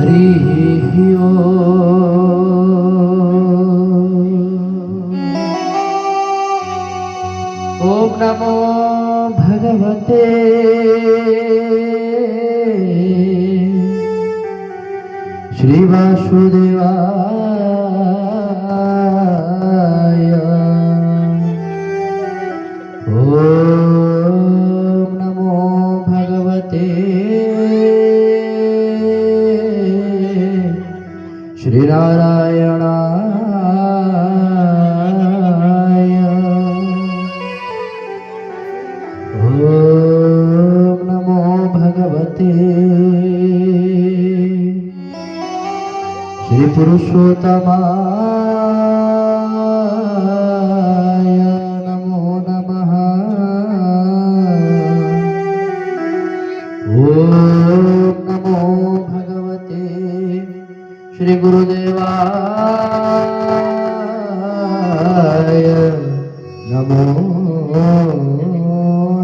हरि ओम नमो भगवते श्री वासुदेवाय। ओम नमो भगवते श्री नारायणाय। ओम नमो भगवते श्री पुरुषोत्तमाय नमो नमः। ओम नमो भगवते श्री गुरुदेवाय नमो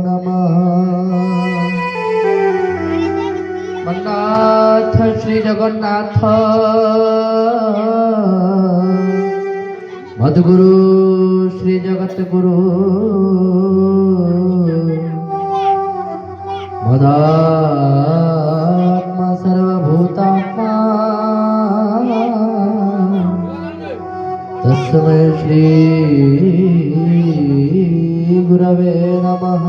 नमः। मन्नाथ श्री जगन्नाथ मद्गुरु श्री जगतगुरु मदात्मा सर्वभूतात्मा तस्मै श्री गुरवे नमः।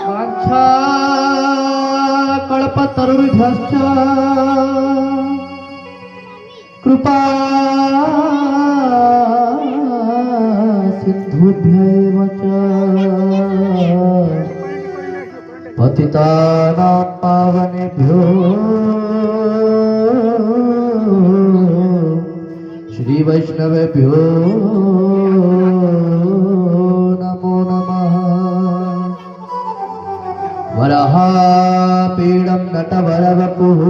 वाञ्छा कल्पतरुभ्यश्च कृपा सिन्धुभ्यैव च पतितानां पावनेभ्यो श्री वैष्णवेभ्यो नमो नमः। वराहपीडं नटवरवपुः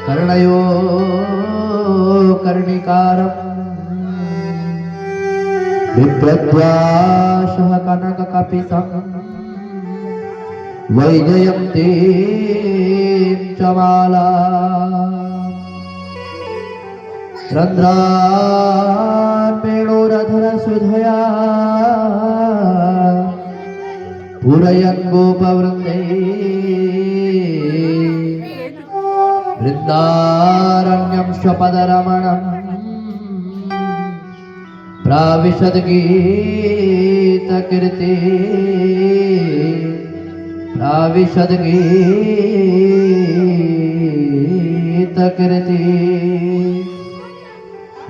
कर्णयो कर्णिकारम् बिभ्रद्वासः कनककपितं वैजयन्तीं च माला रन्ध्रान्वेणुरधरसुधया पूरयन् गोपवृन्दै वृन्दारण्यं स्वपदरमणम् प्राविशद्गीतकीर्ति प्राविशद्गीतकीर्ति।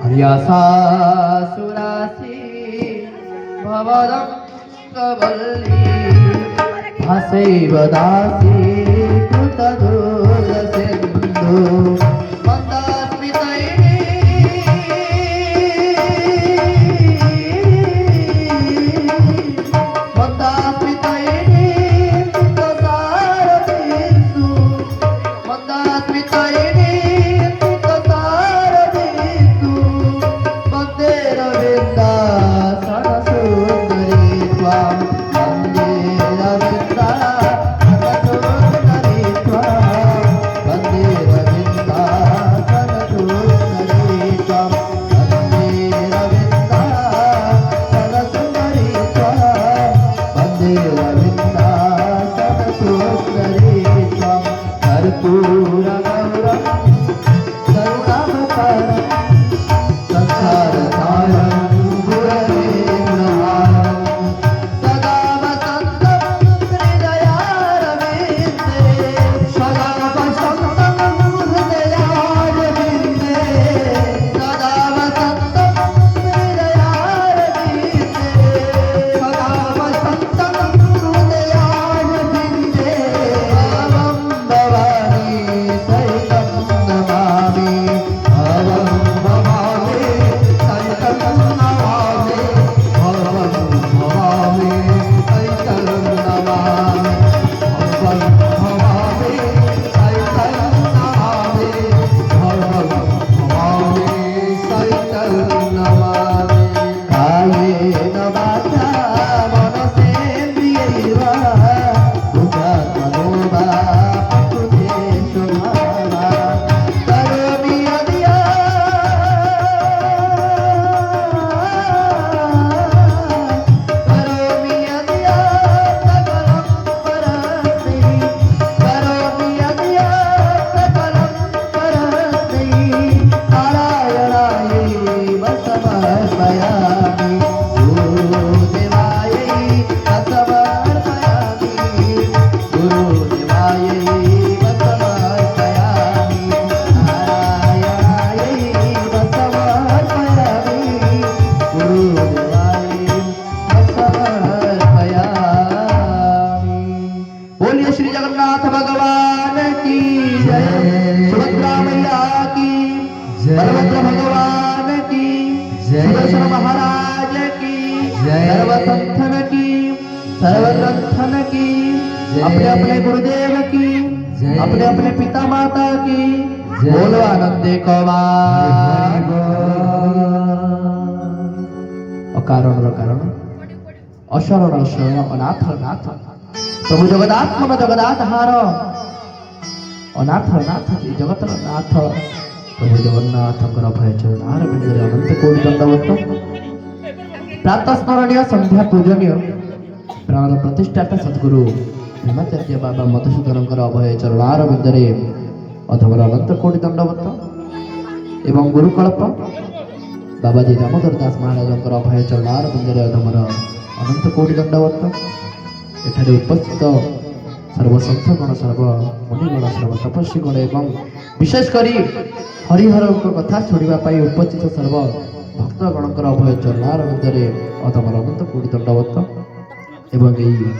हर्यासासुरासि भवदङ्गवल्ली भासैव दासी कृतदूरसिन्धु जगन्नाथ भगवान की जय। सुभद्रा मैया की जय। बलभद्र भगवान की जय। सुदर्शन महाराज की जय। सर्वसंथन की सर्वग्रंथन की अपने अपने गुरुदेव की अपने अपने पिता माता की बोलो आनंदे कौमार। अकारण कारण अशरण शरण अनाथ नाथ प्रभु जगदात्मन जगदात हार अनाथ नाथ जगतर नाथ प्रभु जगन्नाथ अभय चरणार बिंदुरे अनंत कोटि दंडवत। प्रातः स्मरणीय संध्या पूजनीय प्राण प्रतिष्ठाता सद्गुरु भीमाचार्य बाबा मधुसूदन अभय चरणार बिंदुरे अधमर अनंत कोटि दंडवत एवं गुरुकल्प बाबाजी दामोदर दास महाराज अभय चरणार बिंदुरे अधमर अनंत कोटि दंडवत। एठारे उपस्थित सर्वसंतगण सर्व मुनिगण सर्व तपस्वीगण एवं विशेषकर हरिहर कथा छोड़ा उपस्थित सर्व भक्तगण अभय चरणार मध्य अधमर अनंत कोटि दंडवत एवं यही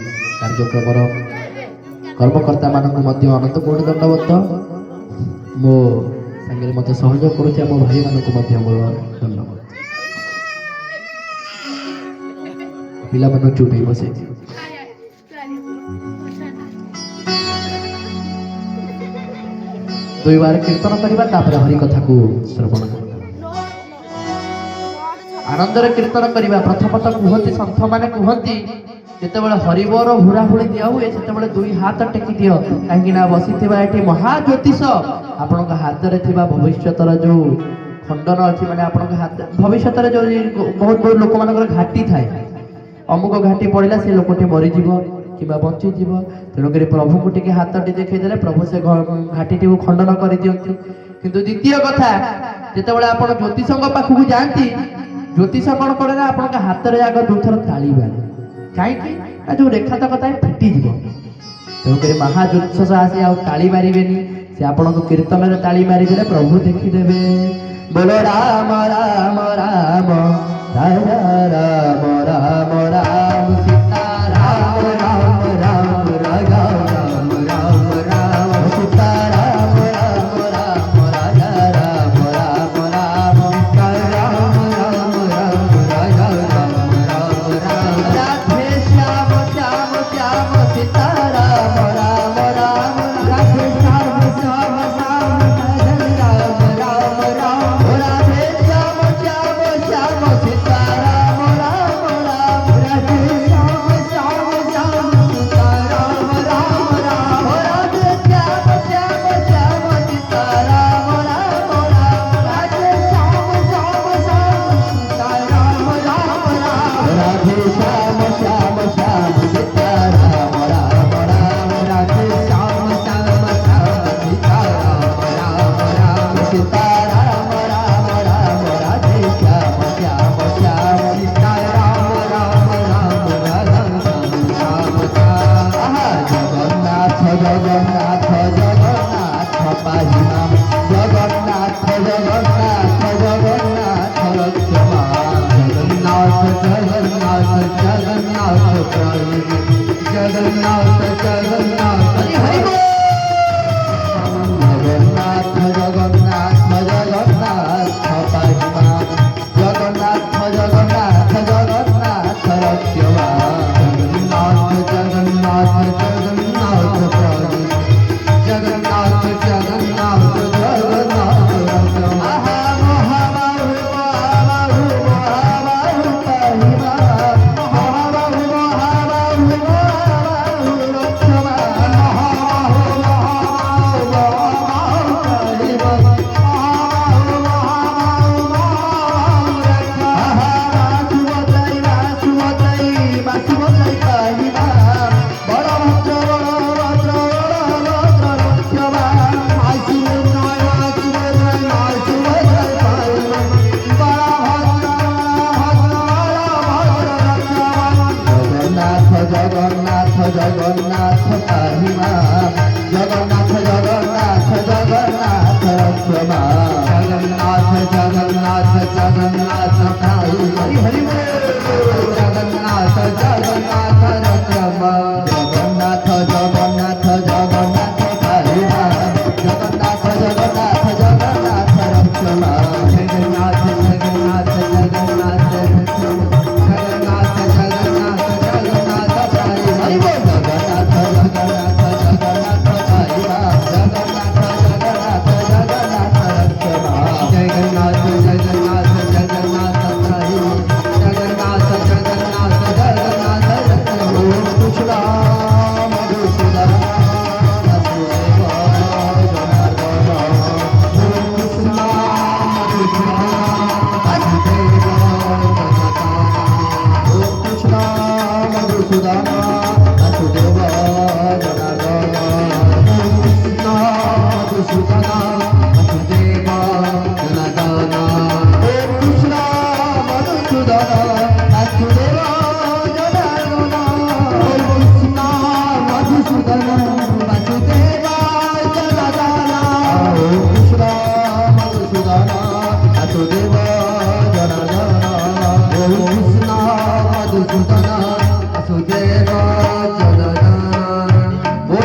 कार्यक्रम कर्मकर्ता मानक अनंत कोटि दंडवत। मो सांगे मत सहयोग करुवा मो भाई मानक मोर धन्यवाद। पिला मन चुप ही बसे दुई बार कीर्तन करवा हरि कथा को श्रवण आनंदर कीर्तन करवा। प्रथमतः कहती सन्थ मैंने कहती जितेबाला हरिबर हुराहुड़ी दिया हुए से दुई हाथ टेकी दियो कहीं बसी ये महाज्योतिष आपण हाथ में भविष्यतर जो खंडन अच्छी मैंने आप भविष्य जो बहुत बहुत लोक मान घाटी थाए अमुक घाटी पड़ा से लोकटी मरीज कि बंचीज तेणुक प्रभु को टे हाथ टी देखईदे प्रभु से घाटी टी खंडन कर दिखती। किंतु द्वितीय कथा जितेबाला आप ज्योतिष पाखक जाती ज्योतिष कौन करे ना आप हाथ में आग दुथर ताली बारे कहीं जो रेखा तक फिटिज तेणुक महाज्योतिष आसी आली मारे से आपण कीर्तन ताली मारिदे प्रभु देखीदेवे। बोलो राम राम राम राम राम राम राम सीता राम राम राम राजा राम राम राम सीता राम राम राम राजा राम राम राम राम राम राम राजा राम राम राम राधे श्याम श्याम श्याम सीता राम राम राम राधे श्याम श्याम श्याम राम राम राम राधे श्याम श्याम श्याम सीता राम राम राम राधे श्याम श्याम श्याम सीता राम राम राम राधे श्याम श्याम श्याम सीता राम राम राम राधे श्याम श्याम श्याम सीता राम राम राम राधे श्याम श्याम श्याम सीता राम राम राम राधे श्याम श्याम श्याम सीता राम राम राम सीता राम राम राम राधे श्याम श्याम श्याम सीता राम राम राम राम राम राम जगन्नाथ जगन्नाथ जगन्नाथ पाहि मां जगन्नाथ जगन्नाथ जगन्नाथ रक्ष मां जगन्नाथ जगन्नाथ जगन्नाथ प्रभु जगन्नाथ जगन्नाथ हरि हरि बोल जगन्नाथ जगन्नाथ जगन्नाथ पाहि मां जगन्नाथ जगन्नाथ जगन्नाथ रक्ष मां जगन्नाथ जगन्नाथ जगन्नाथ प्रभु जगन्नाथ जगन्नाथ जगन्नाथ रक्ष मां महाबाहु महाबाहु महाबाहु पाहि मां महाबाहु महाबाहु महाबाहु रक्ष मां महाबाहु महाबाहु महाबाहु पाहि मां महाबाहु महाबाहु महाबाहु रक्ष मां सुभद्राई पाहि मां बलभद्र बलभद्र बलभद्र रक्ष मां सुभद्राई पाहि मां बलभद्र बलभद्र रक्ष मां जगन्नाथ जगन्नाथ जगन्नाथ पाहि मां जगन्नाथ जगन्नाथ जगन्नाथ रक्ष मां जगन्नाथ जगन्नाथ जगन्नाथ पाहि हरि हरि बोल जगन्नाथ जगन्नाथ रक्ष मां जगन्नाथ जगन्नाथ जगन्नाथ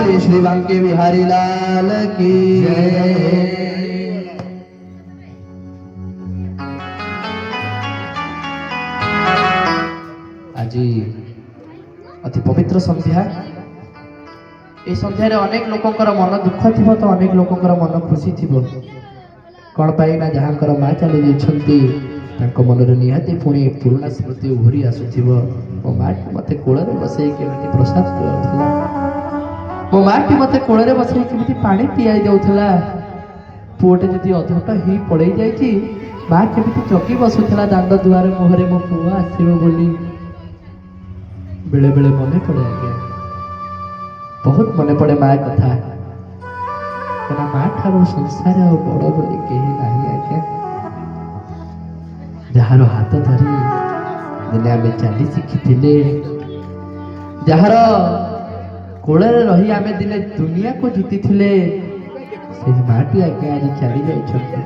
बोले श्री बांके बिहारी लाल की जय। आज अति पवित्र संध्या। ए संध्यार अनेक लोकंकर मन दुख थी तो अनेक लोकंकर मन खुशी थी। कौन पाई ना जहाँकर माँ चली जाइछंती तांको मनरे निहाती पुणी पुराना स्मृति उभरी आसुथिबो। मो माटी मते कोଳରେ बसई केमिति प्रसाद देउथला, मो माटी मते कोଳରେ बसई केमिति पानी पियाई देउथला। पुओटे जदि अधट ही पड़ई जाइछि माँ केमिति चकी बसुथला दांड दुआरे मुहरे मो पुआ आसीबो बोली। बेले बेले मने पड़े आज्ञा, बहुत मने पड़े माँ कथा। कना माँ ठारू संसार आ बड़ बोली केही नाही आज्ञा। जार हाथ धरी दिने आमे चली शिखिथिले, जार कोଳରେ रही आमे दिने दुनिया को जीति थिले, से माटी आज्ञा आज चली जाइछंती।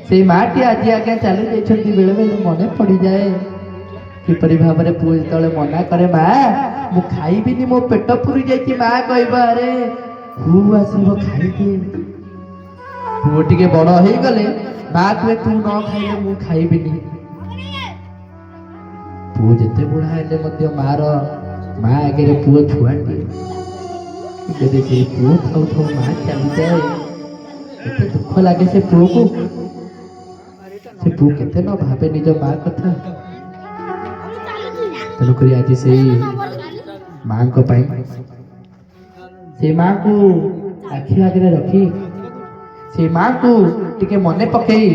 से माटी आज आज्ञा चली जाइछंती। बेले बेले मने पड़ी जाए किपरि भाबरे पुओ जेतले मना करे माँ मु खाइबिनी मो पेट पुरी जाइछि। माँ कहबा अरे हु आसीबो खाइदे। पुओ टिके बड़ हेई गले माँ कहे तू न खाइले मु खाइबिनी। पुओ जेते बुढ़ा हेले मध्य माँ आगे पुओ छुआटे जदि से पुओ खाऊ खाऊ माँ चली जाए एते दुख लगे से पुओ को। से पुओ केते न भावे निज माँ कथा। तेणुक आज से माँ को पाई से माँ को आखि आगे रखी से माँ को टिके मने पकई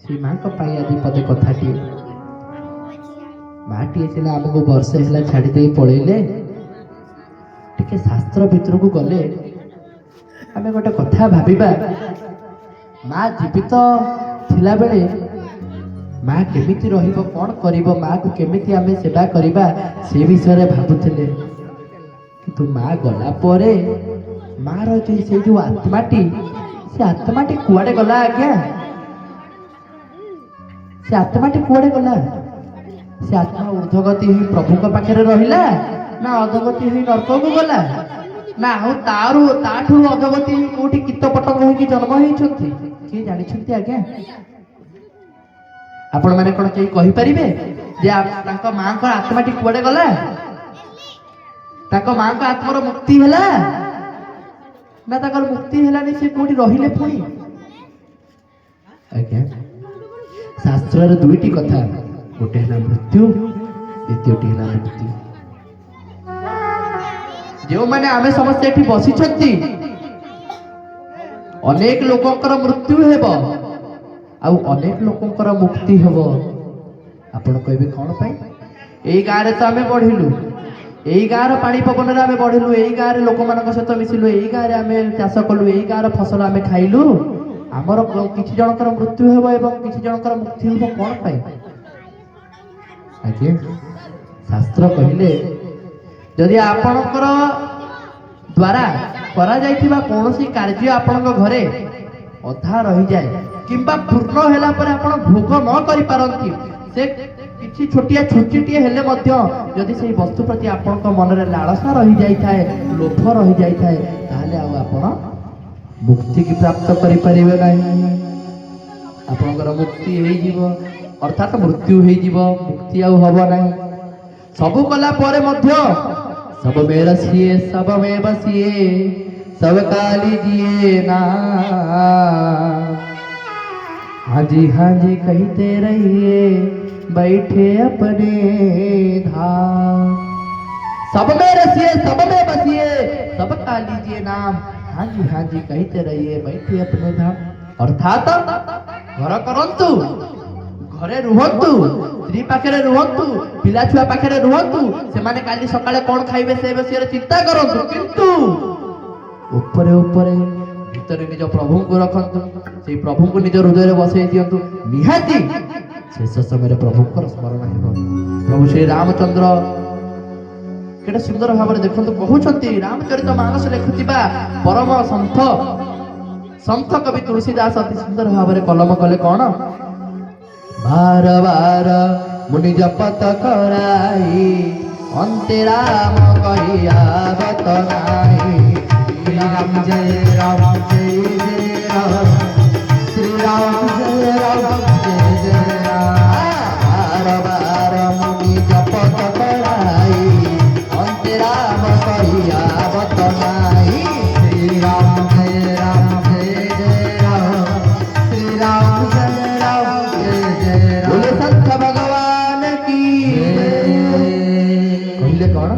से माँ को पाई आज पदे कथाटी। माँ टी सिना आमको वर्षे है छाड़ी दे पलैले टिके शास्त्र भितर को गले आमे गोटे कथा भाविबा। माँ जीवित थिला बेले माँ केमिति रहिबो कौन करिबो माँ को केमिति आमे सेवा करिबा से विषय भाबुथिले। किंतु माँ गला परे माँ रो से जो आत्माटी से आत्माटी कुआडे गला आज्ञा। से आत्माटी कुआडे गला। से आत्मा ऊर्ध्वगति ही प्रभु को पाखे रहिला ना अधोगति ही नरक को गला ना आउ तारु ताठु अधोगति ही कोठी कीट पतंग होई जन्म होइछंती के जानि छंती आज्ञा। आपण माने कोन केही कहि परिबे जे तांको मां को आत्माटी कुआडे गला। तांको मां को आत्मार मुक्ति होला ना ताकर मुक्ति हेलानी से कोठी रहिले पुणी आज्ञा। शास्त्र रे दुईटी कथा गोटे है मृत्यु द्वितीयटी है मुक्ति। जो माने आमे समस्त एठी बसी छथि अनेक लोकंकर मृत्यु हेबो आउ अनेक लोकंकर मुक्ति हेबो। आपण कहबे कोन पाई एई गां रे त आमे बढ़िलु एई गां रो पानी पवन रे आमे बढ़िलु एई गां रे लोक मानक सहित मिसिलु एई गां रे आमे चाष कलु एई गां रो फसल आमे खाइलु हमर किछि जनकर मृत्यु हेबो एवं किछि जनकर मुक्ति हेबो कोन पाई आज्ञा। शास्त्र कहले जदि आपणकर द्वारा करा जाइथिबा कोनोसी कार्य आपणक घरे अधा रही जाए किंबा पूर्ण हैला पर आपण भोग न करि पारंती से किछि छोटिया छुचिटिए हेले मध्य जदि सेही वस्तु प्रति आपणक मन रे लालसा रही जाई थाए लोभ रही जाई थाए ताले आ आपण मुक्ति की प्राप्त करि परिबे नाही। आपणकर मुक्ति हेई जीवो अर्थात मृत्यु हो मुक्ति आउ हब ना। सबू कला परे मध्य सब में रसिए सब में बसिए सब काली जिए ना। हाँ जी कहते रहिए बैठे अपने धाम। सब में रसिए सब में बसिए सब काली जिए नाम। हाँ जी कहते रहिए बैठे अपने धाम। अर्थात घर करंतु घरे रुहतु स्त्री पाखे रुहतु पिला छुआ पाखे रुहतु से माने काली सकाळे कोन खाइबे से विषय चिंता करंतु किंतु ऊपरे ऊपरे भीतर निज प्रभु को रखंतु से प्रभु को निज हृदय रे बसई दियंतु निहाती शेष समय प्रभु को स्मरण हेबो। प्रभु श्री रामचंद्र केडा सुंदर भाव देखंतु कहउछंती रामचरित मानस लेखुतिबा परम संत कवि तुलसीदास अति सुंदर भाव कलम कले कोन बार बार मुनि जपत कराई ଅନ୍ତେ ରାମ କହିଆ ବତ ନାହିଁ। श्रीराम जय राम जय जय राम श्रीराम जय राम जय जय राम ବାର ବାର ମୁନି ଜପତ କରାଇ ଅନ୍ତେ ରାମ କହିଆ ବତ ନାହିଁ। श्रीराम जय राम जय जय राम श्रीराम जय राम जय जय बोले राम संत भगवान की। କହିଲେ କଣ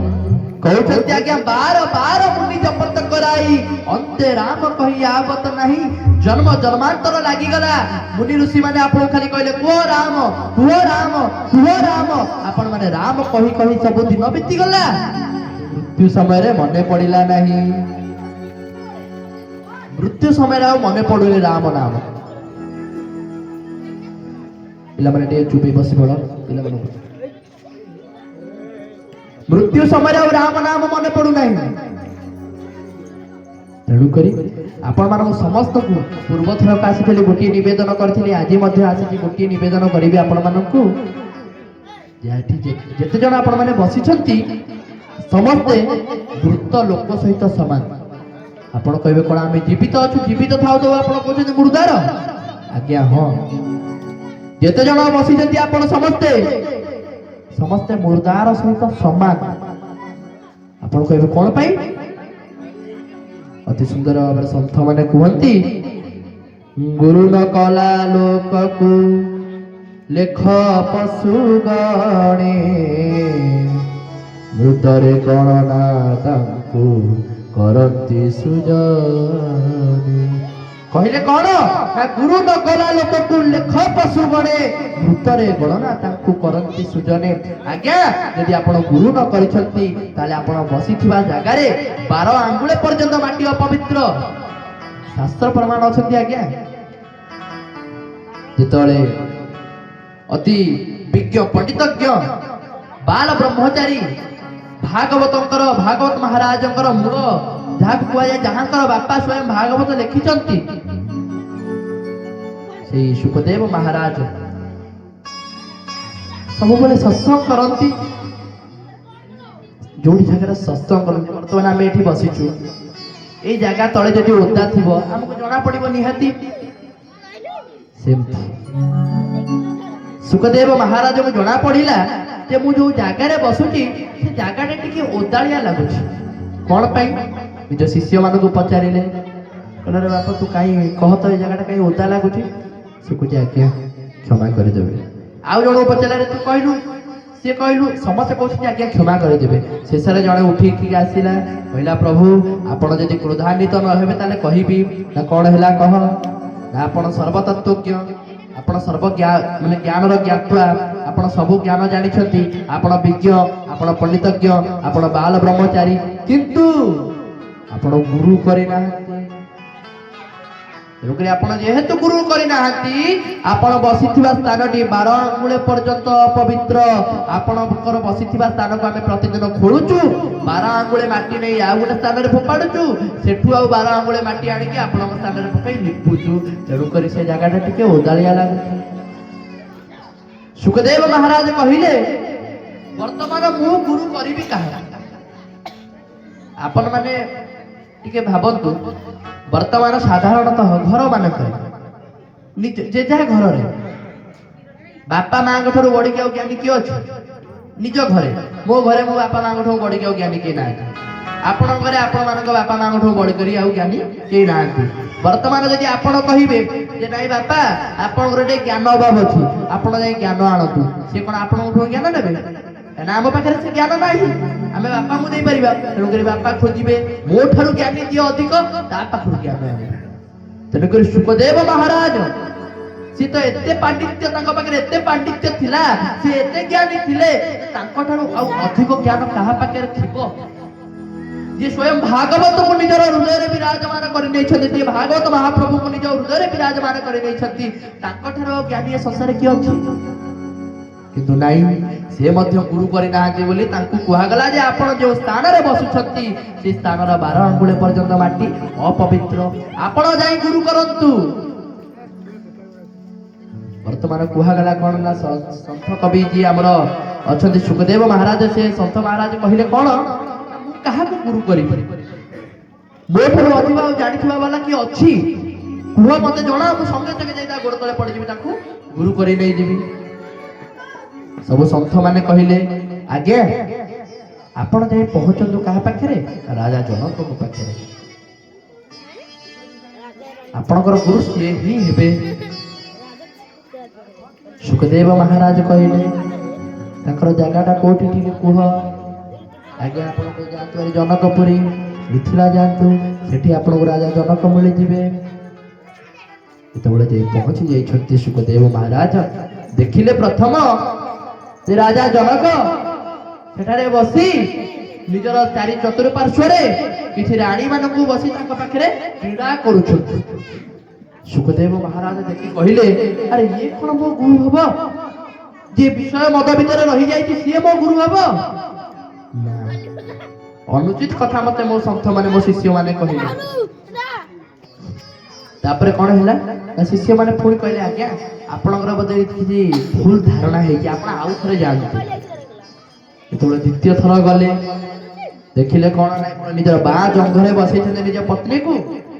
କହୁଛନ୍ତି ଆଜ୍ଞା ବାର ବାର ମୁନି ଜପତ କରାଇ ଅନ୍ତେ ରାମ କହି ଆବତ ନାହିଁ। ଜନ୍ମ ଜନ୍ମାନ୍ତର ଲାଗିଗଲା ମୁନି ଋଷି ମାନେ ଆପଣଙ୍କୁ ଖାଲି କହିଲେ କୁହ ରାମ କୁହ ରାମ କୁହ ରାମ। ଆପଣ ମାନେ ରାମ କହି କହି ସବୁ ଦିନ ବିତିଗଲା। ମୃତ୍ୟୁ ସମୟରେ ମନେ ପଡିଲା ନାହିଁ। ମୃତ୍ୟୁ ସମୟରେ ଆଉ ମନେ ପଡୁନି ରାମ ନାମ। ପିଲାମାନେ ଟିକେ ଚୁପି ବସି ପଡ। ପିଲାମାନଙ୍କୁ ମୃତ୍ୟୁ ସମୟରେ ଆଉ ରାମ ନାମ ମନେ ପଡୁନାହିଁ। ତେଣୁକରି ଆପଣମାନଙ୍କୁ ସମସ୍ତଙ୍କୁ ପୂର୍ବ ଥରକୁ ଆସିଥିଲି ଗୋଟିଏ ନିବେଦନ କରିଥିଲି, ଆଜି ମଧ୍ୟ ଆସିଛି ଗୋଟିଏ ନିବେଦନ କରିବି ଆପଣମାନଙ୍କୁ। ଏଠି ଯେତେ ଜଣ ଆପଣମାନେ ବସିଛନ୍ତି ସମସ୍ତେ ମୃତ ଲୋକ ସହିତ ସମାନ। ଆପଣ କହିବେ କଣ ଆମେ ଜୀବିତ ଅଛୁ? ଜୀବିତ ଥାଉ ଥାଉ ଆପଣ କହୁଛନ୍ତି ମୁର୍ଦାର? ଆଜ୍ଞା ହଁ, ଯେତେ ଜଣ ବସିଛନ୍ତି ଆପଣ ସମସ୍ତେ ସମସ୍ତେ ମୁର୍ଦାର ସହିତ ସମାନ। ଆପଣ କହିବେ କଣ ପାଇଁ? ଅତି ସୁନ୍ଦର ଭାବରେ ସନ୍ଥ ମାନେ କୁହନ୍ତି, ଗୁରୁ ନ କଲା ଲୋକକୁ ଲେଖ ପଶୁ ଗଣେ ମୃତରେ ଗଣନା ତାଙ୍କୁ କରନ୍ତି ସୁଜନେ। କହିଲେ କଣ ନା ଗୁରୁ ନ କଲା ଲୋକକୁ ଲେଖ ପଶୁ ଗଣେ ମୃତରେ ଗଣନା ତାଙ୍କୁ କରନ୍ତି ସୁଜନେ। ଆଜ୍ଞା ଯଦି ଆପଣ ଗୁରୁ ନ କରିଛନ୍ତି ତାହେଲେ ଆପଣ ବସିଥିବା ଜାଗାରେ 12 ଆଙ୍ଗୁଳେ ପର୍ଯ୍ୟନ୍ତ ମାଟି ଅପବିତ୍ର। ଶାସ୍ତ୍ର ପ୍ରମାଣ ଅଛନ୍ତି ଆଜ୍ଞା। ଯେତେବେଳେ ଅତି ବିଜ୍ଞ ପଣ୍ଡିତଜ୍ଞ ବାଲ ବ୍ରହ୍ମଚାରୀ ଭାଗବତଙ୍କର ଭାଗବତ ମହାରାଜଙ୍କର ମୂଳ ଯାହାକୁ କୁହାଯାଏ, ଯାହାଙ୍କର ବାପା ସ୍ୱୟଂ ଭାଗବତ ଲେଖିଛନ୍ତି, ସେଇ ସୁଖଦେବ ମହାରାଜ ସବୁବେଳେ ସତ୍ସଙ୍ଗ କରନ୍ତି। ଯୋଉଠି ଜାଗାରେ ସତ୍ସଙ୍ଗ କରନ୍ତି, ବର୍ତ୍ତମାନ ଆମେ ଏଠି ବସିଛୁ, ଏଇ ଜାଗା ତଳେ ଯଦି ଓଦା ଥିବ ଆମକୁ ଜଣା ପଡିବ ନିହାତି। ସେମିତି ସୁଖଦେବ ମହାରାଜଙ୍କୁ ଜଣା ପଡିଲା ଯେ ମୁଁ ଯୋଉ ଜାଗାରେ ବସୁଛି ସେ ଜାଗାଟା ଟିକେ ଓଦାଳିଆ ଲାଗୁଛି। କଣ ପାଇଁ? ନିଜ ଶିଷ୍ୟ ମାନଙ୍କୁ ପଚାରିଲେ, କହିଲେ ବାପା ତୁ କାହିଁ କହ ତ ଏ ଜାଗାଟା କାହିଁ ଓଦା ଲାଗୁଛି? ସେ କହୁଛି ଆଜ୍ଞା କ୍ଷମା କରିଦେବେ। ଆଉ ଜଣକୁ ପଚାରିଲେ ତୁ କହିଲୁ, ସିଏ କହିଲୁ, ସମସ୍ତେ କହୁଛନ୍ତି ଆଜ୍ଞା କ୍ଷମା କରିଦେବେ। ଶେଷରେ ଜଣେ ଉଠିକି ଆସିଲା, କହିଲା ପ୍ରଭୁ ଆପଣ ଯଦି କ୍ରୋଧାନ୍ୱିତ ନ ହେବେ ତାହେଲେ କହିବି। ନା କଣ ହେଲା କହ? ନା ଆପଣ ସର୍ବତତ୍ତ୍ୱଜ୍ଞ, ଆପଣ ମାନେ ଜ୍ଞାନର ଜ୍ଞାତ୍ୱା, ଆପଣ ସବୁ ଜ୍ଞାନ ଜାଣିଛନ୍ତି, ଆପଣ ବିଜ୍ଞ, ଆପଣ ପଣ୍ଡିତଜ୍ଞ, ଆପଣ ବାଲ ବ୍ରହ୍ମଚାରୀ, କିନ୍ତୁ ଆପଣ ଗୁରୁ କରିନାହାନ୍ତି। ତେଣୁକରି ଆପଣ ଯେହେତୁ ଗୁରୁ କରିନାହାନ୍ତି ଆପଣ ବସିଥିବା ସ୍ଥାନଟି 12 ଆଙ୍ଗୁଳେ ପର୍ଯ୍ୟନ୍ତ ଅପବିତ୍ର। ଆପଣଙ୍କର ବସିଥିବା ସ୍ଥାନକୁ ଆମେ ପ୍ରତିଦିନ ଖୋଳୁଛୁ, 12 ଆଙ୍ଗୁଳେ ମାଟି ନେଇ ଆଉ ଗୋଟେ ସ୍ଥାନରେ ଫୋପାଡୁଛୁ, ସେଠୁ ଆଉ 12 ଆଙ୍ଗୁଳେ ମାଟି ଆଣିକି ଆପଣଙ୍କ ସ୍ଥାନରେ ପକାଇ ଲିପୁଛୁ। ତେଣୁକରି ସେ ଜାଗାଟା ଟିକେ ଓଦାଳିଆ ଲାଗୁଛି। ସୁଖଦେବ ମହାରାଜ କହିଲେ ବର୍ତ୍ତମାନ ମୁଁ ଗୁରୁ କରିବି କାହାର? ଆପଣ ମାନେ ଟିକେ ଭାବନ୍ତୁ, ବର୍ତ୍ତମାନ ସାଧାରଣତଃ ଘର ମାନଙ୍କରେ ଯେ ଯାହା ଘରରେ ବାପା ମାଙ୍କ ଠାରୁ ବଢିକି ଆଉ ଜ୍ଞାନୀ କିଏ ଅଛି? ନିଜ ଘରେ, ମୋ ଘରେ ମୋ ବାପା ମାଙ୍କ ଠାରୁ ବଢିକି ଆଉ ଜ୍ଞାନୀ କେହି ନାହାନ୍ତି। ଆପଣଙ୍କ ଘରେ ଆପଣ ମାନଙ୍କ ବାପା ମାଙ୍କ ଠାରୁ ବଢିକରି ଆଉ ଜ୍ଞାନୀ କେହି ନାହାନ୍ତି। ବର୍ତ୍ତମାନ ଯଦି ଆପଣ କହିବେ ଯେ ନାଇଁ ବାପା ଆପଣଙ୍କର ଟିକେ ଜ୍ଞାନ ଅଭାବ ଅଛି, ଆପଣ ଯାଇ ଜ୍ଞାନ ଆଣନ୍ତୁ, ସେ କଣ ଆପଣଙ୍କଠୁ ଜ୍ଞାନ ନେବେ? କାହିଁକିନା ଆମ ପାଖରେ ସେ ଜ୍ଞାନ ନାହିଁ, ଆମେ ବାପାଙ୍କୁ ଦେଇପାରିବା। ତେଣୁକରି ବାପା ଖୋଜିବେ ମୋ ଠାରୁ ଜ୍ଞାନୀ ଯିଏ ଅଧିକ ତା ପାଖରୁ ଜ୍ଞାନ ଆଣିବେ। ତେଣୁକରି ସୁଖଦେବ ମହାରାଜ ସିଏ ତ ଏତେ ପାଣ୍ଡିତ୍ୟ, ତାଙ୍କ ପାଖରେ ଏତେ ପାଣ୍ଡିତ୍ୟ ଥିଲା, ସେ ଏତେ ଜ୍ଞାନୀ ଥିଲେ, ତାଙ୍କ ଠାରୁ ଆଉ ଅଧିକ ଜ୍ଞାନ କାହା ପାଖରେ ଥିବ? ଯିଏ ସ୍ୱୟଂ ଭାଗବତକୁ ନିଜର ହୃଦୟରେ ବିରାଜମାନ କରିନେଇଛନ୍ତି, ଯିଏ ଭାଗବତ ମହାପ୍ରଭୁଙ୍କୁ ନିଜ ହୃଦୟରେ ବିରାଜମାନ କରିନେଇଛନ୍ତି, ତାଙ୍କ ଠାରୁ ଆଉ ଜ୍ଞାନୀ ଏ ସଂସାରରେ କିଏ ଅଛି? କିନ୍ତୁ ନାଇଁ, ସେ ମଧ୍ୟ ଗୁରୁ କରିନାହାନ୍ତି ବୋଲି ତାଙ୍କୁ କୁହାଗଲା ଯେ ଆପଣ ଯେଉଁ ସ୍ଥାନରେ ବସୁଛନ୍ତି ସେ ସ୍ଥାନର 12 ଆଙ୍ଗୁଳେ ପର୍ଯ୍ୟନ୍ତ ମାଟି ଅପବିତ୍ର, ଆପଣ ଯାଇ ଗୁରୁ କରନ୍ତୁ। ବର୍ତ୍ତମାନ କୁହାଗଲା କଣ ନା ସନ୍ଥ କବି ଯିଏ ଆମର ଅଛନ୍ତି ସୁଖଦେବ ମହାରାଜ। ସେ ସନ୍ଥ ମହାରାଜ କହିଲେ କଣ, ମୁଁ କାହାକୁ ଗୁରୁ କରିବି, ମୋ ଠାରୁ ଅଧିକ ଆଉ ଜାଣିଥିବା ବାଲା କିଏ ଅଛି କୁହ, ମତେ ଜଣା, ମୁଁ ସଙ୍ଗେ ସଙ୍ଗେ ଯାଇ ତା ଗୋଡ଼ ତଳେ ପଡ଼ିଯିବି, ତାକୁ ଗୁରୁ କରି ନେଇଯିବି। ସବୁ ସନ୍ଥ ମାନେ କହିଲେ ଆଜ୍ଞା ଆପଣ ଯାଇ ପହଞ୍ଚନ୍ତୁ କାହା ପାଖରେ, ରାଜା ଜନକଙ୍କ ପାଖରେ, ଆପଣଙ୍କର ଗୁରୁ ସିଏ ହିଁ ହେବେ। ସୁଖଦେବ ମହାରାଜ କହିଲେ ତାଙ୍କର ଜାଗାଟା କୋଉଠି ଟିକେ କୁହ। ଆଜ୍ଞା ଆପଣ ଯାଆନ୍ତୁ ଭାରି ଜନକପୁରୀ, ମିଥିଳା ଯାଆନ୍ତୁ, ସେଠି ଆପଣଙ୍କୁ ରାଜା ଜନକ ମିଳିଯିବେ। ଯେତେବେଳେ ଯାଇ ପହଞ୍ଚି ଯାଇଛନ୍ତି ସୁଖଦେବ ମହାରାଜ ଦେଖିଲେ ପ୍ରଥମ ସେ ରାଜା ଜନକ ସେଠାରେ ବସି ନିଜର ଚାରି ଚତୁଃପାର୍ଶ୍ୱରେ କିଛି ରାଣୀ ମାନଙ୍କୁ ବସି ତାଙ୍କ ପାଖରେ କ୍ରୀଡ଼ା କରୁଛନ୍ତି। ସୁଖଦେବ ମହାରାଜ ଦେଖି କହିଲେ ଆରେ ଇଏ କଣ ମୋ ଗୁରୁ ହବ, ଯିଏ ବିଷୟ ମଦ ଭିତରେ ରହିଯାଇଛି ସିଏ ମୋ ଗୁରୁ ହବ? ନା, ଅନୁଚିତ କଥା ମତେ ମୋ ସନ୍ଥ ମାନେ ମୋ ଶିଷ୍ୟ ମାନେ କହିଲେ। ତାପରେ କଣ ହେଲା ନା ଶିଷ୍ୟ ମାନେ ପୁଣି କହିଲେ ଆଜ୍ଞା ଆପଣଙ୍କର ବୋଧେ କିଛି ଭୁଲ ଧାରଣା ହେଇଛି, ଆପଣ ଆଉ ଥରେ ଯାଆନ୍ତୁ। ଯେତେବେଳେ ଦ୍ୱିତୀୟ ଥର ଗଲେ ଦେଖିଲେ କଣ ନା ନିଜର ବାଁ ଜଙ୍ଘରେ ବସେଇଛନ୍ତି ନିଜ ପତ୍ନୀକୁ,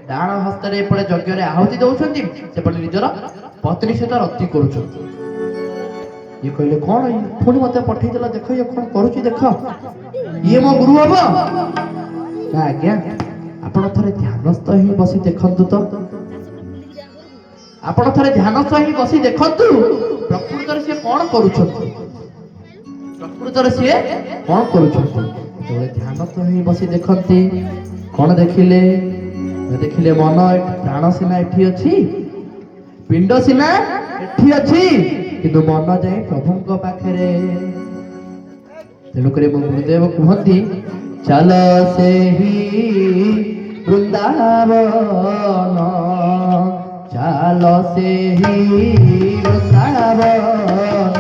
ଡାହାଣ ହସ୍ତରେ ଏପଟେ ଯଜ୍ଞରେ ଆହୁତି ଦଉଛନ୍ତି, ସେପଟେ ନିଜର ପତ୍ନୀ ସହିତ ରତି କରୁଛନ୍ତି। ଇଏ କହିଲେ କଣ ପୁଣି ମତେ ପଠେଇଦେଲ, ଦେଖ ଇଏ କଣ କରୁଛି ଦେଖ, ଇଏ ମୋ ଗୁରୁ ହବ? ନା ଆଜ୍ଞା ଆପଣ ଥରେ ଧ୍ୟାନସ୍ଥ ହିଁ ବସି ଦେଖନ୍ତୁ ତ, ଆପଣ ଥରେ ଧ୍ୟାନସ୍ଥ ହିଁ ବସି ଦେଖନ୍ତୁ ପ୍ରକୃତରେ ସିଏ କଣ କରୁଛନ୍ତି, ପ୍ରକୃତରେ ସିଏ କଣ କରୁଛନ୍ତି। ଯେତେବେଳେ ଧ୍ୟାନସ୍ଥ ହିଁ ବସି ଦେଖନ୍ତି କଣ ଦେଖିଲେ, ଦେଖିଲେ ମନ ପ୍ରାଣ ସିନା ଏଠି ଅଛି, ପିଣ୍ଡ ସିନା ଏଠି ଅଛି, କିନ୍ତୁ ମନ ଯାଇ ପ୍ରଭୁଙ୍କ ପାଖରେ। ତେଣୁକରି ମୋ ଗୁରୁଦେବ କୁହନ୍ତି ଚାଲ ସେହି ବୃନ୍ଦାବନ, ଚାଲ ସେହି ବୃନ୍ଦାବନ,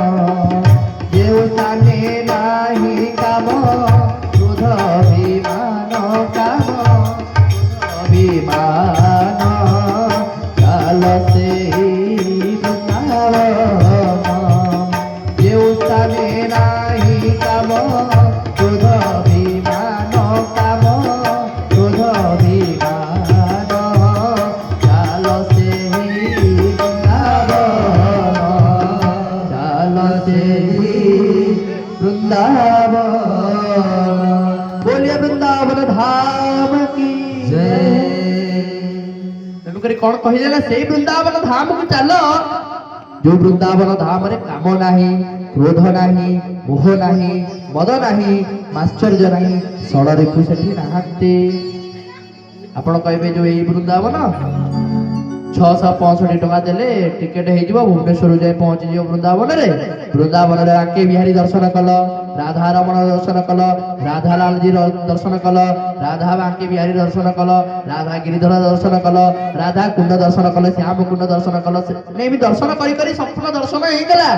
ଯେଉଁ ସ୍ଥାନେ ନାହିଁ କାମ କ୍ରୋଧ ଅଭିମାନ, କାମ ଅଭିମାନ, ଚାଲ ସେହି ବୃନ୍ଦାବନ, ଯେଉଁ ସ୍ଥାନେ ନାହିଁ କାମ କ୍ରୋଧ ଅଭିମାନ, କାମ କ୍ରୋଧ ଅଭିମାନ, ଚାଲ ସେହି ବୃନ୍ଦାବନ, ଚାଲ ସେହି ବୃନ୍ଦାବନ। बोलिए वृंदावन धाम की जय। ତେଣୁକରି କଣ କହିଲେ ନା ସେଇ ବୃନ୍ଦାବନ ଧାମକୁ ଚାଲ, ଯୋଉ ବୃନ୍ଦାବନ ଧାମରେ କାମ ନାହିଁ, କ୍ରୋଧ ନାହିଁ, ମୋହ ନାହିଁ, ମଦ ନାହିଁ, ମାଶ୍ଚର୍ଯ୍ୟ ନାହିଁ, ଷଡ଼ରିପୁ ସେଠି ନାହାନ୍ତି। ଆପଣ କହିବେ ଯୋଉ ଏଇ ବୃନ୍ଦାବନ 665 ଟଙ୍କା ଦେଲେ ଟିକେଟ ହେଇଯିବ, ଭୁବନେଶ୍ୱର ଯାଇ ପହଞ୍ଚିଯିବ ବୃନ୍ଦାବନରେ। ବୃନ୍ଦାବନରେ ଆଙ୍କେ ବିହାରୀ ଦର୍ଶନ କଲ, ରାଧା ରମଣ ଦର୍ଶନ କଲ, ରାଧା ଲାଲଜୀ ଦର୍ଶନ କଲ, ରାଧା ବାଙ୍କି ବିହାରୀ ଦର୍ଶନ କଲ, ରାଧା ଗିରିଧର ଦର୍ଶନ କଲ, ରାଧା କୁଣ୍ଡ ଦର୍ଶନ କଲ, ଶ୍ୟାମ କୁଣ୍ଡ ଦର୍ଶନ କଲ, ଏମିତି ଦର୍ଶନ କରି କରି ସମ୍ପୂର୍ଣ୍ଣ ଦର୍ଶନ ହେଇଗଲା।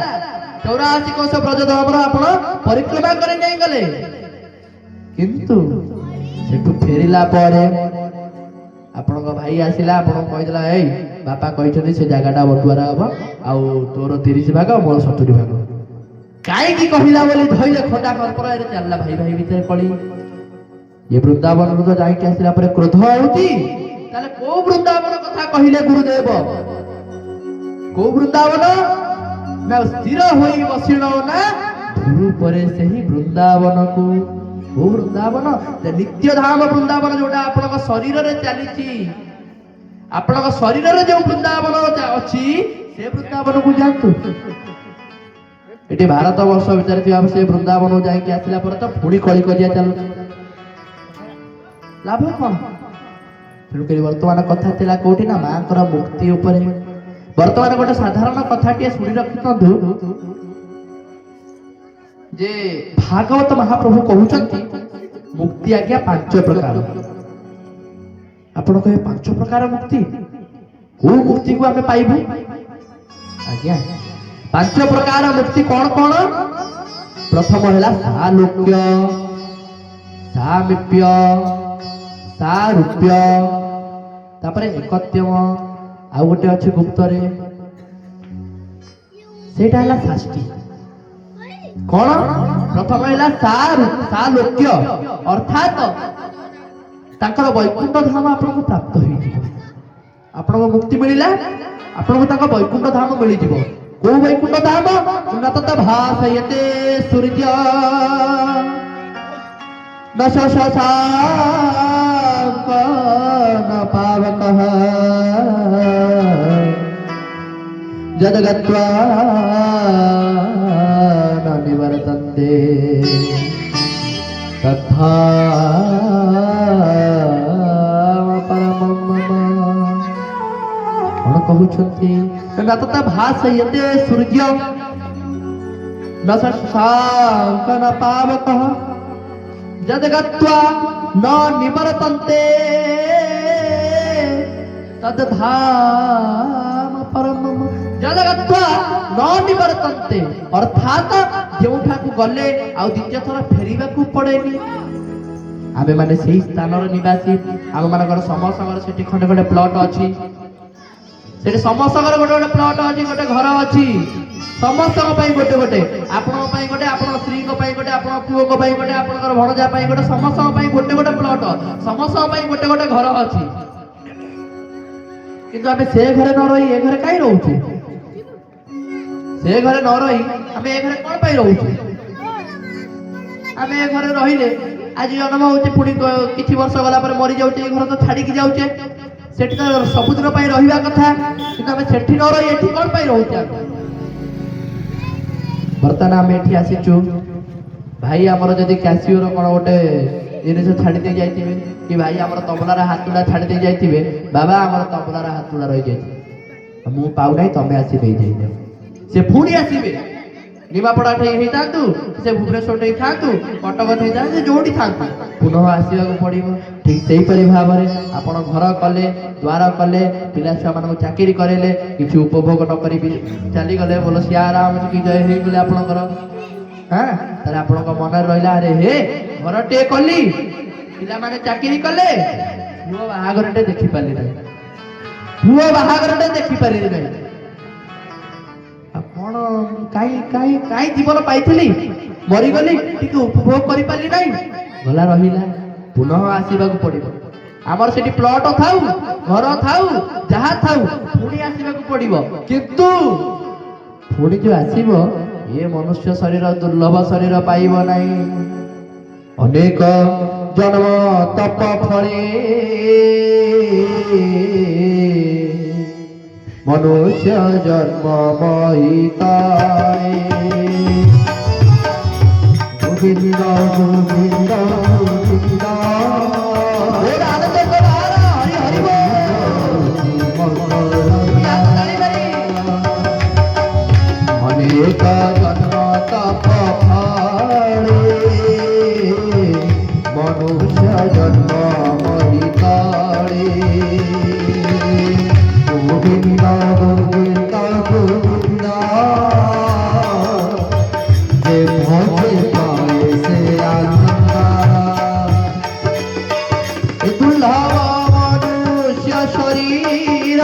84 କୋଶ ବ୍ରଜଧାମର ଆପଣ ପରିକ୍ରମା କରି ନେଇଗଲେ। କିନ୍ତୁ ସେଠୁ ଫେରିଲା ପରେ ଆପଣଙ୍କ ଭାଇ ଆସିଲା, ଆପଣଙ୍କୁ କହିଦେଲା ଏଇ ବାପା କହିଛନ୍ତି ସେ ଜାଗାଟା ବଟୁଆରା ହବ, ଆଉ ତୋର 30 ଭାଗ ମୋର 70 ଭାଗ। କାହିଁକି କହିଲା ବୋଲି ଧଇଲେ ଖଣ୍ଡା କର୍ପରାରେ ଚାଲିଲା ଭାଇ ଭାଇ ଭିତରେ କଳି। ଏ ବୃନ୍ଦାବନରୁ ତ ଯାଇକି ଆସିଲା ପରେ କ୍ରୋଧ ହଉଛି, ତାହେଲେ କୋଉ ବୃନ୍ଦାବନ କଥା କହିଲେ ଗୁରୁଦେବ? କୋଉ ବୃନ୍ଦାବନ ନା ସ୍ଥିର ହୋଇ ବସିଣ ନା ଗୁରୁ ପରେ ସେହି ବୃନ୍ଦାବନକୁ। କୋଉ ବୃନ୍ଦାବନ? ନିତ୍ୟ ଧାମ ବୃନ୍ଦାବନ, ଯୋଉଟା ଆପଣଙ୍କ ଶରୀରରେ ଚାଲିଛି। ଆପଣଙ୍କ ଶରୀରରେ ଯୋଉ ବୃନ୍ଦାବନ ଅଛି ସେ ବୃନ୍ଦାବନକୁ ଯାଆନ୍ତୁ। ଏଠି ଭାରତ ବର୍ଷ ଭିତରେ ଥିବା ସେ ବୃନ୍ଦାବନ ଯାଇକି ଆସିଲା ପରେ ତ ପୁଣି କଳି କଜିଆ ଚାଲୁଛି, ଲାଭ କଣ? ତେଣୁକରି ବର୍ତ୍ତମାନ କଥା ଥିଲା କୋଉଠି ନା ମାଙ୍କର ମୁକ୍ତି ଉପରେ। ବର୍ତ୍ତମାନ ଗୋଟେ ସାଧାରଣ କଥାଟିଏ ଶୁଣି ରଖିଥାନ୍ତୁ ଯେ ଭାଗବତ ମହାପ୍ରଭୁ କହୁଛନ୍ତି ମୁକ୍ତି ଆଜ୍ଞା 5 ପ୍ରକାର। ଆପଣ କହିବେ 5 ପ୍ରକାର ମୁକ୍ତି, କୋଉ ମୁକ୍ତିକୁ ଆମେ ପାଇବୁ? ଆଜ୍ଞା 5 ପ୍ରକାର ମୁକ୍ତି କଣ କଣ? ପ୍ରଥମ ହେଲା ସାଲୋକ୍ୟ, ସାମିପ୍ୟ, ସାରୂପ୍ୟ, ତାପରେ ଏକତ୍ୟମ, ଆଉ ଗୋଟେ ଅଛି ଗୁପ୍ତରେ, ସେଇଟା ହେଲା ଷାଷ୍ଠୀ। कौन प्रथम है सालोक्य अर्थात ताकर वैकुंठ धाम आपको प्राप्त हो मुक्ति मिलला आपको वैकुंठ धाम मिल को वैकुंठ धाम न तत भासयते सूर्य न शशांक न पावकः जदगत्वा न निवर्तन्ते तद्धाम परमं मम। कौन कहउछन्ति न तत भासयते सूर्य न शशांक न पावकः जदगत्वा न निवर्तन्ते तद्धाम परमं जदगत्वा न निवर्तन्ते अर्थात जोठाकू गले आ द्वितीय थर फेरिबाकू पड़ेनी। आमे माने सेही स्थानर निवासी आम मानकर समस्तकर सेठी खंडे खंडे प्लॉट अछि सेठी समस्तकर गोटे गोटे प्लॉट अछि गोटे घर अछि समस्तक पई गोटे गोटे आपन पई गोटे आपन स्त्री को पई गोटे आपन पुओ को पई गोटे आपनकर भणजा पई गोटे समस्तक पई गोटे गोटे प्लॉट समस्तक पई गोटे गोटे घर अछि किंतु आमे से घरे न रही ए घरे काई रहउछि से घरे न रही आमे ए घरे कोन पई रहउछि आमे ए घरे रहिले आज जन्म होचे पुणी किछि वर्ष गला पर मरि जाउचे ए घर तो छाडी कि जाउचे सेठी तो सबुदिन पई रहिबा कथा किंतु आमे सेठी न रही एठी कोन पई रहउछि बर्तमान आम एठी आसीचु भाई आमर जदि कैशियर कौन गोटे जिनिस छाड़ी दे जाइए कि भाई आमर तबलार हाथुड़ा छाड़ी दे जाइए बाबा आमर तबलार हाथुड़ा रही जाए मु पाऊना तमें आसी दे जाइए से पुणी आसबे निमापड़ा ठई था से भुवनेश्वर ठई था कटक ठई था जोड़ी था पुनः आसवाक पड़ो ठीक से भाव में आपण घर कले द्वार कले पिला छुआ मान चाकरी करेले किसी उपभोग न करी चली गले बोलो सियाराम की जय हो गले आपणकर हाँ तारे आपण मन रहा अरे हे घर टे कली पिला माने चाकरी कले पुओ बाहागर टे देखी पारे ना पुओ बाहागर टे देखी पारे ना कौन कई जीवन पाई मरीगली टी उपभोग कर पारि ना गला रहा पुनः आसवाक पड़ो आमर से प्लॉट थाऊ घर थाऊ जहाँ थाऊ पुणी आसवाक पड़ो किंतु पुणी जो आसब ये मनुष्य शरीर दुर्लभ शरीर पाइब नहीं अनेक जन्म तप फले मनुष्य जन्म महिताए गोविंद गोविंद गोविंद अनेक जन्म तप फले मनुष्य जन्म महिताए गोविंद गोविंद गोविंद जे भोगे पाए से आनंद दुर्लभ मनुष्य शरीर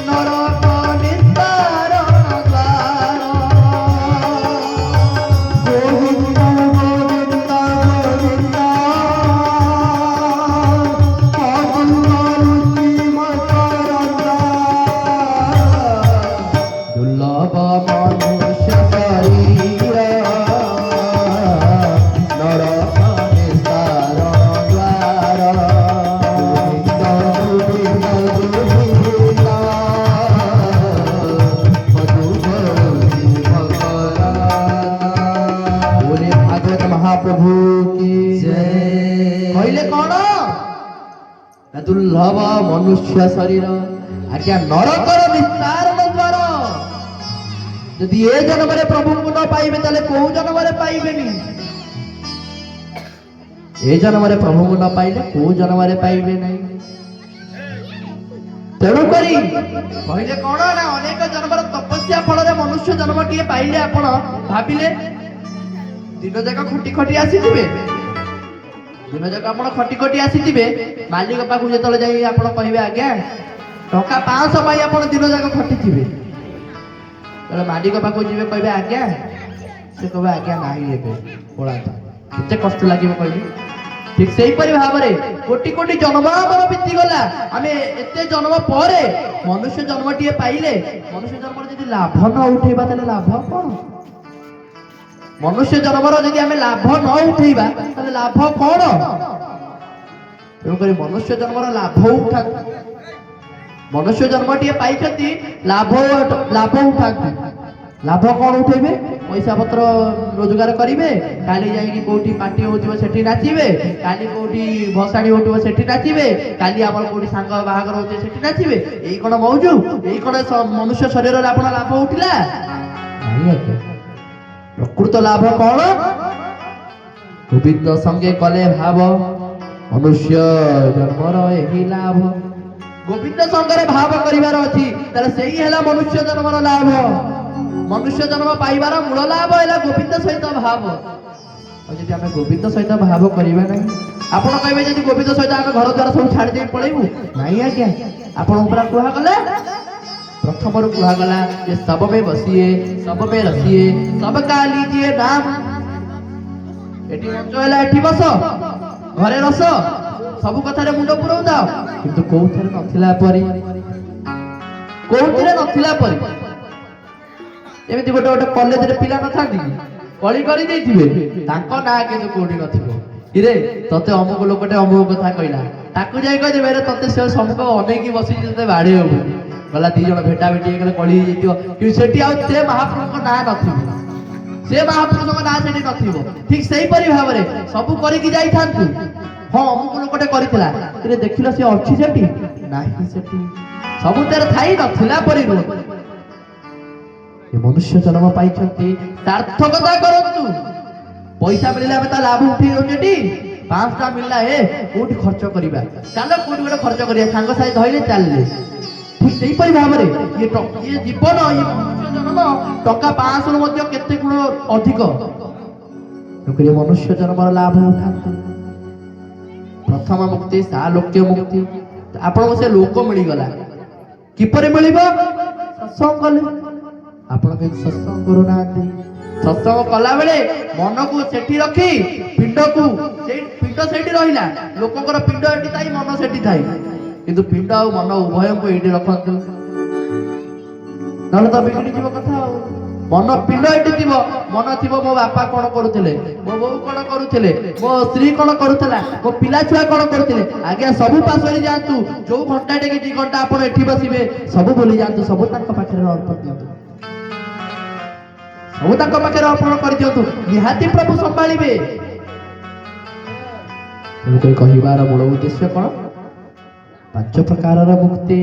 नरक निस्तारण द्वार गोविंद गोविंद गोविंद दुर्लभ मनुष्य शरीर नरक निस्तारण द्वार गोविंद गोविंद बोले भागवत महाप्रभु की जय कहले कौन दुर्लभ मनुष्य शरीर आज्ञा नरकर निस्तारण द्वार यदि ए जन्म प्रभु को न पाइबे ताले को जन्म पाइबेनी ए जन्म प्रभु को न पाइले को जन्म पाइबे नहीं तेणु करी कहले कौन ना अनेक जन्म तपस्या फल मनुष्य जन्म टे पाइले आपण भाविले दिन जाक खटी खटी आसीथिबे दिन जाक आपण खटी खटी आसीथिबे मालिक पाखु जेतले जाई आपण कहबे आज्ञा टका 500 पाई आपण दिन जाक खटी थिबे ମାଲିକ ପାଖକୁ ଯିବେ କହିବେ ଆଜ୍ଞା, ସେ କହିବେ ଆଜ୍ଞା ନାହିଁ ଏବେ ପଳାନ୍ତୁ। କେତେ କଷ୍ଟ ଲାଗିବ କହିଲେ। ଠିକ ସେଇପରି ଭାବରେ କୋଟି କୋଟି ଜନ୍ମ ଆମର ବିତିଗଲା, ଆମେ ଏତେ ଜନ୍ମ ପରେ ମନୁଷ୍ୟ ଜନ୍ମଟିଏ ପାଇଲେ। ମନୁଷ୍ୟ ଜନ୍ମର ଯଦି ଲାଭ ନ ଉଠେଇବା ତାହେଲେ ଲାଭ କଣ? ମନୁଷ୍ୟ ଜନ୍ମର ଯଦି ଆମେ ଲାଭ ନ ଉଠେଇବା ତାହେଲେ ଲାଭ କଣ? ତେଣୁକରି ମନୁଷ୍ୟ ଜନ୍ମର ଲାଭ ଉଠାନ୍ତୁ। ମନୁଷ୍ୟ ଜନ୍ମଟିଏ ପାଇଛନ୍ତି, ଲାଭ ଉଠାନ୍ତୁ। ଲାଭ କଣ ଉଠେଇବେ? ପଇସା ପତ୍ର ରୋଜଗାର କରିବେ, କାଲି ଯାଇକି କୋଉଠି ପାର୍ଟି ହଉଥିବ ସେଠି ନାଚିବେ, କାଲି କୋଉଠି ଭସାଣି ହଉଥିବ ସେଠି ନାଚିବେ, କାଲି ଆମର କୋଉଠି ସାଙ୍ଗ ବାହାଘର ହଉଥିବ ସେଠି ନାଚିବେ। ଏଇ କଣ ମଉଜୁ? ଏଇ କଣ ମନୁଷ୍ୟ ଶରୀରରେ ଆପଣ ଲାଭ ଉଠିଲା? ନାଇଁ ଆଜ୍ଞା। ପ୍ରକୃତ ଲାଭ କଣ? ଗୋବିନ୍ଦ ସଙ୍ଗେ କଲେ ଭାବ, ମନୁଷ୍ୟ ଜନ୍ମର ଏହି ଲାଭ। ଗୋବିନ୍ଦ ସଙ୍ଗରେ ଭାବ କରିବାର ଅଛି, ତାହେଲେ ସେଇ ହେଲା ମନୁଷ୍ୟ ଜନ୍ମର ଲାଭ। ମନୁଷ୍ୟ ଜନ୍ମ ପାଇବାର ମୂଳ ଲାଭ ହେଲା ଗୋବିନ୍ଦ ସହିତ ଭାବ। ଆଉ ଯଦି ଆମେ ଗୋବିନ୍ଦ ସହିତ ଭାବ କରିବା ନାହିଁ, ଆପଣ କହିବେ ଯଦି ଗୋବିନ୍ଦ ସହିତ ଆମେ ଘର ଦ୍ୱାର ସବୁ ଛାଡ଼ି ଦେଇ ପଳେଇବୁ, ନାଇଁ ଆଜ୍ଞା। ଆପଣଙ୍କ ପୁରା କୁହାଗଲା, ପ୍ରଥମରୁ କୁହାଗଲା ଯେ ସବ ମେ ବସିଏ, ସବ ମେ ରସିଏ, ସବ କା ଲିଜିଏ ନାମ। ଏଠି ମଞ୍ଚ ହେଲା, ଏଠି ବସ, ଘରେ ରସ, ସବୁ କଥାରେ ମୁଣ୍ଡ ପୁରଉଥାଅ, କିନ୍ତୁ କୋଉଥିରେ ନଥିଲା ପରି, କୋଉଥିରେ ନଥିଲା ପରି। ଏମିତି ଗୋଟେ ଗୋଟେ କଲେଜରେ ପିଲା ନଥାନ୍ତି କି କଳି କରିଦେଇଥିବେ, ତାଙ୍କ ନାଁ କିନ୍ତୁ କୋଉଠି ନଥିବ। ଇରେ ତତେ ଅମୁକ ଲୋକଟେ ଅମୁକ କଥା କହିଲା, ତାକୁ ଯାଇ କହିଦେବେ ରେ ତତେ ସେ ସମ୍ମୁଖ ଅନେଇକି ବସିଛି ତତେ ବାଡ଼େଇ ହବୁ। ଗଲା ଦି ଜଣ ଭେଟା ଭେଟି ହେଇଗଲେ କଳି ହେଇଯାଇଥିବ, କିନ୍ତୁ ସେଠି ଆଉ ସେ ମହାପ୍ରଭୁଙ୍କ ନାଁ ନଥିବ, ସେ ମହାପ୍ରଭୁଙ୍କ ନାଁ ସେଠି ନଥିବ। ଠିକ ସେଇପରି ଭାବରେ ସବୁ କରିକି ଯାଇଥାନ୍ତୁ, ହଁ ଅମୁକ ଲୋକଟେ କରିଥିଲା, କିନ୍ତୁ ଦେଖିଲ ସେ ଅଛି ସେଠି ନାହିଁ, ସେଠି ସବୁଥିରେ ଥାଇ ନଥିଲା ପରି ରୁହ। ମନୁଷ୍ୟ ଜନ୍ମ ପାଇଛନ୍ତି, ସାର୍ଥକତା କରନ୍ତୁ। ପଇସା ମିଳିଲେ ଆମେ ତା ଲାଭ ଉଠେଇ ଦଉଛେ। 500 ଟଙ୍କା ମିଳିଲା, କୋଉଠି ଖର୍ଚ୍ଚ କରିବା, ଚାଲ କୋଉଠି ଗୋଟେ ଖର୍ଚ୍ଚ କରିବା, ସାଙ୍ଗ ସାଥି ଧଇଲେ ଚାଲିଲେ। ଠିକ ସେଇପରି ଭାବରେ ଇଏ ଜୀବନ, ଇଏ ମନୁଷ୍ୟ ଜନ୍ମ ଟଙ୍କା 500 ମଧ୍ୟ କେତେ ଗୁଣ ଅଧିକ। ମନୁଷ୍ୟ ଜନ୍ମର ଲାଭ ଉଠାନ୍ତୁ। ପ୍ରଥମ ମୁକ୍ତି ସାଲୋକ୍ୟ ମୁକ୍ତି। ଆପଣଙ୍କୁ ସେ ଲୋକ ମିଳିଗଲା, କିପରି ମିଳିବ? ସତ୍ସଙ୍ଗ କଲେ। ଆପଣ କେମିତି ସତ୍ସଙ୍ଗ କରୁନାହାନ୍ତି? ସତ୍ସଙ୍ଗ କଲା ବେଳେ ମନକୁ ସେଠି ରଖି ପିଣ୍ଡକୁ, ପିଣ୍ଡ ସେଇଠି ରହିଲା, ଲୋକଙ୍କର ପିଣ୍ଡ ଏଠି ଥାଇ ମନ ସେଠି ଥାଏ, କିନ୍ତୁ ପିଣ୍ଡ ଆଉ ମନ ଉଭୟଙ୍କୁ ଏଇଠି ରଖନ୍ତୁ, ନହେଲେ ତ ବିଗିଡି ଯିବ କଥା। ଆଉ ମନ ପିଣ୍ଡ ଏଠି ଥିବ, ମନ ଥିବ ମୋ ବାପା କଣ କରୁଥିଲେ, ମୋ ବୋଉ କଣ କରୁଥିଲେ, ମୋ ସ୍ତ୍ରୀ କଣ କରୁଥିଲା, ମୋ ପିଲା ଛୁଆ କଣ କରୁଥିଲେ। ଆଜ୍ଞା ସବୁ ପାଶୋରି ଯାଆନ୍ତୁ, ଯୋଉ ଘଣ୍ଟାଟେ କି 2 ଘଣ୍ଟା ଆପଣ ଏଠି ବସିବେ ସବୁ ଭୁଲି ଯାଆନ୍ତୁ, ସବୁ ତାଙ୍କ ପାଖରେ ଅର୍ପଣ ଦିଅନ୍ତୁ, ସବୁ ତାଙ୍କ ପାଖରେ ଅର୍ପଣ କରିଦିଅନ୍ତୁ, ନିହାତି ପ୍ରଭୁ ସମ୍ଭାଳିବେ। ତେଣୁକରି କହିବାର ମୂଳ ଉଦ୍ଦେଶ୍ୟ କଣ? 5 ପ୍ରକାରର ମୁକ୍ତି।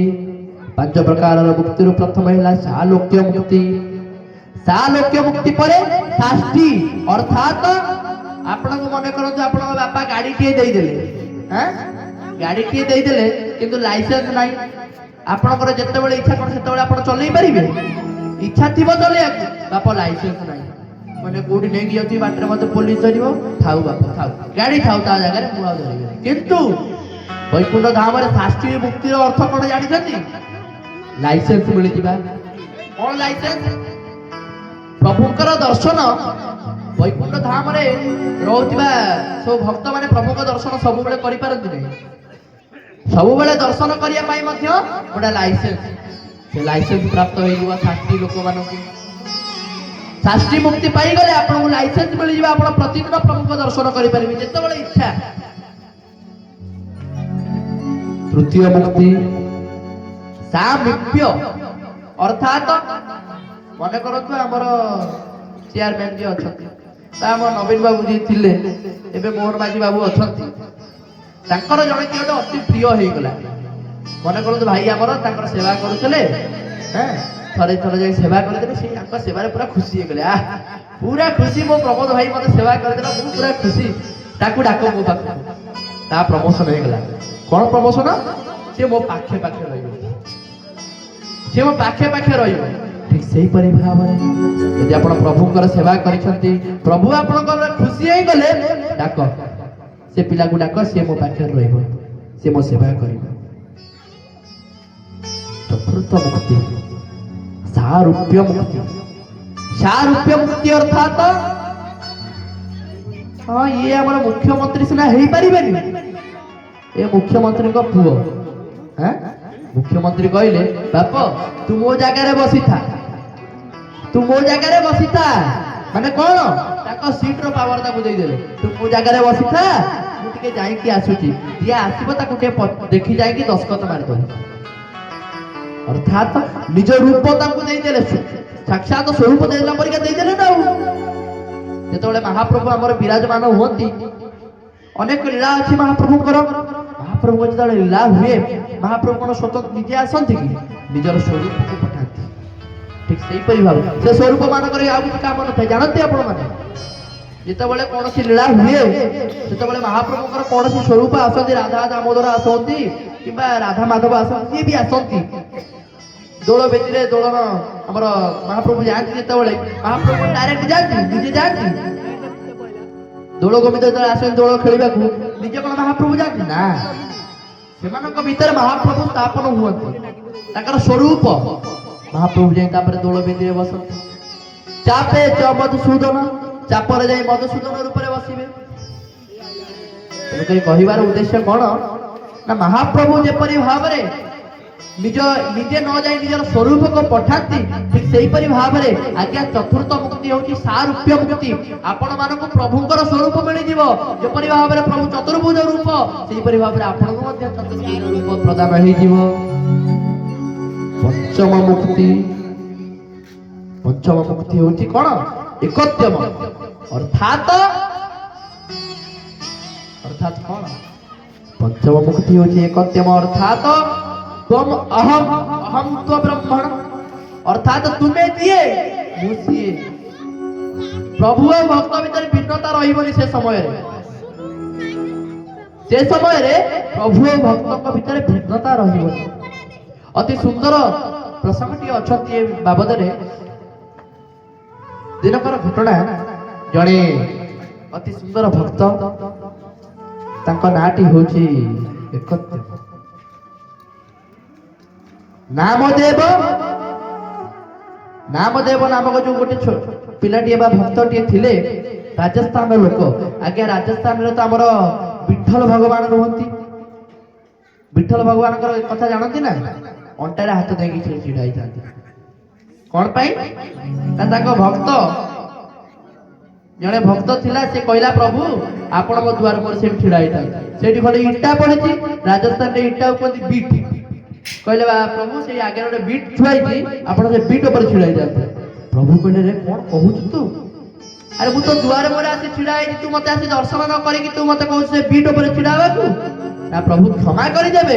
5 ପ୍ରକାରର ମୁକ୍ତିରୁ ପ୍ରଥମ ହେଲା ସାଲୋକ୍ୟ ମୁକ୍ତି। ସାଲୋକ୍ୟ ମୁକ୍ତି ପରେ ଷାଷ୍ଠୀ, ଅର୍ଥାତ ଆପଣଙ୍କୁ ମନେ କରନ୍ତୁ ଆପଣଙ୍କ ବାପା ଗାଡିଟିଏ ଦେଇଦେଲେ, ଗାଡିଟିଏ ଦେଇଦେଲେ କିନ୍ତୁ ଲାଇସେନ୍ସ ନାହିଁ। ଆପଣଙ୍କର ଯେତେବେଳେ ଇଚ୍ଛା କଣ ସେତେବେଳେ ଆପଣ ଚଲେଇ ପାରିବେ? ଇଚ୍ଛା ଥିବ ଚଲେଇବାକୁ, ବାପ ଲାଇସେନ୍ସ ନାହିଁ, ମାନେ କୋଉଠି ନେଇକି ଯାଉଛି ବାଟରେ ମତେ ପୋଲିସ ଧରିବ, ଥାଉ ବାପା ଥାଉ, ଗାଡି ଥାଉ ତା ଜାଗାରେ, ମୁଁ ଆଉ ଧରିବିନି। କିନ୍ତୁ ବୈକୁଣ୍ଠ ଧାମରେ ଷାଷ୍ଠୀ ମୁକ୍ତିର ଅର୍ଥ କଣ ଜାଣିଛନ୍ତି? ଲାଇସେନ୍ସ ମିଳିଯିବା। କଣ ଲାଇସେନ୍ସ? ପ୍ରଭୁଙ୍କର ଦର୍ଶନ। ବୈକୁଣ୍ଠ ଧାମରେ ରହୁଥିବା ସବୁ ଭକ୍ତ ମାନେ ପ୍ରଭୁଙ୍କ ଦର୍ଶନ ସବୁବେଳେ କରିପାରନ୍ତି ନାହିଁ, ସବୁବେଳେ ଦର୍ଶନ କରିବା ପାଇଁ ମଧ୍ୟ ଗୋଟେ ଲାଇସେନ୍ସ, ସେ ଲାଇସେନ୍ସ ପ୍ରାପ୍ତ ହେଇଯିବ ଷାଷ୍ଠୀ ଲୋକମାନଙ୍କୁ। ଷାଷ୍ଠୀ ମୁକ୍ତି ପାଇଗଲେ ଆପଣଙ୍କୁ ଲାଇସେନ୍ସ ମିଳିଯିବ, ଆପଣ ପ୍ରତିଦିନ ପ୍ରଭୁଙ୍କ ଦର୍ଶନ କରିପାରିବେ ଯେତେବେଳେ ଇଚ୍ଛା। ତୃତୀୟ ମୁକ୍ତି ସାମିପ୍ୟ, ଅର୍ଥାତ ମନେ କରନ୍ତୁ ଆମର ଚେୟାରମ୍ୟାନ ଯିଏ ଅଛନ୍ତି, ତା ଆମ ନବୀନ ବାବୁ ଯିଏ ଥିଲେ, ଏବେ ମୋହନ ମାଝୀ ବାବୁ ଅଛନ୍ତି, ତାଙ୍କର ଜଣେ କିଏ ଗୋଟେ ଅତି ପ୍ରିୟ ହେଇଗଲା। ମନେ କରନ୍ତୁ ଭାଇ ଆମର ତାଙ୍କର ସେବା କରୁଥିଲେ, ଥରେ ଯାଇ ସେବା କରିଦେଲେ, ସେ ତାଙ୍କ ସେବାରେ ପୁରା ଖୁସି ହେଇଗଲେ, ପୁରା ଖୁସି, ମୋ ପ୍ରମୋଦ ଭାଇ ମତେ ସେବା କରିଦେଲା, ମୁଁ ପୁରା ଖୁସି, ତାକୁ ଡାକ ମୋ ପାଖକୁ। ତା ପ୍ରମୋସନ ହେଇଗଲା। କଣ ପ୍ରମୋସନ? ସେ ମୋ ପାଖେ ପାଖେ ରହିବ, ସେ ମୋ ପାଖେ ପାଖେ ରହିବ। ଠିକ ସେଇପରି ଭାବରେ ଯଦି ଆପଣ ପ୍ରଭୁଙ୍କର ସେବା କରିଛନ୍ତି, ପ୍ରଭୁ ଆପଣଙ୍କର ଖୁସି ହେଇଗଲେ, ଡାକ ସେ ପିଲାକୁ, ଡାକ, ସେ ମୋ ପାଖରେ ରହିବ, ସେ ମୋ ସେବା କରିବ। ଚତୁର୍ଥ ମୁକ୍ତି ସାରୂପ୍ୟ ମୁକ୍ତି। ସାରୂପ୍ୟ ମୁକ୍ତି ଅର୍ଥାତ ହଁ ଇଏ ଆମର ମୁଖ୍ୟମନ୍ତ୍ରୀ ସିନା ହେଇପାରିବେନି, ଏ ମୁଖ୍ୟମନ୍ତ୍ରୀଙ୍କ ପୁଅ। ମୁଖ୍ୟମନ୍ତ୍ରୀ କହିଲେ ବାପ ତୁ ମୋ ଜାଗାରେ ବସିଥା, ତୁ ମୋ ଜାଗାରେ ବସିଥା। ମାନେ କଣ, ତାଙ୍କ ସିଟର ପାୱାର ତାକୁ ଦେଇଦେଲେ। ତୁ ମୋ ଜାଗାରେ ବସିଥା, ମୁଁ ଟିକେ ଯାଇକି ଆସୁଛି। ଯିଏ ଆସିବ ତାକୁ ଟିକେ ଦେଖି ଯାଇକି ଦସ୍ତଖତ ମାରିଦବ। ଅର୍ଥାତ ନିଜ ରୂପ ତାଙ୍କୁ ଦେଇଦେଲେ, ସାକ୍ଷାତ ସ୍ୱରୂପ ଦେଲା ପରିକା ଦେଇଦେଲେ ନା। ଯେତେବେଳେ ମହାପ୍ରଭୁ ଆମର ବିରାଜମାନ ହୁଅନ୍ତି, ଅନେକ ଲୀଳା ଅଛି ମହାପ୍ରଭୁଙ୍କର। ମହାପ୍ରଭୁଙ୍କ ଯେତେବେଳେ ଲୀଳା ହୁଏ, ମହାପ୍ରଭୁ କଣ ସ୍ୱତନ୍ତ୍ର ନିଜେ ଆସନ୍ତି କି? ନିଜର ସ୍ୱରୂପକୁ ପଠାନ୍ତି। ଠିକ ସେଇପରି ଭାବେ ସେ ସ୍ୱରୂପ ମାନଙ୍କର ଆଉ କିଛି କାମ ନଥାଏ। ଜାଣନ୍ତି ଆପଣ ମାନେ, ଯେତେବେଳେ କୌଣସି ଲୀଳା ହୁଏ, ସେତେବେଳେ ମହାପ୍ରଭୁଙ୍କର କୌଣସି ସ୍ୱରୂପ ଆସନ୍ତି, ରାଧା ଦାମୋଦର ଆସନ୍ତି କିମ୍ବା ରାଧା ମାଧବ ଆସନ୍ତି, ଯିଏ ବି ଆସନ୍ତି, ଦୋଳ ବେଦୀରେ ଦୋଳନ ଆମର ମହାପ୍ରଭୁ ଯାଆନ୍ତି, ଯେତେବେଳେ ମହାପ୍ରଭୁ ଡାଇରେକ୍ଟ ଯାଆନ୍ତି, ନିଜେ ଯାଆନ୍ତି। ଦୋଳ ଗୋବିନ୍ଦ ଯେତେବେଳେ ଆସନ୍ତି ଦୋଳ ଖେଳିବାକୁ, ନିଜେ କଣ ମହାପ୍ରଭୁ ଯାଆନ୍ତି ନା, ସେମାନଙ୍କ ଭିତରେ ମହାପ୍ରଭୁ ସ୍ଥାପନ ହୁଅନ୍ତି। ତାଙ୍କର ସ୍ୱରୂପ ମହାପ୍ରଭୁ ଯାଇ ତାପରେ ଦୋଳ ବେଦୀରେ ବସନ୍ତି। ଚାପେ ଚ ମଧୁସୂଦନ, ଚାପରେ ଯାଇ ମଧୁସୂଦନ ରୂପରେ ବସିବେ। ତେଣୁକରି କହିବାର ଉଦ୍ଦେଶ୍ୟ କଣ ନା, ମହାପ୍ରଭୁ ଯେପରି ଭାବରେ ନିଜେ ନ ଯାଇ ନିଜର ସ୍ୱରୂପକୁ ପଠାନ୍ତି, ଠିକ ସେଇପରି ଭାବରେ ଆଜ୍ଞା ଚତୁର୍ଥ ମୁକ୍ତି ହେଉଛି ସାରୂପ୍ୟ ମୁକ୍ତି। ଆପଣ ମାନଙ୍କୁ ପ୍ରଭୁଙ୍କର ସ୍ୱରୂପ ମିଳିଯିବ। ଯେପରି ଭାବରେ ପ୍ରଭୁ ଚତୁର୍ଭୁଜ ରୂପ, ସେଇପରି ଭାବରେ ଆପଣଙ୍କୁ ମଧ୍ୟ ଚତୁର୍ଭୁଜ ରୂପ ପ୍ରଦାନ ହେଇଯିବ। ପଞ୍ଚମ ମୁକ୍ତି, ପଞ୍ଚମ ମୁକ୍ତି ହେଉଛି କଣ, ଏକତ୍ୟମ। ଅର୍ଥାତ କଣ, ପଞ୍ଚମ ମୁକ୍ତି ହେଉଛି ଏକତ୍ୟମ। ଅର୍ଥାତ ଅହମ୍ ଅହମ୍ ତ୍ୱ ବ୍ରହ୍ମଣ, ଅର୍ଥାତ ତୁମେ ଯିଏ ମୁଁ ସିଏ। ପ୍ରଭୁ ଓ ଭକ୍ତ ଭିତରେ ଭିନ୍ନତା ରହିବନି। ସେ ସମୟରେ ପ୍ରଭୁ ଓ ଭକ୍ତଙ୍କ ଭିତରେ ଭିନ୍ନତା ରହିବନି। ଅତି ସୁନ୍ଦର ପ୍ରସଙ୍ଗଟି ଅଛନ୍ତି ଏ ବାବଦରେ। ଦିନକର ଘଟଣା, ଜଣେ ଅତି ସୁନ୍ଦର ଭକ୍ତ, ତାଙ୍କ ନାଁଟି ହେଉଛି ଏକତ୍ୟ। ନାମଦେବ ନାମକ ଯୋଉ ଗୋଟେ ପିଲାଟିଏ ବା ଭକ୍ତଟିଏ ଥିଲେ, ରାଜସ୍ଥାନର ଲୋକ। ଆଜ୍ଞା ରାଜସ୍ଥାନରେ ତ ଆମର ବିଠଲ ଭଗବାନ ରୁହନ୍ତି। ବିଠଲ ଭଗବାନଙ୍କର କଥା ଜାଣନ୍ତି ନା, ଅଣ୍ଟାରେ ହାତ ଦେଇକି ଛିଡା ହେଇଥାନ୍ତି। କଣ ପାଇଁ ନା, ତାଙ୍କ ଭକ୍ତ ଜଣେ ଭକ୍ତ ଥିଲା, ସେ କହିଲା ପ୍ରଭୁ ଆପଣ ମୋ ଦୁଆର ପରେ ସେଠି ଛିଡା ହେଇଥାନ୍ତି। ସେଠି ଖଣ୍ଡେ ଇଟା ପଡିଛି, ରାଜସ୍ଥାନରେ ଇଟା କୁହନ୍ତି ବିଟ୍। କହିଲେ ବା ପ୍ରଭୁ ସେଇ ଆଗରେ ଗୋଟେ ବିଟ୍ ଥୁଆ ହେଇଛି, ଆପଣ ସେ ବିଟ୍ ଉପରେ ଛିଡା ହେଇଥାନ୍ତି। ପ୍ରଭୁ କହିଲେ ରେ କଣ କହୁଛୁ ତୁ? ଆରେ ମୁଁ ତ ଦୁଆର ପରେ ଆସି ଛିଡା ହେଇଛି, ତୁ ମତେ ଆସି ଦର୍ଶନ ନ କରିକି ତୁ ମତେ କହୁଛୁ ସେ ବିଟ୍ ଉପରେ ଛିଡା ହେବାକୁ? ନା ପ୍ରଭୁ କ୍ଷମା କରିଦେବେ,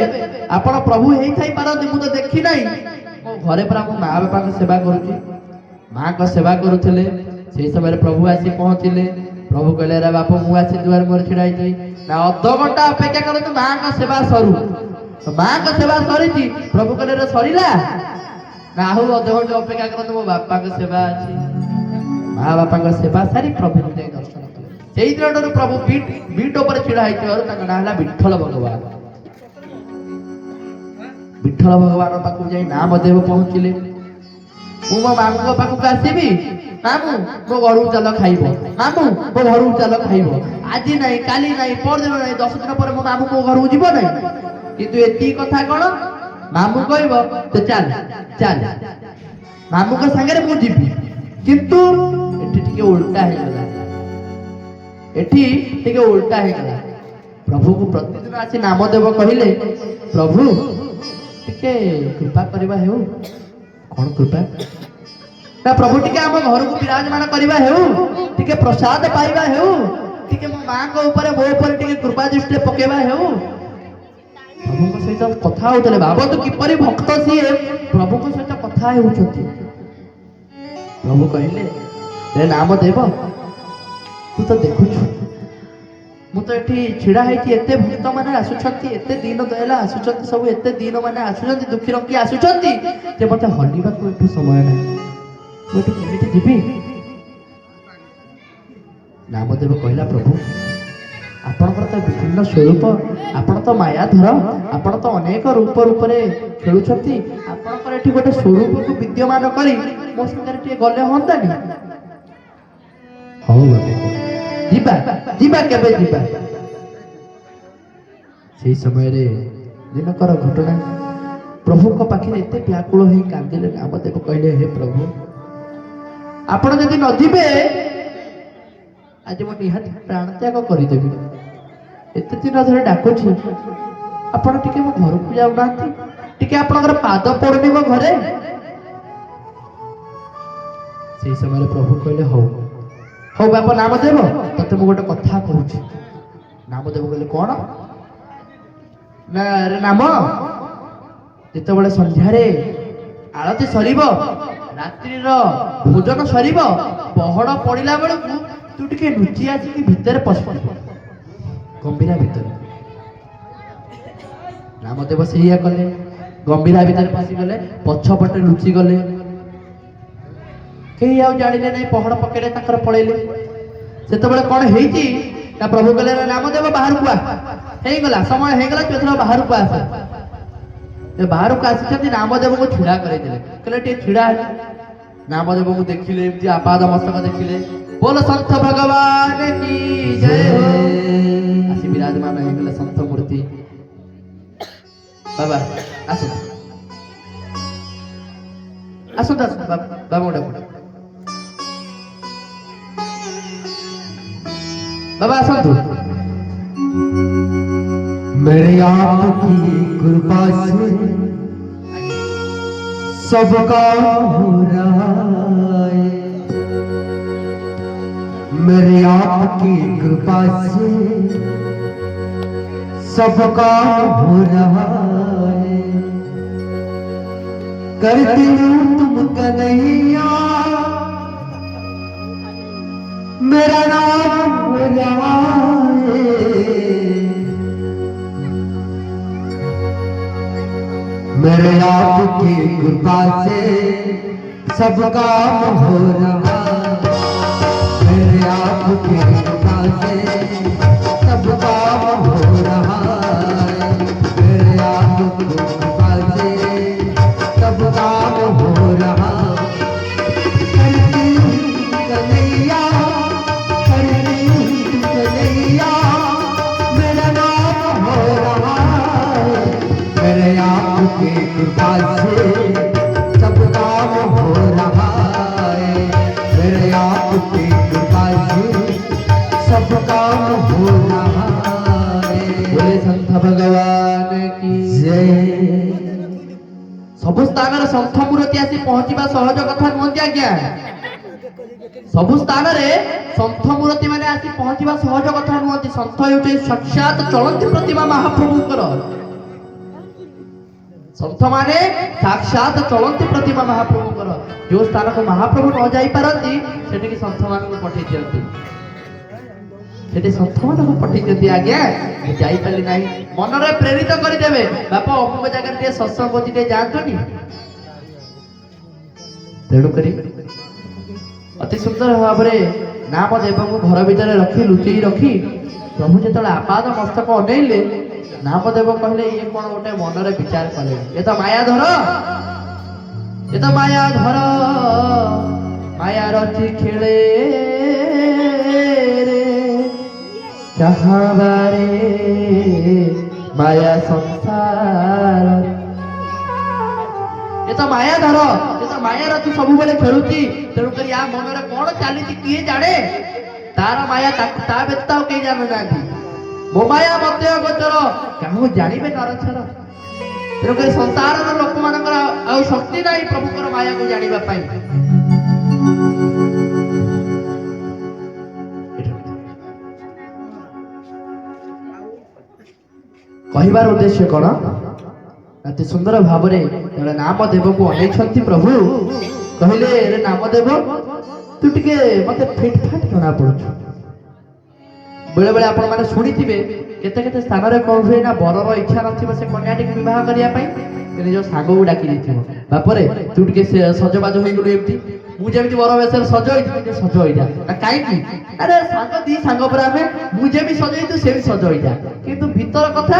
ଆପଣ ପ୍ରଭୁ ହେଇଥାଇ ପାରନ୍ତି, ମୁଁ ତ ଦେଖି ନାହିଁ। ମୋ ଘରେ ପରା ମୋ ମା ବାପାଙ୍କ ସେବା କରୁଛି। ମାଙ୍କ ସେବା କରୁଥିଲେ, ସେଇ ସମୟରେ ପ୍ରଭୁ ଆସି ପହଞ୍ଚିଲେ। ପ୍ରଭୁ କହିଲେ ରେ ବାପ ମୁଁ ଆସି ଦୁଆର ମୁହଁରେ ଛିଡା ହେଇଛି। ନା ଅଧଘଣ୍ଟା ଅପେକ୍ଷା କରନ୍ତୁ, ମାଙ୍କ ସେବା ସରୁ। ମାଙ୍କ ସେବା ସରିଛି। ପ୍ରଭୁ କହିଲେ ରେ ସରିଲା ନା, ଆଉ ଅଧଘଣ୍ଟା ଅପେକ୍ଷା କରନ୍ତୁ, ମୋ ବାପାଙ୍କ ସେବା ଅଛି। ମା ବାପାଙ୍କ ସେବା ସାରି ପ୍ରଭୁଙ୍କୁ ଯାଇ ଦର୍ଶନ କଲେ। ସେଇ ଦିନଠାରୁ ପ୍ରଭୁ ବିଟ୍ ଉପରେ ଛିଡା ହେଇଥିବାରୁ ତାଙ୍କ ନାଁ ହେଲା ବିଠଲ ଭଗବାନ। ବିଠଲ ଭଗବାନ ପାଖକୁ ଯାଇ ନାମଦେବ ପହଞ୍ଚିଲେ। ମୁଁ ମୋ ମାମୁଙ୍କ ପାଖକୁ ଆସିବି, ମାମୁଁ ମୋ ଘରକୁ ଚାଲ ଖାଇବ, ମାମୁଁ ମୋ ଘରକୁ ଚାଲ ଖାଇବ। ଆଜି ନାହିଁ, କାଲି ନାହିଁ, ପରଦିନ ନାହିଁ, 10 ଦିନ ପରେ ମୋ ମାମୁଁ ମୋ ଘରକୁ ଯିବ ନାହିଁ। କିନ୍ତୁ ଏତିକି କଥା କଣ, ମାମୁଁ କହିବ ତ ଚାଲ ଚାଲ, ମାମୁଁଙ୍କ ସାଙ୍ଗରେ ମୁଁ ଯିବି। କିନ୍ତୁ ଏଠି ଟିକେ ଉଲ୍ଟା ହେଇଗଲା, ପ୍ରଭୁକୁ ପ୍ରତିଦିନ ଆସି ନାମଦେବ କହିଲେ ପ୍ରଭୁ ଟିକେ କୃପା କରିବା ହେଉ। କଣ କୃପା ନା, ପ୍ରଭୁ ଟିକେ ଆମ ଘରକୁ ବିରାଜମାନ କରିବା ହେଉ, ଟିକେ ପ୍ରସାଦ ପାଇବା ହେଉ, ଟିକେ ମୋ ମାଙ୍କ ଉପରେ ମୋ ଉପରେ ଟିକେ କୃପା ଦୃଷ୍ଟି ପକେଇବା ହେଉ। ପ୍ରଭୁଙ୍କ ସହିତ କଥା ହଉଥିଲେ। ଭାବନ୍ତୁ କିପରି ଭକ୍ତ ସିଏ ପ୍ରଭୁଙ୍କ ସହିତ କଥା ହେଉଛନ୍ତି। ପ୍ରଭୁ କହିଲେ ରେ ନାମଦେବ, ତୁ ତ ଦେଖୁଛୁ ମୁଁ ତ ଏଠି ଛିଡା ହେଇଛି, ଏତେ ଭକ୍ତ ମାନେ ଆସୁଛନ୍ତି, ଏତେ ଦୀନ ଦୟାଲା ଆସୁଛନ୍ତି, ସବୁ ଏତେ ଦୀନ ମାନେ ଆସୁଛନ୍ତି, ଦୁଃଖୀ ରଙ୍କି ଆସୁଛନ୍ତି, ଯେ ମତେ ହଲିବାକୁ ଏଠୁ ସମୟ ନାହିଁ। ମୁଁ ଏଠୁ କେମିତି ଯିବି? ନାମଦେବ କହିଲା ପ୍ରଭୁ ଆପଣଙ୍କର ତ ବିଭିନ୍ନ ସ୍ୱରୂପ, ଆପଣ ତ ମାୟାଧର, ଆପଣ ତ ଅନେକ ରୂପରେ ଖେଳୁଛନ୍ତି, ଆପଣଙ୍କର ଏଠି ଏଠି ଗୋଟେ ସ୍ୱରୂପକୁ ବିଦ୍ୟମାନ କରି ମୋ ସାଙ୍ଗରେ ଟିକେ ଗଲେ ହୁଅନ୍ତାନି? ହଉ ଯିବା ଯିବା, କେବେ ଯିବା? ସେଇ ସମୟରେ ଦିନକର ଘଟଣା, ପ୍ରଭୁଙ୍କ ପାଖରେ ଏତେ ବ୍ୟାକୁଳ ହେଇ କାନ୍ଦିଲେ ନାମଦେବ। କହିଲେ, ହେ ପ୍ରଭୁ, ଆପଣ ଯଦି ନ ଯିବେ ଆଜି ମୁଁ ନିହାତି ପ୍ରାଣ ତ୍ୟାଗ କରିଦେବି। ଏତେ ଦିନ ଧରି ଡାକୁଛି, ଆପଣ ଟିକେ ମୋ ଘରକୁ ଯାଉନାହାନ୍ତି? ଟିକେ ଆପଣଙ୍କର ପାଦ ପଡୁନି ମୋ ଘରେ? ସେଇ ସମୟରେ ପ୍ରଭୁ କହିଲେ, ହଉ ହଉ ବାପା ନାମଦେବ, ତତେ ମୁଁ ଗୋଟେ କଥା କହୁଛି। ନାମଦେବ କହିଲେ, କଣ? ନା ରେ ନାମ, ଯେତେବେଳେ ସନ୍ଧ୍ୟାରେ ଆଳତି ସରିବ, ରାତ୍ରିର ଭୋଜନ ସରିବ, ପହଡ ପଡିଲା ବେଳକୁ ତୁ ଟିକେ ଲୁଚି ଆସିକି ଭିତରେ ପଶିଯିବ, ଗମ୍ଭୀରା ଭିତରେ। ନାମଦେବ ସେଇଆ କଲେ। ଗମ୍ଭୀରା ଭିତରେ ପଶିଗଲେ, ପଛପଟେ ଲୁଚି ଗଲେ। କେହି ଆଉ ଜାଣିଲେ ନାହିଁ, ପହଡ ପକେଇଲେ, ତାଙ୍କର ପଳେଇଲେ। ସେତେବେଳେ କଣ ହେଇଛି ନା ପ୍ରଭୁ କହିଲେ, ନାମଦେବ ବାହାରକୁ ଆ, ହେଇଗଲା ସମୟ ହେଇଗଲା, ତୁ ଏଥର ବାହାରକୁ ଆସ। ବାହାରକୁ ଆସିଛନ୍ତି, ନାମଦେବଙ୍କୁ ଛିଡା କରେଇଦେଲେ। କହିଲେ ଟିକେ ଛିଡା ହେଲେ। ନାମଦେବଙ୍କୁ ଦେଖିଲେ, ଏମିତି ଆପାଦ ମସ୍ତକ ଦେଖିଲେ। ବୋଲ ସନ୍ଥ ଭଗବାନ କି ଜୟ ହୋ। ଆସି ବିରାଜମାନ ହେଇଗଲେ ସନ୍ଥ ମୂର୍ତ୍ତି। ବାବା ଆସନ୍ତୁ ଆସନ୍ତୁ ଆସନ୍ତୁ, ବାବା ଡାକୁ, ବାବା ଆସନ୍ତୁ। मेरे आपकी कृपा से सबका हो रहा है। मेरे आपकी कृपा से सबका हो रहा है। करती हूँ तुम कन्हैया, मेरा नाम हो रहा है। मेरे आपकी कृपा से सब काम हो रहा। मेरे आपकी कृपा से सब काम हो रहा। मेरे आपकी कृपा से सब काम हो रहा। करती हूँ कन्हैया, करती हूँ कन्हैया, मेरा नाम हो रहा। मेरे आपकी कृपा से सब काम हो रहा है। मेरे आपकी कृपा से सब काम हो रहा है। बोले संत भगवान की जय। ସବୁ ସ୍ଥାନରେ ସନ୍ଥ ମୂର୍ତ୍ତି ଆସି ପହଞ୍ଚିବା ସହଜ କଥା ନୁହନ୍ତି ଆଜ୍ଞା। ସବୁ ସ୍ଥାନରେ ସନ୍ଥ ମୂର୍ତ୍ତି ମାନେ ଆସି ପହଞ୍ଚିବା ସହଜ କଥା ନୁହନ୍ତି। ସନ୍ଥ ହେଉଛି ସାକ୍ଷାତ ଚଳନ୍ତି ପ୍ରତିମା ମହାପ୍ରଭୁଙ୍କର। ସନ୍ଥ ମାନେ ସାକ୍ଷାତ ଚଳନ୍ତି ପ୍ରତିମା ମହାପ୍ରଭୁଙ୍କର। ଯୋଉ ସ୍ଥାନକୁ ମହାପ୍ରଭୁ ନ ଯାଇପାରନ୍ତି, ସେଠିକି ସନ୍ଥ ମାନଙ୍କୁ ପଠେଇ ଦିଅନ୍ତି। ସେଠି ସନ୍ଥ ମାନଙ୍କୁ ପଠେଇ ଦିଅନ୍ତି। ଆଜ୍ଞା ମୁଁ ଯାଇପାରିଲି ନାହିଁ, ମନରେ ପ୍ରେରିତ କରିଦେବେ, ବାପା ଅମୁକ ଜାଗାରେ ଟିକେ ସତ୍ସଙ୍ଗ ହଉଛି, ଟିକେ ଯାଆନ୍ତୁନି। ତେଣୁକରି ଅତି ସୁନ୍ଦର ଭାବରେ ନାମଦେବଙ୍କୁ ଘର ଭିତରେ ରଖି, ଲୁଚେଇ ରଖି, ପ୍ରଭୁ ଯେତେବେଳେ ଆପାଦ ମସ୍ତକ ଅନେଇଲେ, ନାମଦେବ କହିଲେ, ଇଏ କଣ ଗୋଟେ ମନରେ ବିଚାର କଲେ, ଏ ତ ମାୟା ଧର, ଏ ତ ମାୟା ଧର, ମାୟା ରଚି ଖେଳେ ରେ ଚାହାବାରେ ମାୟା ସଂସାର। ଏ ତ ମାୟା ଧର, ଏ ତ ମାୟା ରଚି ସବୁବେଳେ ଖେଳୁଛି। ତେଣୁକରି ୟା ମନରେ କଣ ଚାଲିଛି କିଏ ଜାଣେ? ତାର ମାୟା ତା ବ୍ୟତୀତ ଆଉ କେହି ଜାଣୁନାହାନ୍ତି। ମୋ ମାୟା ମତେ ଗୋଚର, କାହାକୁ ଜାଣିବେ ନରଛର। ତେଣୁକରି ସଂସାରର ଲୋକମାନଙ୍କର ଆଉ ଶକ୍ତି ନାହିଁ ପ୍ରଭୁଙ୍କର ମାୟାକୁ ଜାଣିବା ପାଇଁ। କହିବାର ଉଦ୍ଦେଶ୍ୟ କଣ? ଅତି ସୁନ୍ଦର ଭାବରେ ନାମଦେବକୁ ଅନେଇଛନ୍ତି ପ୍ରଭୁ। କହିଲେ, ରେ ନାମଦେବ, ତୁ ଟିକେ ମତେ ଫିଟ୍ ଫାଟ୍ ଜଣା ପଡୁଛୁ। ବେଳେ ବେଳେ ଆପଣ ମାନେ ଶୁଣିଥିବେ, କେତେ କେତେ ସ୍ଥାନରେ କଣ ହୁଏ ନା, ବରର ଇଚ୍ଛା ନଥିବ ସେ କନ୍ୟାଟିକୁ ବିବାହ କରିବା ପାଇଁ, ନିଜ ସାଙ୍ଗକୁ ଡାକି ଦେଇଥିବ, ବାପରେ ତୁ ଟିକେ ସଜବାଜ ହେଇଗଲୁ, ଏମିତି ମୁଁ ଯେମିତି ବର ବେଶରେ ସଜ ହେଇଛି, ଟିକେ ସଜ ହେଇଯା। କାହିଁକି? ଆରେ ସାଙ୍ଗ ଦି ସାଙ୍ଗ ପରେ ଆମେ, ମୁଁ ଯେମିତି ସଜ ହେଇଛୁ ସେ ବି ସଜ ହେଇଯା। କିନ୍ତୁ ଭିତର କଥା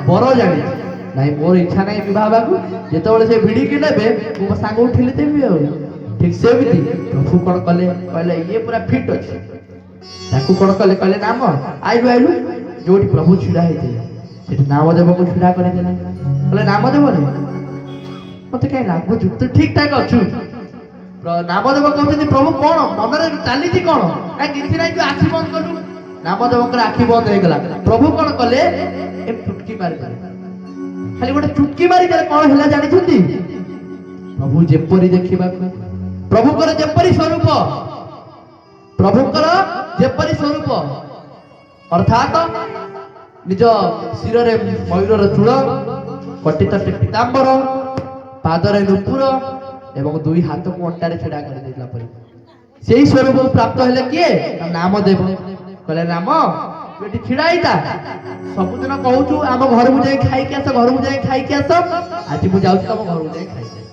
ବର ଜାଣିଛି, ନାଇଁ ମୋର ଇଚ୍ଛା ନାହିଁ ବିବାହ ହେବାକୁ, ଯେତେବେଳେ ସେ ଭିଡ଼ିକି ନେବେ ମୁଁ ମୋ ସାଙ୍ଗକୁ ଠେଲି ଦେବି ଆଉ। ଠିକ ସେମିତି ପ୍ରଭୁ କଣ କଲେ, କହିଲେ ଇଏ ପୁରା ଫିଟ୍ ଅଛି। ତାକୁ କଣ କଲେ, କହିଲେ ନାମ ଆଇଲୁ ଆଇଲୁ, ଯୋଉଠି ପ୍ରଭୁ ଛିଡା ହେଇଥିଲେ ସେଠି ନାମଦେବଙ୍କୁ ଛିଡା କରିଦେଲେ। କହିଲେ ନାମଦେବ ରେ ମତେ କାହିଁ ଲାଗୁଛୁ ତୁ ଠିକ ଠାକ ଅଛୁ। ନାମଦେବ କହୁଛନ୍ତି ପ୍ରଭୁ କଣ ମନରେ ଚାଲିଛି କଣ, କାଇଁ କିଛି ନାହିଁ ତୁ ଆଖି ବନ୍ଦ କଲୁ। ନାମଦେବଙ୍କର ଆଖି ବନ୍ଦ ହେଇଗଲା। ପ୍ରଭୁ କଣ କଲେ, ଚୁଟକି ମାରିଦେଲେ। ଖାଲି ଗୋଟେ ଚୁଟକି ମାରିଦେଲେ କଣ ହେଲା ଜାଣିଛନ୍ତି? ପ୍ରଭୁ ଯେପରି ଦେଖିବାକୁ, ପ୍ରଭୁଙ୍କର ଯେପରି ସ୍ୱରୂପ, ପ୍ରଭୁଙ୍କର ଯେପରି ସ୍ୱରୂପ, ଅର୍ଥାତ ନିଜ ଶିରରେ ମୟୂରର ଚୂଳ, କଟିତ ପୀତାମ୍ବର, ପାଦରେ ନୂପୁର ଏବଂ ଦୁଇ ହାତକୁ ଅଣ୍ଟାରେ ଛିଡା କରିଦେଇଥିଲା ପରି ସେଇ ସ୍ୱରୂପ ପ୍ରାପ୍ତ ହେଲେ କିଏ? ନାମଦେବ। କହିଲେ ନାମ ତୁ ଏଠି ଛିଡା ହେଇଥା, ସବୁଦିନ କହୁଛୁ ଆମ ଘରକୁ ଯାଇ ଖାଇକି ଆସ, ଘରକୁ ଯାଇ ଖାଇକି ଆସ, ଆଜି ମୁଁ ଯାଉଛି ତମ ଘରକୁ ଯାଇ ଖାଇକି ଆସ।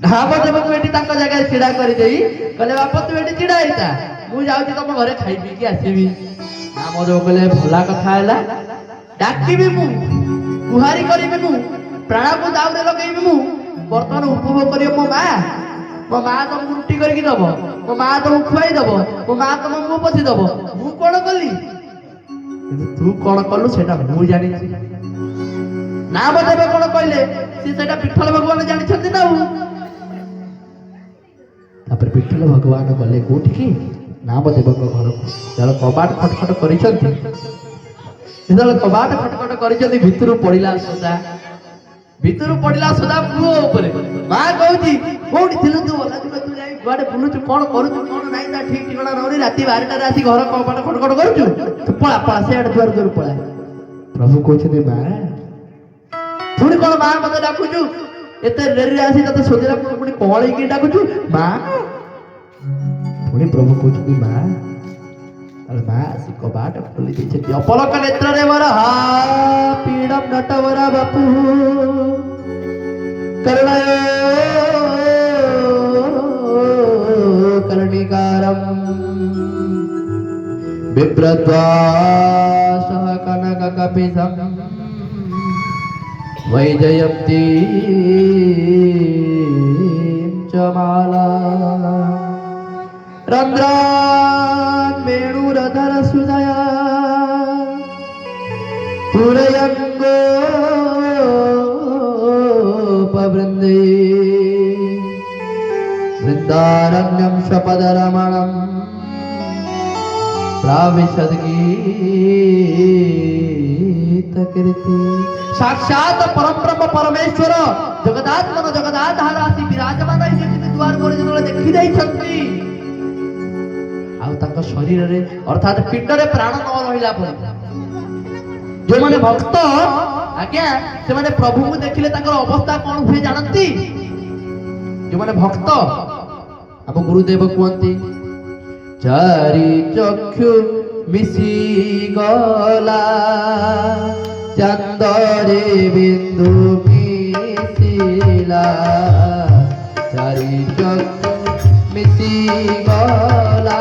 ନାମଦେବକୁ ଏଠି ତାଙ୍କ ଜାଗାରେ ଛିଡା କରିଦେଇ କହିଲେ ବାପା ତୁ ଏଠି ଛିଡା ହେଇଥା, ମୁଁ ଯାଉଛି ତମ ଘରେ ଖାଇ ପିଇକି ଆସିବି। ନାମଦେବ କହିଲେ ଭଲ କଥା ହେଲା, ଡାକିବି ମୁଁ, ଗୁହାରି କରିବି ମୁଁ, ପ୍ରାଣକୁ ଦାଉରେ ଲଗେଇବି ମୁଁ, ବର୍ତ୍ତମାନ ଉପଭୋଗ କରିବ ମୋ ମା ତମକୁ ରୁଟି କରିକି ଦବ, ମୋ ମା ତମକୁ ଖୁଆଇ ଦବ, ମୋ ମା ତମ ମୁହଁ ପୋଛି ଦବ। ମୁଁ କଣ କଲି, କିନ୍ତୁ ତୁ କଣ କଲୁ ସେଟା ମୁଁ ଜାଣିଛି। ନାମଦେବ କଣ କହିଲେ, ସେ ସେଟା ବିଠ୍ଠଲ ଭଗବାନ ଜାଣିଛନ୍ତି ନା। ତାପରେ ବିଠ୍ଠଲ ଭଗବାନ ଗଲେ କୋଉଠିକି, ନାମଦେବଙ୍କ ଘରକୁ। ଯେତେବେଳେ କବାଟ ଖଟଖଟ କରିଛନ୍ତି, ଯେତେବେଳେ କବାଟ ଖଟଖଟ କରିଛନ୍ତି, ଭିତରୁ ପଡିଲା ସଦା, ଭିତରୁ ପଡିଲା ସଦା ପୁଅ ଉପରେ। ମା କହୁଛି କୋଉଠି ଥିଲୁ ତୁ, ତୁ ଯାଇ କୁଆଡେ ବୁଲୁଛୁ, କଣ କରୁଛୁ, କଣ ନାହିଁ ତା ଠିକ ଠିକଣା ରହୁନି, ରାତି 12ଟାରେ ଆସି ଘର କବାଟ ଖଟଖଟ କରୁଛୁ, ତୁ ପଳା ପଳା ସେଆଡେ ଦୁଆର ଦୁଆର ପଳା। ପ୍ରଭୁ କହୁଛନ୍ତି ମା ପୁଣି କଣ ମା ମତେ ଡାକୁଛୁ, ଏତେ ଡେରିରେ ଆସି ତତେ ସୋଦିଲା ପୁଣି କଳେଇକି ଡାକୁଛୁ ମା। ପୁଣି ପ୍ରଭୁ କହୁଛନ୍ତି ମା, ମା ଆସି କବାଟ ଖୋଲି ଦେଇଛନ୍ତି। ଅପଲକ ନେତ୍ରରେ ମୋର ହା ପୀଡମ ନଟବରା ବାପୁ କରୁଣୟ କର୍ଣିକାରମ୍ ବିପ୍ରଦ୍වාସଃ କନକ କಪಿಸಂ ವೈಜಯಂತಿ ಚ ಮಾಲಾ रंध्रान वेणुरधर सुदया तुरयंगोपवृंदे वृंदारण्यं स्वपदरमणं प्राविशद्गीतकीर्ति। साक्षात परम ब्रह्म परमेश्वर जगदात्मन जगदाधार आसी विराजमान द्वार पर जो देखी देइछंती, तांको शरीर अर्थात पिंडरे प्राण न रहिला पर जो माने भक्त आज्ञा से माने प्रभु को देखिले ताकर अवस्था कोन हुए जानंती। जो माने भक्त अब गुरुदेव कहंती चारि चक्षु मिसी गला चंदरे बिंदु मिसिला, चारि चक्षु मिसी गला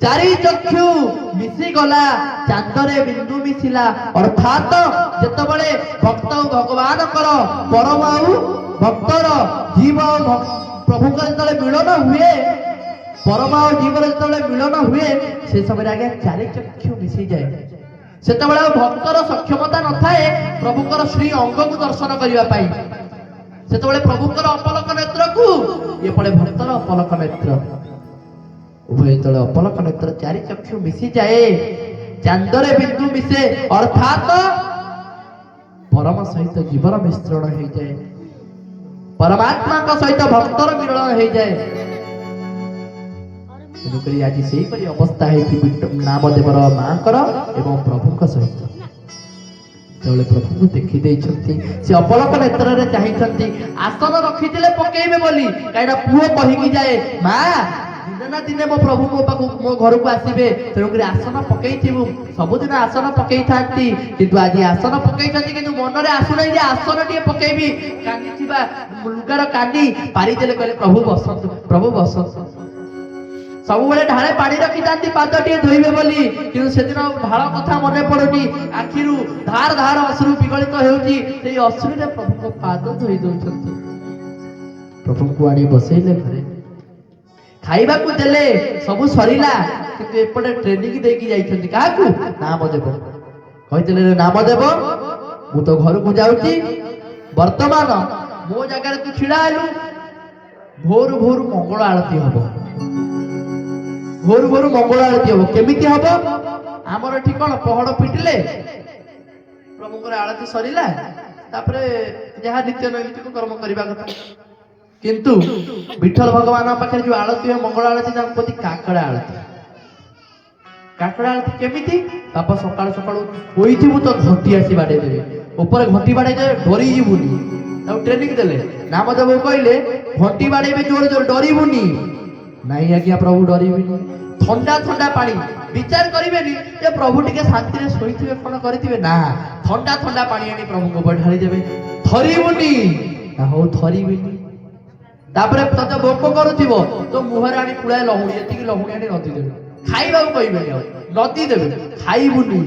चारि चक्षु मिसी गला चांदरे बिंदु मिसिला। अर्थात जेतबळे भक्त भगवान कर परम आउ भक्तर जीव प्रभु का जेतबळे मिलन हुए, परम आउ जीवर जेतबळे मिलन हुए से समय आगे चारि चक्षु मिसी जाए। सेतबळे भक्तर सक्षमता न थाए प्रभुकर श्री अंग को दर्शन करिवा पाई। सेतबळे प्रभुकर अपलक नेत्र को ये पड़े भक्तर अपलक नेत्र, उभय तले अपलक नेत्र चारि चक्षु मिसी जाए, चांदरे बिंदु मिसे। अर्थात परम सहित जीवर मिश्रण हो जाए। परमात्मा सहित भक्तर मिलन हो जाए तेणुकरी आज से अवस्था है नामदेवर माँ एवं प्रभु सहित जो प्रभु को देखी से अपलक नेत्र चाहते आसन रखी पकेबे बोली कहीं पुओ कहीकि जाए माँ दिने ना दिने मो प्रभु मो पाक मो घर को आसबे तेणुक आसन पकई सबुदिन आसन पकई था किंतु आज आसन पकई कि मन में आसुना जे आसन टे पकेबी कानी लुगार कानी पारिदेले कहले प्रभु बसंत सब बेले ढाले पानी रखी था पाद टे धोइबे बोली कि सेदिन ढाल कथा मन पड़ुनी आखिरु धार धार अश्रु विगलित होउची अश्रु प्रभु को पाद धोई दौरान प्रभु को आनी बसैले घरे खाइबा को देले सब सरीला किंतु एपटे ट्रेनिंग देकी जाइछन्ती काकू नामदेव कहितले नामदेव मु तो घर को जाउची वर्तमान मो जगह तू छिड़ा आलु भोर भोर मंगल आरती हबो भोर भोर मंगल आरती हबो केमिति हबो हमर एठी कोन पहड़ पिटिले प्रभुकर आरती सरीला तापरे जहा नित्य नैमित्तिक कर्म करबा कथा किंतु विठल भगवान पाखे जो आरती है मंगल आरती कहती काकड़ा आरती केमिति बापा सकाल सकाल होइथिबु तो घंटी आसी बाडे देबे ऊपर घंटी बाडे दे डरी जीवुनी ताऊ ट्रेनिंग देले नामदेव कहले घंटी बाडेबे जोर जोर डरीबुनी नाही आज्ञा प्रभु डरीबेनी ठंडा ठंडा पानी विचार करिबेनी जे प्रभु टिके शांति रे सोइथिबे कोन करिथिबे ना ठंडा ठंडा पानी आनी प्रभु को ढाली देबे थरीबुनी ना हो थरीबेनी तापरे तते भोक करूथिबो तो मुहर आनी पुळाय लहुणी एतिकी लहुणी आनी नदी देबे खाइबा कहबेनी नदी देबे खाइबुनी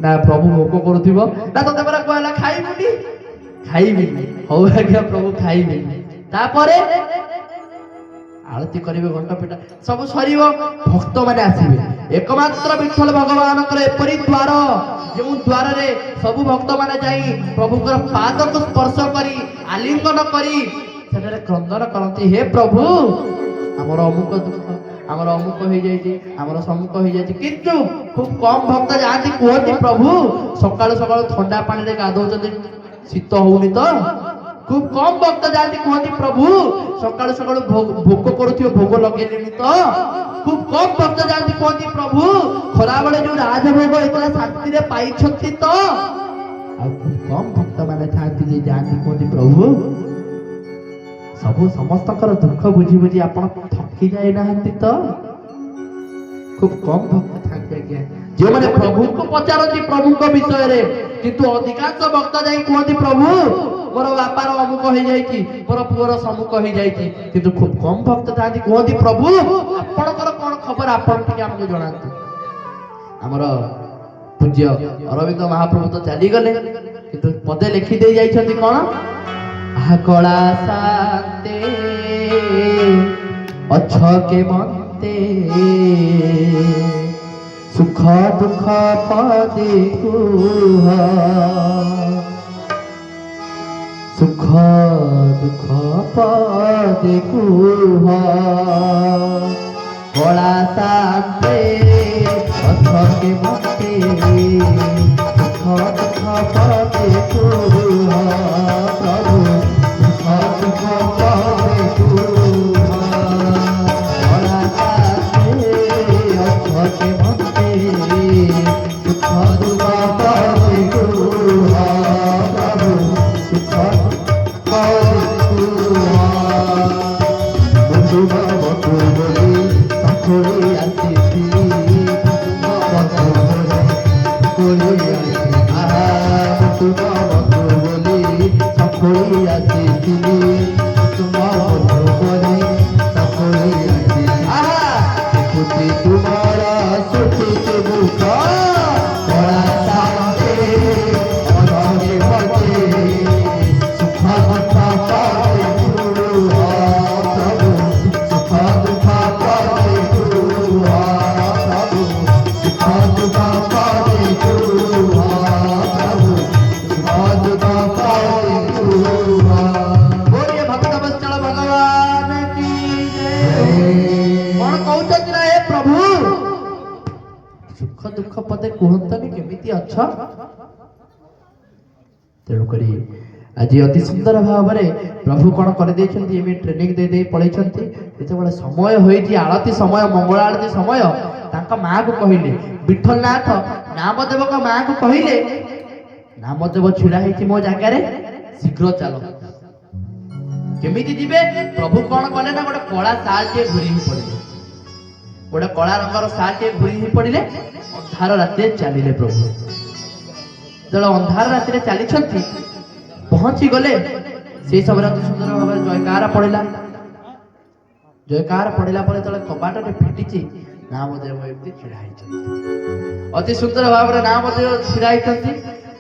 ना प्रभु भोक करूथिबो ना तते परा कहला खाइबेनी हो आज्ञा प्रभु खाइबेनी तापरे आरती करिबे घंटा पिटा सब सरीबो भक्त माने आसीबे एकमात्र विठल भगवान कर एपरी द्वार जो द्वार रे सब भक्त माने जाई प्रभु कर पाद को स्पर्श करी आलिंगन करी सेठारे क्रंदन करती हे प्रभु आमर अमुक दुख आमर अमुक हो जाइए आमर सम्मुख हो जाइए किंतु खूब कम भक्त जाती कहते प्रभु सकाल सकाल ठंडा पानी रे गाधौचंदी शीत होउनी तो खूब कम भक्त जाती कहते प्रभु सकाल सकाल भोग करुथिबो भोग लगेलेनी तो खूब कम भक्त जाती कहते प्रभु खरा बेले जो राजभोग एकला शांति रे पाइछंती तो आ खूब कम भक्त माने थांती जे जाती कहते प्रभु सबु समस्तकर दुख बुझी बुझी आपण थकी जाए ना तो खूब कम भक्त थाके आज्ञा जो माने प्रभु को पचारती प्रभु को विषय रे किंतु अधिकांश भक्त जाई कहती प्रभु मोर बापार अमुक हो जाइछि मोर पुअर सम्मुख हो जाइछि किंतु खूब कम भक्त थांती कहती प्रभु आपणकर कोन खबर आपण टिके हमको जणातु हमर पूज्य अरविंद महाप्रभु तो चली गले किंतु पदे लिखि दे जाइछन्ती कोन कला शांते अच्छ के मनते सुख दुख पदे कुह सुख दुख पदे कुह कला शांते अच्छ के मनते सुख दुख पदे कुह आज अति सुंदर भाव में प्रभु कौन कर ट्रेनिंग दे दे पलैंती जो समय होती आलती समय मंगल आलती समय माँ को कहले विठलनाथ नामदेव का माँ को कहले नामदेव छिड़ा है मो जगार शीघ्र चल केमी जीवे प्रभु कौन कले ना गोटे कला साल टे घूरी पड़े गोटे कला रंगर साल टे घूरी पड़े अंधार राति चलिए प्रभु जो अंधार राति चली पहुंची गले से समय अति सुंदर भाव जयकार पड़ा जयकार पड़ा पर जो कबाट फिटी नामदेव एमती छिड़ा अति सुंदर भाव में नामदेव छिड़ा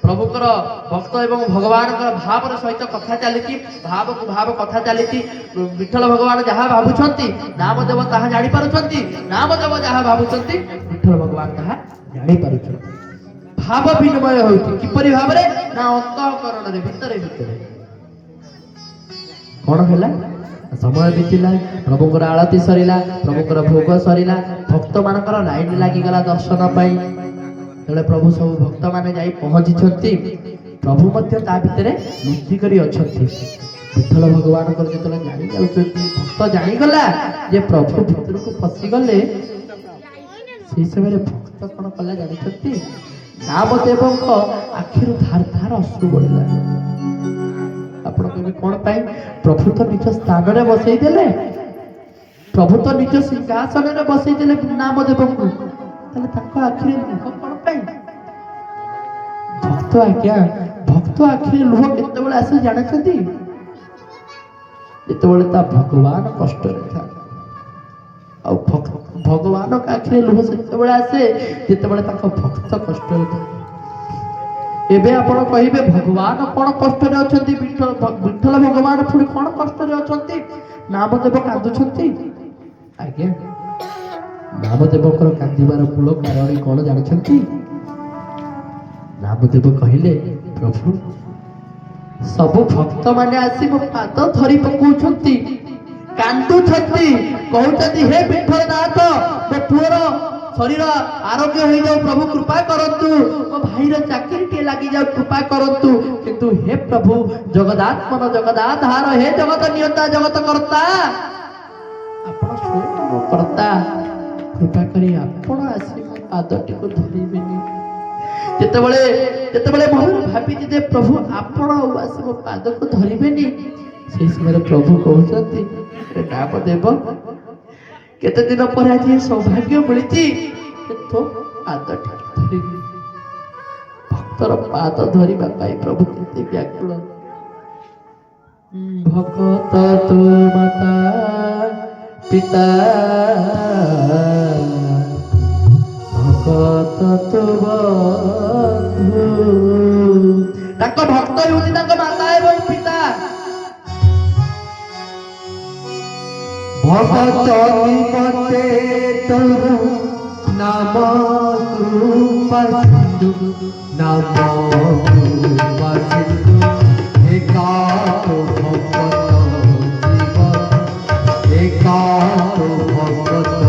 प्रभुकर भक्त एवं भगवान भाव सहित कथा चली भाव को भाव कथा चली विठल भगवान जहाँ भावुंट नामदेव ताहा जानी पारुंट नामदेव जहाँ भावुंट विठल भगवान ताहा जानी पारुंट भाव विनिमय होती किपरि भाव रे ना अंतःकरण रे भितरे भितरे कौन है समय बीतला प्रभुकर आलती सरीला प्रभुकर भोग सरीला भक्त मानकर लाइन लागिगला दर्शन पाई तेरे प्रभु सब भक्त माने जाई पहुंची प्रभु मध्य ता भितरे लुचि करी अछंती विठल भगवान कर जेतले जानी जाउछंती भक्त जानी गला जे प्रभु भितर को फसी गले से समय भक्त कोन कला जानिछंती नामदेव आखिर धार धार अश्रु गला आपण कभी कौन पाई प्रभु तो निज स्थान रे बसई देले प्रभु तो निज सिंहासन रे बसई देले नामदेव को ताले ताको आखिर लुह कौन पाई भक्त आखिर लुह केते बेले आसे जाने छथि जेते बेले ता भगवान कष्ट रे था आ भगवान का आखिर लुह सेते बेले आसे जेते बेले ताको भक्त कष्ट रे था एबे आपण कहिबे भगवान कोन कष्ट रे अछंती विठल भगवान पुरी कोन कष्ट रे अछंती नामदेव कांदुछंती आज्ञा नामदेव कांदिबार मूल कारण कौन जानते नामदेव कहले प्रभु सब भक्त माने आसी मो पाद धरी पकाउछंती कांदुछंती कहउछंती हे विठलनाथ मो पुअर शरीर आरोग्य हो जाओ प्रभु कृपा करंतु मो भाईर चाकरी टे लागि जाओ कृपा करंतु किंतु हे प्रभु जगदात्मन जगदाधार हे जगत नियंता जगत कर्ता आपण स्वयं कर्ता कृपा करी आपण आसी पादटी को धरिबेनी जेतेबेले मन भाबी जे प्रभु आपण आसी मो पाद को धरिबेनी से समय प्रभु कहउछंती रे नामदेव केते दिन पर आज सौभाग्य मिली तो पादटी धरिबी भक्तर पाद धरिबा पाई प्रभु केते व्याकुल भक्त तो माता पिता भक्त तो बंधु ताको भक्त होती ताको माता एवं पिता भक्त निमते तोर नाम कृपा सिंधु नाम कृपा सिंधु एकांत भक्त जीवन एकांत भक्त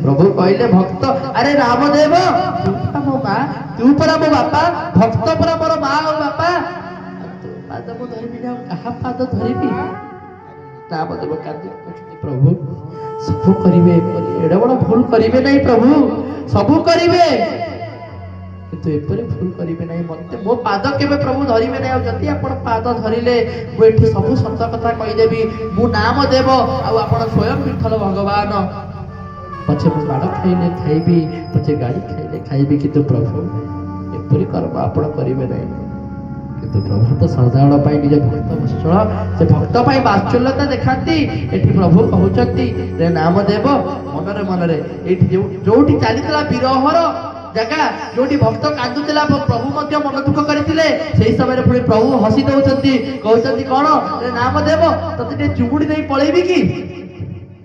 प्रभु कहले भक्त अरे रामदेव मो माँ तू परा मो बापा भक्त परा मोर माँ और बापा पाद मो धरिबी ना कहा पाद धरिबी रामदेव कांदी प्रभु सब करिवे एडा बड़ भूल करिवे नहीं प्रभु सब करिवे किंतु एपरी भूल करिवे नहीं मते मो पाद केबे प्रभु धरिवे नहीं जति आपण पाद धरिले मु एठी सब सत्य कथा कहि देबी मु नामदेव आ आपण स्वयं विठल भगवान पछे मु बाड़ खाइले खाइबी पछे गाड़ी खाइले खाइबी किंतु प्रभु एपरी कर्म आपण करिवे नहीं किंतु प्रभु तो सदाबेला पाई निज भक्त वत्सल से भक्त पाई वात्सल्यता देखाती एठी प्रभु कहउचंती रे नामदेव मनरे मनरे एठी जोठी चलीतला विरहर ଜାଗା ଯୋଉଠି ଭକ୍ତ କାନ୍ଦୁଥିଲା ପ୍ରଭୁ ମଧ୍ୟ ମନ ଦୁଃଖ କରିଥିଲେ। ସେଇ ସମୟରେ ପୁଣି ପ୍ରଭୁ ହସି ଦଉଛନ୍ତି, କହୁଛନ୍ତି କଣ ନାମ ଦେବ ତତେ ଟିକେ ଚୁମୁଡି ଦେଇ ପଳେଇବି କି?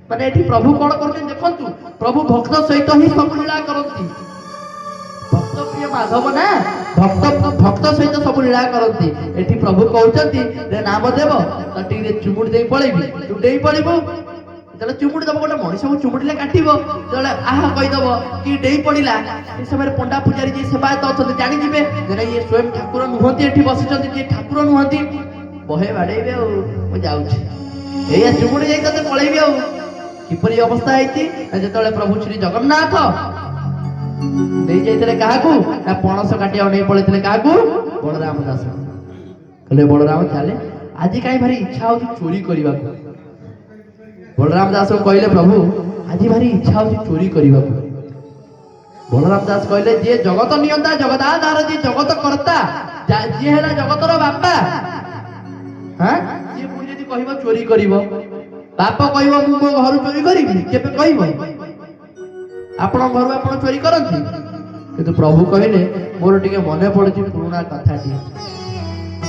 ମାନେ ଏଠି ପ୍ରଭୁ କଣ କରୁଛନ୍ତି ଦେଖନ୍ତୁ, ପ୍ରଭୁ ଭକ୍ତ ସହିତ ହିଁ ସବୁ ଲୀଳା କରନ୍ତି। ଭକ୍ତ ପ୍ରିୟ ମାଧବ ନା, ଭକ୍ତ ସହିତ ସବୁ ଲୀଳା କରନ୍ତି। ଏଠି ପ୍ରଭୁ କହୁଛନ୍ତି ରେ ନାମ ଦେବ ତ ଟିକେ ଚୁମୁଡି ଦେଇ ପଳେଇବି, ତୁ ଡେଇଁ ପଳିବୁ। ଯେତେବେଳେ ଚୁମୁଡି ଦବ, ଗୋଟେ ମଣିଷକୁ ଚୁମୁଡିଲେ କାଟିବ, ଯେତେବେଳେ ଆହା କହିଦବ କି ଡେଇଁ ପଡିଲା, ସେ ସମୟରେ ପଣ୍ଡା ପୂଜାରୀ ଯିଏ ସେବାୟତ ଅଛନ୍ତି ଜାଣିଯିବେ ଯେ ଇଏ ସ୍ୱୟଂ ଠାକୁର ନୁହନ୍ତି, ଏଠି ବସିଛନ୍ତି ଯିଏ ଠାକୁର ନୁହନ୍ତି। ବହେ ବାଡେଇବେ ଆଉ ମୁଁ ଯାଉଛି, ଏଇଆ ଚୁମୁଡି ଯାଇ ତତେ ପଳେଇବି ଆଉ। କିପରି ଅବସ୍ଥା ହେଇଛି ଯେତେବେଳେ ପ୍ରଭୁ ଶ୍ରୀ ଜଗନ୍ନାଥ ନେଇ ଯାଇଥିଲେ କାହାକୁ ନା ପଣସ କାଟିବାକୁ ନେଇ ପଳେଇଥିଲେ କାହାକୁ? ବଳରାମ ଦାସ। କହିଲେ ବଳରାମ ଚାଲେ, ଆଜି କାହିଁ ଭାରି ଇଚ୍ଛା ହଉଛି ଚୋରି କରିବାକୁ। ବଳରାମ ଦାସ କହିଲେ ପ୍ରଭୁ ଆଜି ଭାରି ଇଚ୍ଛା ହଉଛି ଚୋରି କରିବାକୁ। ବଳରାମ ଦାସ କହିଲେ ଯିଏ ଜଗତ ନିୟନ୍ତା ଜଗଦାଧାର, ଯିଏ ଜଗତ କର୍ତ୍ତା, ଯିଏ ହେଲା ଜଗତର ବାପା, ସିଏ ପୁଣି ଯଦି କହିବ ଚୋରି କରିବ, ବାପ କହିବ ମୁଁ ମୋ ଘରୁ ଚୋରି କରିବି, କେବେ କହିବ? ଆପଣଙ୍କ ଘରୁ ଆପଣ ଚୋରି କରନ୍ତି? କିନ୍ତୁ ପ୍ରଭୁ କହିଲେ ମୋର ଟିକେ ମନେ ପଡୁଛି ପୁରୁଣା କଥାଟି,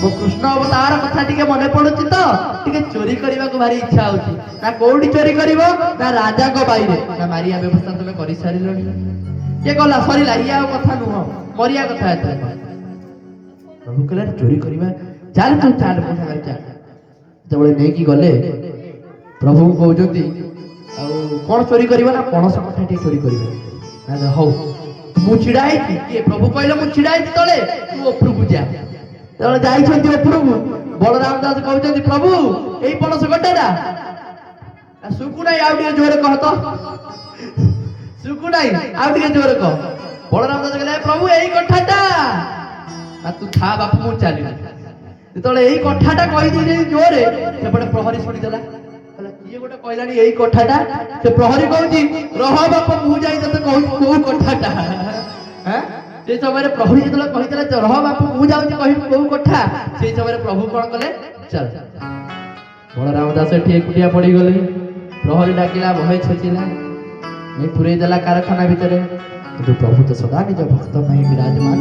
ମୋ କୃଷ୍ଣ ଅବତାର କଥା ଟିକେ ମନେ ପଡୁଛି ତ ଟିକେ ଚୋରି କରିବାକୁ ଭାରି ଇଚ୍ଛା ହଉଛି। ନା କୋଉଠି ଚୋରି କରିବ? ନା ରାଜାଙ୍କ ବାଇରେ। ନା ମାରିବା ବ୍ୟବସ୍ଥା ତମେ କରିସାରିଲଣି? କିଏ ଗଲା ସରିଲା, ଇଏ ଆଉ କଥା ନୁହଁ, ମରିବା କଥା ଏଥର। ପ୍ରଭୁ କହିଲେ ଚୋରି କରିବା, ଚାଲ ତୁ ଚାଲ ମୋ ସାଙ୍ଗରେ ଚାଲ। ଯେତେବେଳେ ନେଇକି ଗଲେ ପ୍ରଭୁ କହୁଛନ୍ତି ଆଉ କଣ ଚୋରି କରିବ? ନା ପଣସ କଠା ଟିକେ ଚୋରି କରିବେ। ନା ହଉ ମୁଁ ଛିଡା ହେଇଛି, କିଏ? ପ୍ରଭୁ କହିଲେ ମୁଁ ଛିଡା ହେଇଛି ତଳେ, ତୁ ଉପରକୁ ଯା। ଯେତେବେଳେ ଯାଇଛନ୍ତି ଉପରକୁ, ବଳରାମ ଦାସ କହୁଛନ୍ତି ପ୍ରଭୁ ଏଇ ପଣସ କଠାଟା ଶୁକୁ ନାହିଁ, ଆଉ ଟିକେ ଜୋରେ କହ ତ, ଶୁକୁ ନାହିଁ, ଆଉ ଟିକେ ଜୋରେ କହ। ବଳରାମ ଦାସ କହିଲେ ପ୍ରଭୁ ଏଇ କଠାଟା। ତୁ ଥା ବାପୁ ମୁଁ ଚାଲିବି। ଯେତେବେଳେ ଏଇ କଠାଟା କହିଦେଇ ଜୋରେ, ସେପଟେ ପ୍ରହରୀ ଶୁଣିଦେଲା, କିଏ ଗୋଟେ କହିଲାଣି ଏଇ କଠାଟା। ସେ ପ୍ରହରୀ କହୁଛି ରହ ବାପ ମୁଁ ଯାଇ ତତେ କହୁଛି କୋଉ କଠାଟା। ସେ ସମୟରେ ପ୍ରଭୁ ଯେତେବେଳେ କହିଥିଲେ ରହ ବାପୁ ମୁଁ ଯାଉଛି କହିବି କୋଉ କଠା, ସେଇ ସମୟରେ ପ୍ରଭୁ କଣ କଲେ? ଚାଲ। ବଳରାମ ଦାସ ଏଠି ଏକୁଟିଆ ପଡିଗଲେ। ପ୍ରହରୀ ଡାକିଲା, ବହେ ଛେଚିଲା, ନେଇ ପୁରେଇ ଦେଲା କାରଖାନା ଭିତରେ। କିନ୍ତୁ ପ୍ରଭୁ ତ ସଦା ନିଜ ଭକ୍ତ ପାଇଁ ବିରାଜମାନ।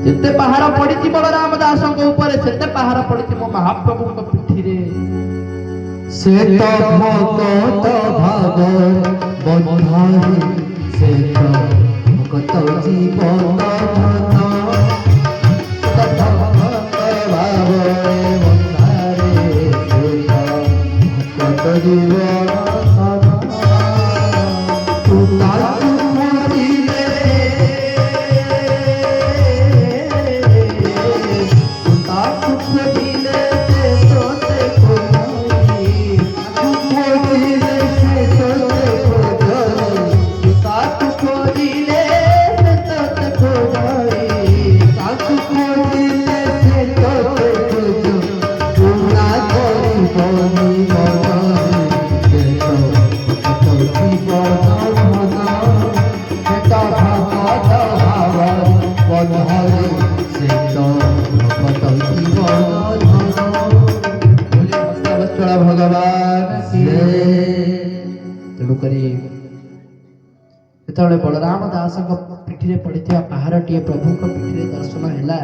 ଯେତେ ପାହାର ପଡିଛି ବଳରାମ ଦାସଙ୍କ ଉପରେ, ସେତେ ପାହାର ପଡିଛି ମୋ ମହାପ୍ରଭୁଙ୍କ ପିଠିରେ। ସେ ତ ଭଗତ ଭାଗ ବନ୍ଧାରେ, ସେ ତ ଭଗତ ଜୀବନ ଧନ, ଭଗତ ଭାବରେ ବନ୍ଧାରେ, ସେ ତ ଭଗତ ଜୀବନ ଧନ। ତୁ ତାକୁ ମରିଲେ, ତୁ ତାକୁ ଖୋଜିଲେ ସେ ତୋତେ ଖୋଜି, ତାକୁ ଖୋଜିଲେ ସେ ତୋତେ ଖୋଜି, ତାକୁ ଖୋଜିଲେ ସେ ତୋତେ ଖୋଜି, ପୁରା କରିବନି ମନରେ, ସେ ତ ଭଗତ ଜୀବନ ଧନ, ସେ ତ ଭଗତ ଭାବରେ ବନ୍ଧାରେ, ସେ ତ ଭଗତ ଜୀବନ ଧନ। ଭଗବାନ ତେଣୁକରି ଯେତେବେଳେ ବଳରାମ ଦାସଙ୍କ ପିଠିରେ ପଡିଥିବା ପାହାରଟିଏ ପ୍ରଭୁଙ୍କ ପିଠିରେ ଦର୍ଶନ ହେଲା,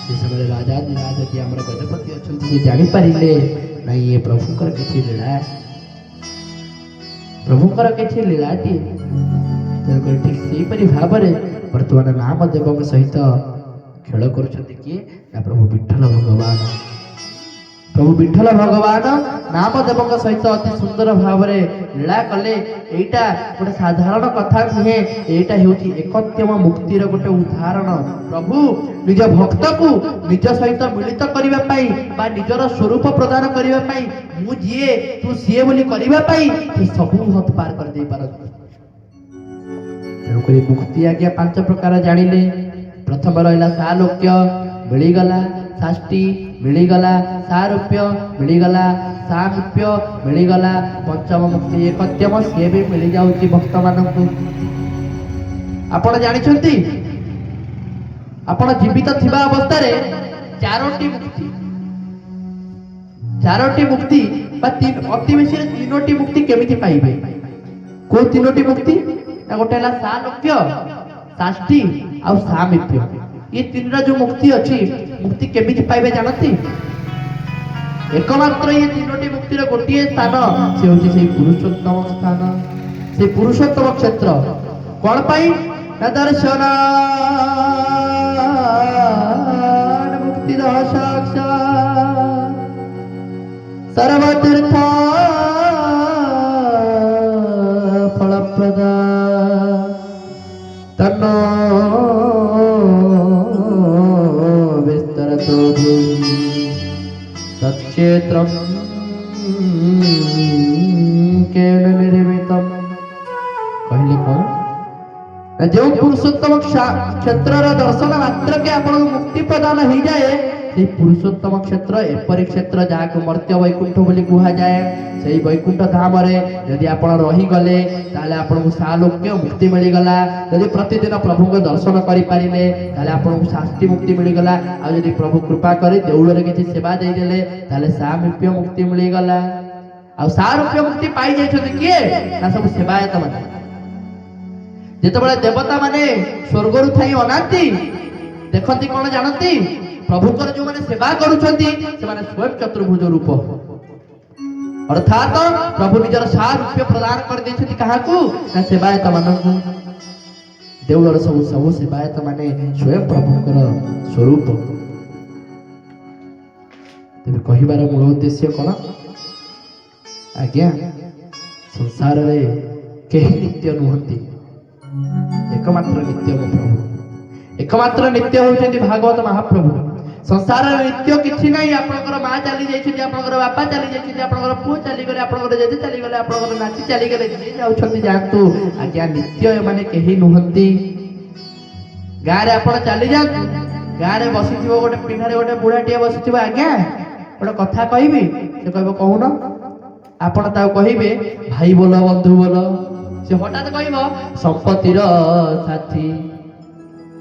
ସେ ସମୟରେ ରାଜାଧିରାଜ ଯିଏ ଆମର ଗଜପତି ଅଛନ୍ତି ସେ ଜାଣିପାରିଲେ ନାଇଁ ଇଏ ପ୍ରଭୁଙ୍କର କିଛି ଲୀଳା, ପ୍ରଭୁଙ୍କର କିଛି ଲୀଳାଟିଏ। ତେଣୁକରି ଠିକ ସେହିପରି ଭାବରେ ବର୍ତ୍ତମାନ ନାମଦେବଙ୍କ ସହିତ ଖେଳ କରୁଛନ୍ତି କିଏ? ନା ପ୍ରଭୁ ବିଠ୍ଠଲ ଭଗବାନ। ପ୍ରଭୁ ବିଠ୍ଠଲ ଭଗବାନ ନାମଦେବଙ୍କ ସହିତ ଅତି ସୁନ୍ଦର ଭାବରେ ଲୀଳା କଲେ। ଏଇଟା ଗୋଟେ ସାଧାରଣ କଥା ନୁହେଁ, ଏଇଟା ହେଉଛି ଏକତ୍ୟମ ମୁକ୍ତିର ଗୋଟେ ଉଦାହରଣ। ପ୍ରଭୁ ନିଜ ଭକ୍ତକୁ ନିଜ ସହିତ ମିଳିତ କରିବା ପାଇଁ ବା ନିଜର ସ୍ୱରୂପ ପ୍ରଦାନ କରିବା ପାଇଁ, ମୁଁ ଯିଏ ତୁ ସିଏ ବୋଲି କରିବା ପାଇଁ ସେ ସବୁ ହତ ପାର କରିଦେଇ ପାରନ୍ତି। ତେଣୁକରି ମୁକ୍ତି ଆଜ୍ଞା ପାଞ୍ଚ ପ୍ରକାର ଜାଣିଲେ। ପ୍ରଥମ ରହିଲା ସାଲୋକ୍ୟ, ମିଳିଗଲା। ଷାଷ୍ଠୀ ମିଳିଗଲା, ସାରୂପ୍ୟ ମିଳିଗଲା, ସାମୀପ୍ୟ ମିଳିଗଲା। ପଞ୍ଚମ ମୁକ୍ତି ଏକତ୍ୟମ, ସିଏ ବି ମିଳିଯାଉଛି ଭକ୍ତମାନଙ୍କୁ। ଆପଣ ଜାଣିଛନ୍ତି ଆପଣ ଜୀବିତ ଥିବା ଅବସ୍ଥାରେ ଚାରୋଟି ମୁକ୍ତି ବା ଅତି ବେଶୀରେ ତିନୋଟି ମୁକ୍ତି କେମିତି ପାଇବେ? କୋଉ ତିନୋଟି ମୁକ୍ତି? ଗୋଟେ ହେଲା ସାଲୋକ୍ୟ, ଷାଷ୍ଠୀ ଆଉ ସାମିପ୍ୟ ଏ ତିନିଟା ଯୋଉ ମୁକ୍ତି ଅଛି ମୁକ୍ତି କେମିତି ପାଇବେ ଜାଣନ୍ତି? एकमात्र ये तीनोटी मुक्तिर गोटे स्थान से होची से पुरुषोत्तम स्थान से पुरुषोत्तम क्षेत्र कौन पाई ना दर्शन मुक्ति साक्षात सर्वतीर्थ फलप्रद तन्नो विस्तरतो भूमि तत्क्षेत्रं केन निर्मितम कहले कौन ना जो पुरुषोत्तम क्षेत्र दर्शन मात्र के आपण मुक्ति प्रदान हो जाए से पुरुषोत्तम क्षेत्र एपरी क्षेत्र जहाँ को मर्त्य वैकुंठ बोली कहा जाए से वैकुंठ धाम रे यदि आपण रही गले ताले आपण को सालोक्य मुक्ति मिल गला यदि प्रतिदिन प्रभु को दर्शन करि पारिले ताले आपण को शास्ति मुक्ति मिल गला आ यदि प्रभु कृपा करी देउळ रे किछि सेवा दे देले ताले सामीप्य मुक्ति मिल गला आ सारूप्य मुक्ति पाई जाय छथि किए ना सब सेवायत माने जेतबेले देवता माने स्वर्ग रु थाई अनांती देखंती कोन जानंती प्रभुकर जो माने सेवा करूछंती से माने स्वयं चतुर्भुज रूप अर्थात प्रभु निजर सारूप्य प्रदान कर देछथि काहाकू ना सेवायत मानकू देउलर सब सेवायत माने स्वयं प्रभुकर स्वरूप तेबे कहिबार मूल उद्देश्य कोन आज्ञा संसार रे केही नित्य नुहंती एकमात्र नित्य प्रभु एकमात्र नित्य होउछंती भागवत महाप्रभु संसार नित्य किछि नाही आपनकर मां चली जाइछथि आपनकर बापा चली जाइछथि आपनकर पुओ चली गले आपनकर जेजे चली गले आपनकर नाती चली गले जे जाउछथि जानतु आज्ञा नित्य माने केही नुहंती गारे आपण चली जांतु गारे बसिथिबो गोटे पिंढारे गोटे बुढाटिए बसिथिबो आज्ञा गोटे कथा कहबी से कहबो कहून आपण ताऊ कहिबे भाई बोलो बंधु बोलो से हठात कहबो संपत्तिर साथी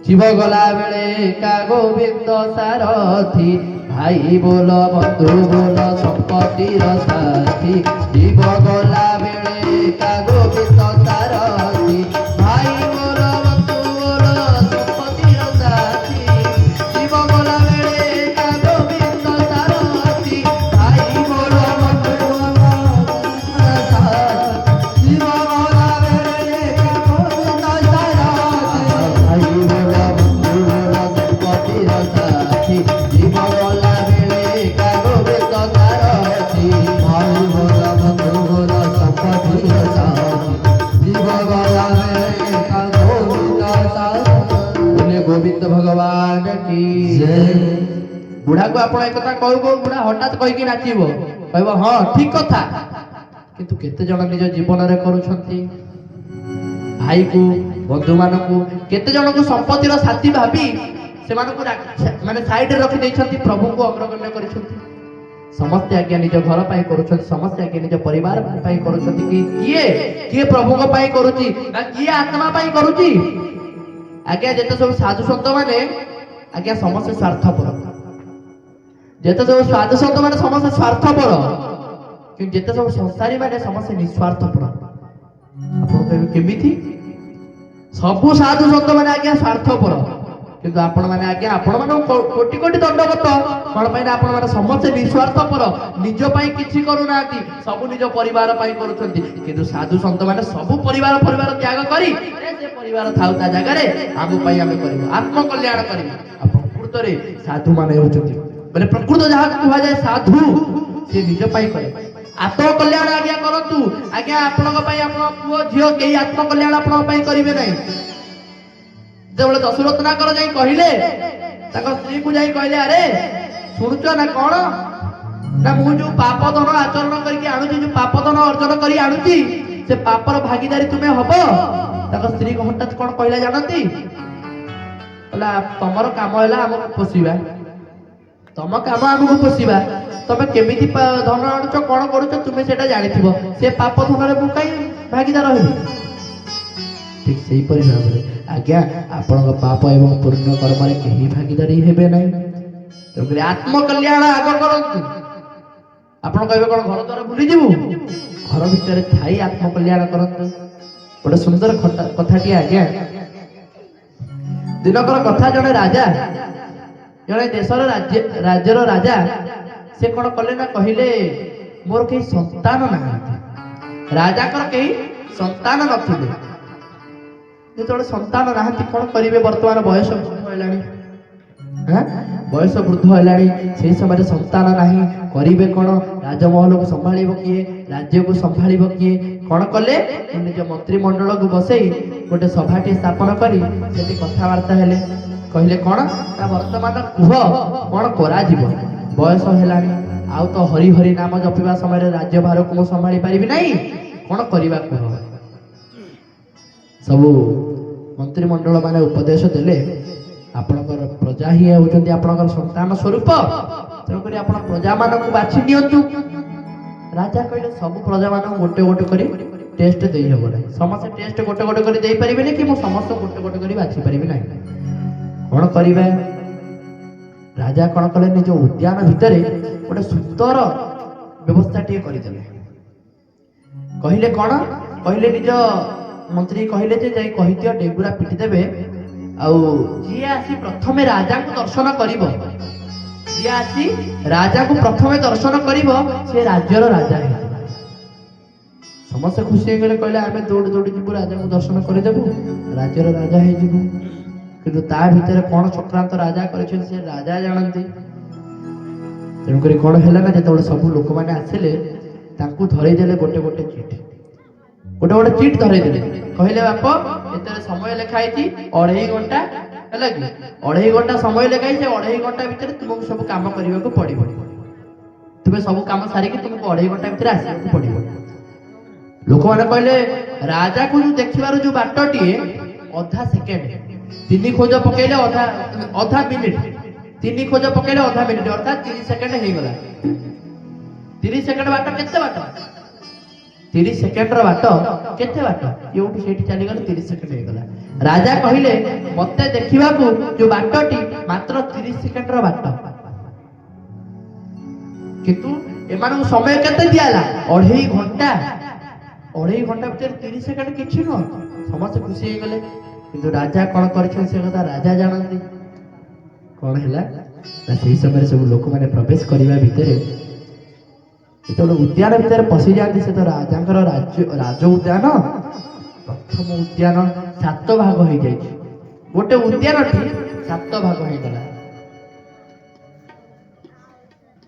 जीव गला बेले का गोविंद सारथी भाई बोलो बंधु बोलो संपत्तिर साथी जीव गला बेले का गोविंद सारथी भाई बोलो बंधु बोलो संपत्तिर साथी जीव गला बेले का गोविंद सारथी भाई बोलो बंधु बोलो जीव गला बेले का गोविंद सारथी भाई गोविंद भगवान की जय बुढ़ा को आपण एक कथा कहबो बुढ़ा हठात कहि कि नाचिबो कहबो हां ठीक कथा किंतु केते जण निज जीवन रे करूछंती भाई को बंधु मान को केते जण को संपत्तिर साथी भाबी से माने साइड रे रखि दैछंती प्रभु को अग्रगण्य करिछंती समस्त आज्ञा निज घर पाई करूछंती समस्त आज्ञा निज परिवार पाई करूछंती कि किए प्रभु को पाई करूची ना किए आत्मा पाई करूची आज्ञा जेते सब साधु संत माने आज्ञा समस्त स्वार्थपर जेते सब साधु संत माने समस्त स्वार्थपर कि जेते सब संसारी माने समस्त निस्वार्थपर आपण कहबे केमिति सब साधु संत माने आज्ञा स्वार्थपर किंतु आपण माने आज्ञा आपण माने कोटि कोटि दंडवत कोन पय आपण माने समस्त निस्वार्थपर निज पय किछि करू नाती सब निज परिवार पय करूछंती किंतु साधु संत माने सब परिवार त्याग करी से परिवार थाउ ता जगह रे आगु पय आमे करिवो आत्म कल्याण करिवो प्रकृत रे साधु माने होचंती माने प्रकृत जहा कुहा जाय साधु से निज पय करे आत्म कल्याण आज्ञा करतु आज्ञा आपनक पय आपन पुओ झियो केही आत्म कल्याण आपन पय करिवे नै जेबले दशरथ ना कर जाई कहिले ताको स्त्री को जाई कहले अरे सुनुचो ना कोन ना मु जो पाप धन आचरण करके आनुची जो पाप धन अर्जन करी आनुची से पापर भागीदारी तुमे हबो ताको स्त्री को हठात कोन कहला जानती बोला तमर काम हैला हमको पोसीबा तम काम हमको पोसीबा तमे केमिति धन आनुचो कोन करूचो तुमे सेटा जानिथिबो से पाप धन रे मु काई भागीदार हेबी ठीक सही परि भाबरे आज्ञा आपन पाप एवं पुण्य कर्म रे केही भागीदारी हेबे नै तो आत्म कल्याण आग करंतु आपन कहबे कोन घर द्वार भूली जीवु घर भितर थाई आत्म कल्याण करंतु बड़ सुंदर कथाटी आज्ञा ଦିନକର କଥା, ଜଣେ ରାଜା, ଜଣେ ଦେଶର ରାଜ୍ୟର ରାଜା, ସେ କଣ କଲେ ନା କହିଲେ ମୋର କେହି ସନ୍ତାନ ନାହାନ୍ତି। ରାଜାଙ୍କର କେହି ସନ୍ତାନ ନଥିଲେ। ଯେତେବେଳେ ସନ୍ତାନ ନାହାନ୍ତି କଣ କରିବେ? ବର୍ତ୍ତମାନ ବୟସ ବୃଦ୍ଧ ହେଲାଣି, ବୟସ ବୃଦ୍ଧ ହେଲାଣି, ସେଇ ସମୟରେ ସନ୍ତାନ ନାହିଁ, କରିବେ କଣ? ରାଜମହଲକୁ ସମ୍ଭାଳିବ କିଏ? ରାଜ୍ୟକୁ ସମ୍ଭାଳିବ କିଏ? କଣ କଲେ? ନିଜ ମନ୍ତ୍ରିମଣ୍ଡଳକୁ ବସେଇ ଗୋଟେ ସଭାଟିଏ ସ୍ଥାପନ କରି ସେଠି କଥାବାର୍ତ୍ତା ହେଲେ। କହିଲେ କଣ ନା ବର୍ତ୍ତମାନ କୁହ କଣ କରାଯିବ? ବୟସ ହେଲାଣି, ଆଉ ତ ହରି ହରି ନାମ ଜପିବା ସମୟରେ ରାଜ୍ୟଭାରକୁ ମୁଁ ସମ୍ଭାଳି ପାରିବି ନାହିଁ, କଣ କରିବା କୁହ? ସବୁ ମନ୍ତ୍ରିମଣ୍ଡଳ ମାନେ ଉପଦେଶ ଦେଲେ, ଆପଣଙ୍କର ପ୍ରଜା ହିଁ ହେଉଛନ୍ତି ଆପଣଙ୍କର ସନ୍ତାନ ସ୍ୱରୂପ, ତେଣୁକରି ଆପଣ ପ୍ରଜାମାନଙ୍କୁ ବାଛି ନିଅନ୍ତୁ। ରାଜା କହିଲେ ସବୁ ପ୍ରଜାମାନଙ୍କୁ ଗୋଟେ ଗୋଟେ କରି ଟେଷ୍ଟ ଦେଇ ହବ ନାହିଁ, ସମସ୍ତେ ଟେଷ୍ଟ ଗୋଟେ ଗୋଟେ କରି ଦେଇପାରିବେନି କି ମୁଁ ସମସ୍ତଙ୍କୁ ଗୋଟେ ଗୋଟେ କରି ବାଛି ପାରିବି ନାହିଁ। କଣ କରିବା? ରାଜା କଣ କଲେ? ନିଜ ଉଦ୍ୟାନ ଭିତରେ ଗୋଟେ ସୁନ୍ଦର ବ୍ୟବସ୍ଥାଟିଏ କରିଦେଲେ। କହିଲେ କଣ? କହିଲେ ନିଜ ମନ୍ତ୍ରୀ କହିଲେ ଯେ ଯାଇ କହିଦିଅ ଡେଗୁରା ପିଟି ଦେବେ, ଆଉ ଯିଏ ଆସି ପ୍ରଥମେ ରାଜାଙ୍କୁ ଦର୍ଶନ କରିବ, ଯିଏ ଆସି ରାଜାକୁ ପ୍ରଥମେ ଦର୍ଶନ କରିବ, ସେ ରାଜ୍ୟର ରାଜା ହେଇଯିବ। ସମସ୍ତେ ଖୁସି ହେଇଗଲେ, କହିଲେ ଆମେ ଦୌଡ଼ି ଦୌଡ଼ି ଯିବୁ, ରାଜାଙ୍କୁ ଦର୍ଶନ କରିଦେବୁ, ରାଜ୍ୟର ରାଜା ହେଇଯିବୁ। କିନ୍ତୁ ତା ଭିତରେ କଣ ଚକ୍ରାନ୍ତ ରାଜା କରିଛନ୍ତି ସେ ରାଜା ଜାଣନ୍ତି। ତେଣୁକରି କଣ ହେଲା ନା ଯେତେବେଳେ ସବୁ ଲୋକମାନେ ଆସିଲେ, ତାଙ୍କୁ ଧରେଇଦେଲେ ଗୋଟେ ଗୋଟେ ଚିଠି, ଗୋଟେ ଗୋଟେ ଚିଟ୍ ଧରେଇଦେଲେ। କହିଲେ ବାପ ଏତେବେଳେ ସମୟ ଲେଖା ହେଇଛି 2.5 ଘଣ୍ଟା, ହେଲା କି 2.5 ଘଣ୍ଟା ସମୟ ଲେଖା ହେଇଛି, 2.5 ଘଣ୍ଟା ଭିତରେ ତୁମକୁ ସବୁ କାମ କରିବାକୁ ପଡିବ। ତୁମେ ସବୁ କାମ ସାରିକି ତୁମକୁ 2.5 ଘଣ୍ଟା ଭିତରେ ଆସିବାକୁ ପଡିବ। ଲୋକମାନେ କହିଲେ ରାଜାକୁ ଦେଖିବାର ଯୋଉ ବାଟଟିଏ ଅଧା ସେକେଣ୍ଡ, 3 ଖୋଜ ପକେଇଲେ ଅଧା ମିନିଟ, 3 ଖୋଜ ପକେଇଲେ ଅଧା ମିନିଟ, ଅର୍ଥାତ 30 ସେକେଣ୍ଡ ହେଇଗଲା। 30 ସେକେଣ୍ଡ ବାଟ କେତେ ବାଟ? 30 ସେକେଣ୍ଡର ବାଟ କେତେ ବାଟ? ଏଉଠୁ ସେଇଠି ଚାଲିଗଲେ 30 ସେକେଣ୍ଡ ହେଇଗଲା। ରାଜା କହିଲେ ମତେ ଦେଖିବାକୁ ଯୋଉ ବାଟଟି ମାତ୍ର 30 ସେକେଣ୍ଡର ବାଟ, କିନ୍ତୁ ଏମାନଙ୍କୁ ସମୟ କେତେ ଦିଆହେଲା? 2.5 ଘଣ୍ଟା। 2.5 ଘଣ୍ଟା ଭିତରେ 30 ସେକେଣ୍ଡ କିଛି ନୁହଁ। ସମସ୍ତେ ଖୁସି ହେଇଗଲେ, କିନ୍ତୁ ରାଜା କଣ କରିଛନ୍ତି ସେ କଥା ରାଜା ଜାଣନ୍ତି। କଣ ହେଲା ନା ସେଇ ସମୟରେ ସବୁ ଲୋକମାନେ ପ୍ରବେଶ କରିବା ଭିତରେ ଯେତେବେଳେ ଉଦ୍ୟାନ ଭିତରେ ପଶି ଯାଆନ୍ତି, ସେ ତ ରାଜାଙ୍କର ରାଜ ଉଦ୍ୟାନ, ପ୍ରଥମ ଉଦ୍ୟାନ 7 ଭାଗ ହେଇଯାଇଛି। ଗୋଟେ ଉଦ୍ୟାନଟି 7 ଭାଗ ହେଇଗଲା।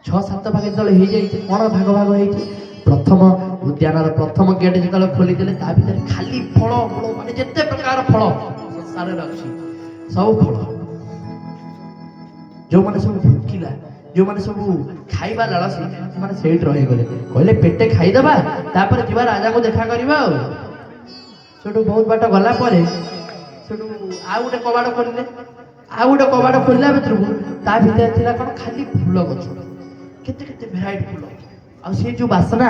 6-7 ଭାଗ ଯେତେବେଳେ ହେଇଯାଇଛି, କଣ ଭାଗ ଭାଗ ହେଇଛି? ପ୍ରଥମ ଉଦ୍ୟାନର ପ୍ରଥମ ଗେଟ୍ ଯେତେବେଳେ ଖୋଲିଦେଲେ, ତା ଭିତରେ ଖାଲି ଫଳ ଫଳ, ମାନେ ଯେତେ ପ୍ରକାର ଫଳ ସଂସାରରେ ଅଛି ସବୁ ଫଳ। ଯୋଉମାନେ ସବୁ ଭୋକିଲା, ଯୋଉମାନେ ସବୁ ଖାଇବା ଲାଳସୀ, ସେମାନେ ସେଇଠି ରହିଗଲେ। କହିଲେ ପେଟେ ଖାଇଦବା, ତାପରେ ଯିବା ରାଜାଙ୍କୁ ଦେଖା କରିବା। ଆଉ ସେଠୁ ବହୁତ ବାଟ ଗଲା ପରେ ସେଠୁ ଆଉ ଗୋଟେ କବାଟ ଖୋଲିଲେ। ଆଉ ଗୋଟେ କବାଟ ଖୋଲିଲା ଭିତରକୁ ତା ଭିତରେ ଥିଲା କଣ? ଖାଲି ଫୁଲ ଗଛ, କେତେ କେତେ ଭେରାଇଟି ଫୁଲ, ଆଉ ସେ ଯୋଉ ବାସନା,